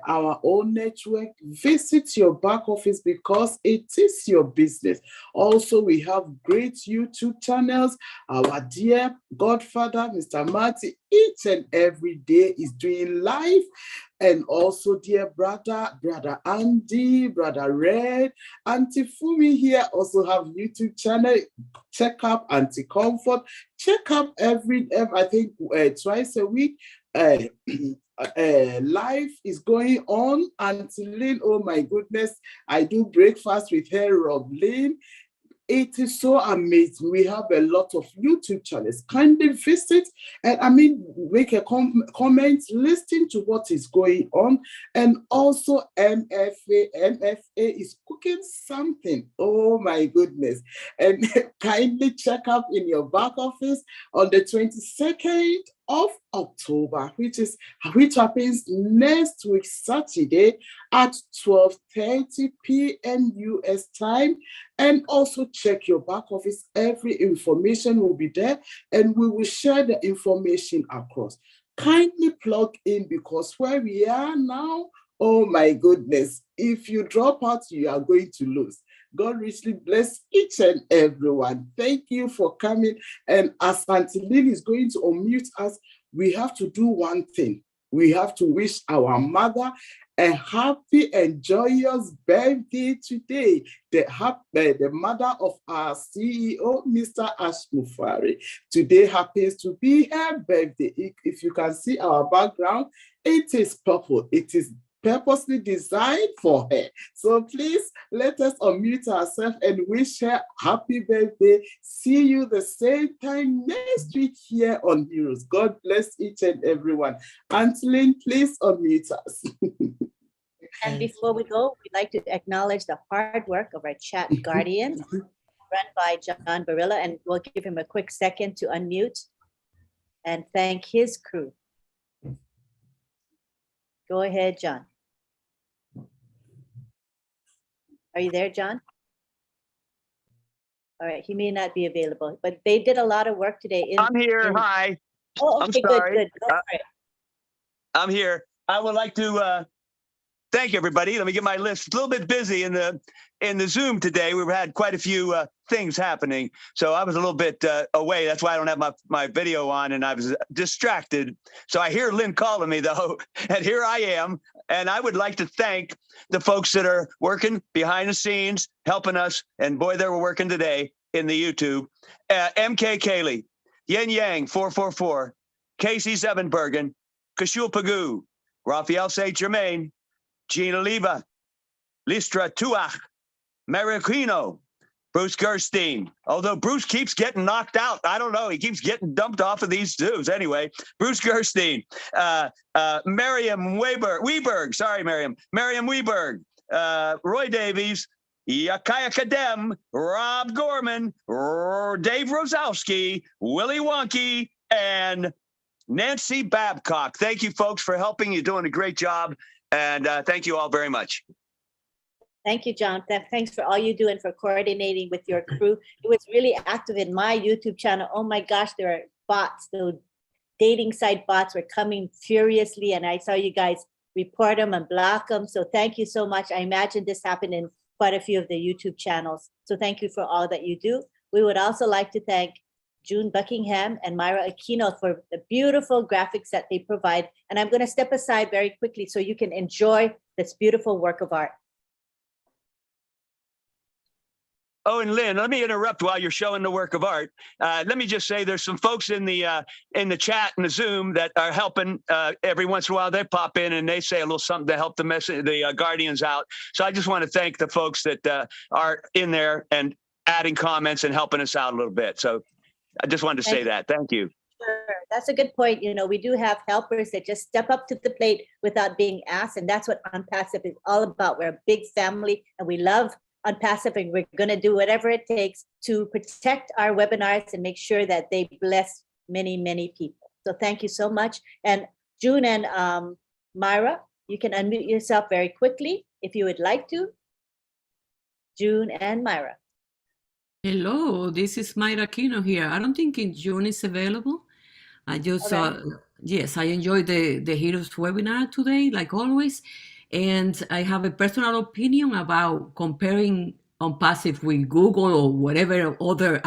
our own network, visit your back office because it is your business. Also, we have great YouTube channels. Our dear godfather, Mr. Marty, each and every day is doing live. And also, dear brother Andy, brother Red, Auntie Fumi here also have YouTube channel. Check up Auntie Comfort. Check up every I think twice a week. Life is going on. Auntie Lynn, oh my goodness, I do breakfast with her, Rob Lynn. It is so amazing. We have a lot of YouTube channels. Kindly visit and make a comment, listen to what is going on. And also MFA is cooking something. Oh my goodness. And kindly check up in your back office on the 22nd of October, which happens next week, Saturday at 12:30 p.m. US time. And also check your back office. Every information will be there and we will share the information across. Kindly plug in because where we are now, oh my goodness, if you drop out, you are going to lose. God richly bless each and everyone. Thank you for coming. And as Auntie Lynn is going to unmute us, we have to do one thing. We have to wish our mother a happy and joyous birthday today. The mother of our CEO, Mr. Ashmufari. Today happens to be her birthday. If you can see our background, it is purple. It is purposely designed for her. So please let us unmute ourselves and wish her happy birthday. See you the same time next week here on Heroes. God bless each and everyone. Antolin, please unmute us. And before we go, we'd like to acknowledge the hard work of our chat guardians run by John Barilla, and we'll give him a quick second to unmute and thank his crew. Go ahead, John. Are you there, John? All right, he may not be available, but they did a lot of work today. I'm here. Hi. Oh, okay, I'm sorry. good. Go for it. I'm here. I would like to thank everybody. Let me get my list. It's a little bit busy in the Zoom today. We've had quite a few things happening, so I was a little bit away. That's why I don't have my video on, and I was distracted. So I hear Lynn calling me though, and here I am. And I would like to thank the folks that are working behind the scenes, helping us. And boy, they were working today in the YouTube. MK Kaylee, Yin Yang 444, Casey Zevenbergen, Kashul Pagoo, Raphael St. Germain, Gina Leva, Listra Tuach, Marikino, Bruce Gerstein. Although Bruce keeps getting knocked out. I don't know. He keeps getting dumped off of these zoos. Anyway, Bruce Gerstein, Miriam Weberg. Sorry, Miriam Weberg, Roy Davies, Yakaya Kadem, Rob Gorman, Dave Rosowski, Willie Wonky, and Nancy Babcock. Thank you, folks, for helping. You're doing a great job. And thank you all very much. Thank you, John. Thanks for all you do and for coordinating with your crew. It was really active in my YouTube channel. Oh my gosh, there are bots. The dating site bots were coming furiously, and I saw you guys report them and block them. So thank you so much. I imagine this happened in quite a few of the YouTube channels. So thank you for all that you do. We would also like to thank June Buckingham and Myra Aquino for the beautiful graphics that they provide. And I'm going to step aside very quickly so you can enjoy this beautiful work of art. Oh, and Lynn, let me interrupt while you're showing the work of art. Let me just say there's some folks in the chat and the Zoom that are helping. Every once in a while they pop in and they say a little something to help the Guardians out. So I just want to thank the folks that are in there and adding comments and helping us out a little bit. So I just wanted to say that. Thank you. Sure. That's a good point. You know, we do have helpers that just step up to the plate without being asked. And that's what Unpassive is all about. We're a big family and we love Unpassive, and we're going to do whatever it takes to protect our webinars and make sure that they bless many, many people. So thank you so much. And June and Myra, you can unmute yourself very quickly if you would like to. June and Myra. Hello, this is Myra Aquino here. I don't think June is available. I just, yes, I enjoyed the Heroes webinar today, like always. And I have a personal opinion about comparing Unpassive with Google or whatever other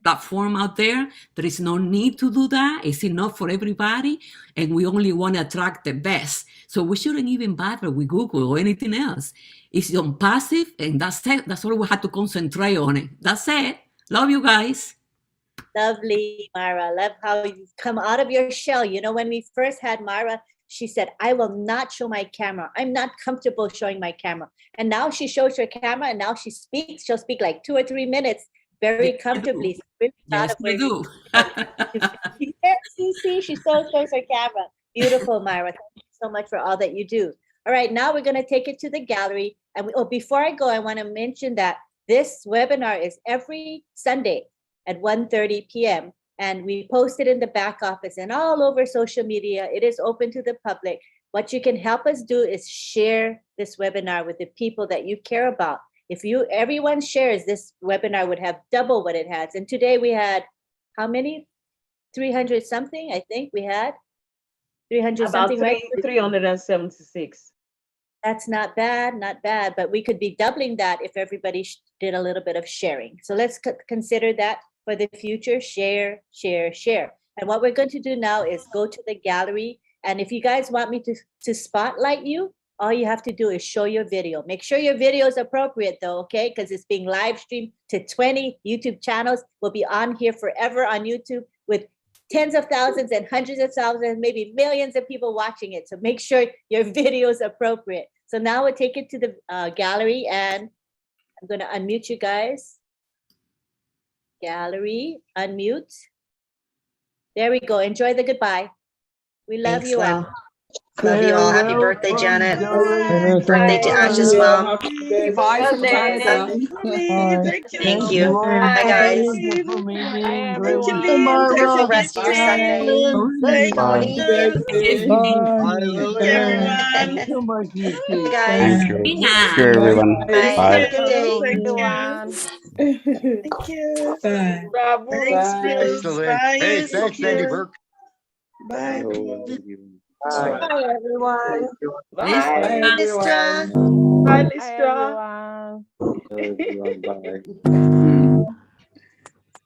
platform out there. There is no need to do that. It's enough for everybody. And we only want to attract the best. So we shouldn't even bother with Google or anything else. It's Unpassive, and that's it. That's all we have to concentrate on it. That's it. Love you guys. Lovely, Myra. Love how you've come out of your shell. You know, when we first had Myra, she said, I will not show my camera. I'm not comfortable showing my camera. And now she shows her camera and now she speaks. She'll speak like 2 or 3 minutes very comfortably. So really yes, we do. See, she still shows her camera. Beautiful, Myra. Thank you so much for all that you do. All right, now we're going to take it to the gallery. And before I go, I want to mention that this webinar is every Sunday at 1:30 p.m. And we post it in the back office and all over social media. It is open to the public. What you can help us do is share this webinar with the people that you care about. If everyone shares, this webinar would have double what it has. And today we had how many? 300 something, I think we had. 300 something, right? 376. That's not bad, not bad. But we could be doubling that if everybody did a little bit of sharing. So let's consider that for the future. Share, share, share. And what we're going to do now is go to the gallery. And if you guys want me to spotlight you, all you have to do is show your video. Make sure your video is appropriate though, okay? Because it's being live streamed to 20 YouTube channels. We'll be on here forever on YouTube with tens of thousands and hundreds of thousands, maybe millions of people watching it. So make sure your video is appropriate. So now we'll take it to the gallery, and I'm going to unmute you guys. Gallery, unmute. There we go. Enjoy the goodbye. We love you all. Love you all. Happy birthday, Janet. Birthday to Ash's mom. Bye from Canada. Thank you. Bye, guys. Wonderful rest of your Sunday. Bye. Bye. So much, Nikki. Guys. Thank you. Thank you, everyone. Bye. Thank you. Bravo. Thanks, Bye. Hey, thanks, Andy Burke. Bye. Bye, everyone. Bye, Bye. everyone. Bye, Listra.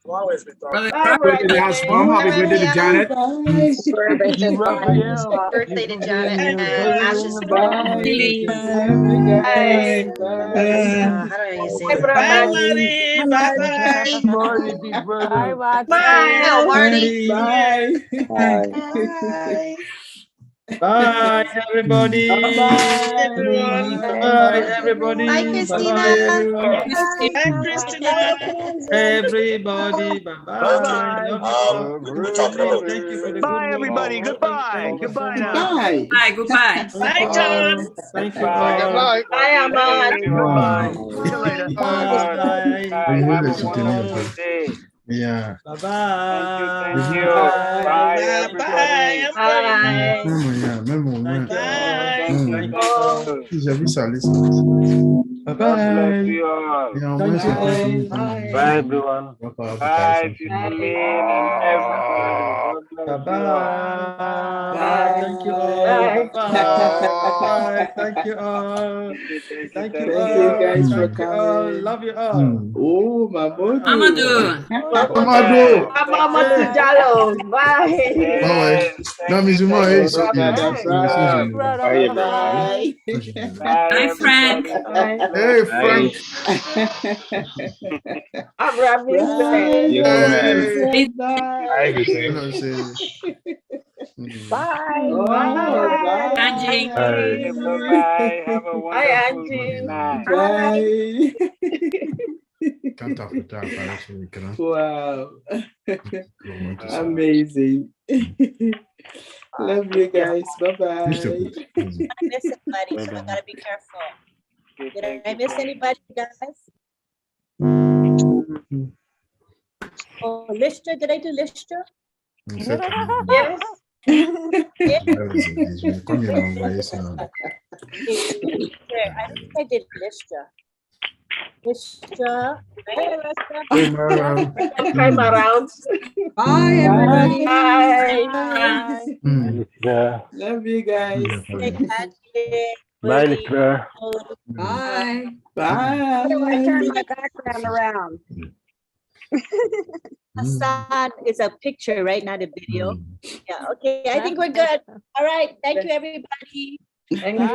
Brother Bye, Robert. Mom, happy birthday to Janet. Birthday to Raphael. birthday to Janet and Ash's mom. Bye. Lily. Bye, guys. How do I say Bye, that? Brahmani. Bye. Marty, big brother. No, Marty. Bye. Bye. Bye, everybody. Bye-bye. Bye, everybody. Bye, Christina. Bye, everyone. Bye, Christina. Everybody, bye-bye. Love you all. Thank you for the Bye, good everybody. work. Goodbye. Goodbye now. Bye. Bye, goodbye. Bye, John. Thank you Good all. night. Bye, Ahmad. Goodbye. See you later. Bye. Have a Thank you all. good day. Yeah. Bye-bye. Thank you. Bye. Bye. Bye. Memo, man. Bye. Thank you all. Listen. Bye-bye. Yeah, Thank you all. Bye, everyone. Bye, Sister Lynn and everybody. God bless you all. Bye-bye. Thank you all. Bye. Bye. Thank you all. Thank you all. Thank you guys for Thank you all. coming. Love you all. Oh, Mamodu. Amadou. Amado. I'm Amadou Jallo. Bye. Bye. That means you might Hey, say brother, bye. Bye, everyone. Bye. Bye, Frank. Bye. Hey, Frank. Abraham Vincent. Yes, man. Bye, everything. Bye. Bye. Bye. Angie. Bye. Have a Bye, wonderful Angie. night. Bye. Can't have to talk about it. Wow. Amazing. Love you guys. Bye-bye. I miss somebody, so I gotta be careful. Did I miss anybody, guys? Oh, Listra, did I do Listra? Yes. Come here, guys. I think I did Listra. Listra. Time around. Bye, everybody. Bye. Love you guys. Bye, Lister. Bye. Bye. Turn my background around. Hassan is a picture, right? Not a video. Yeah, okay. I think we're good. All right. Thank you, everybody. Thank you.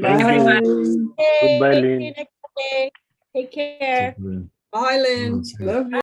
Thank you, everyone. Goodbye, See Lynn. you next day. Take care. Bye, Lynn. Love you.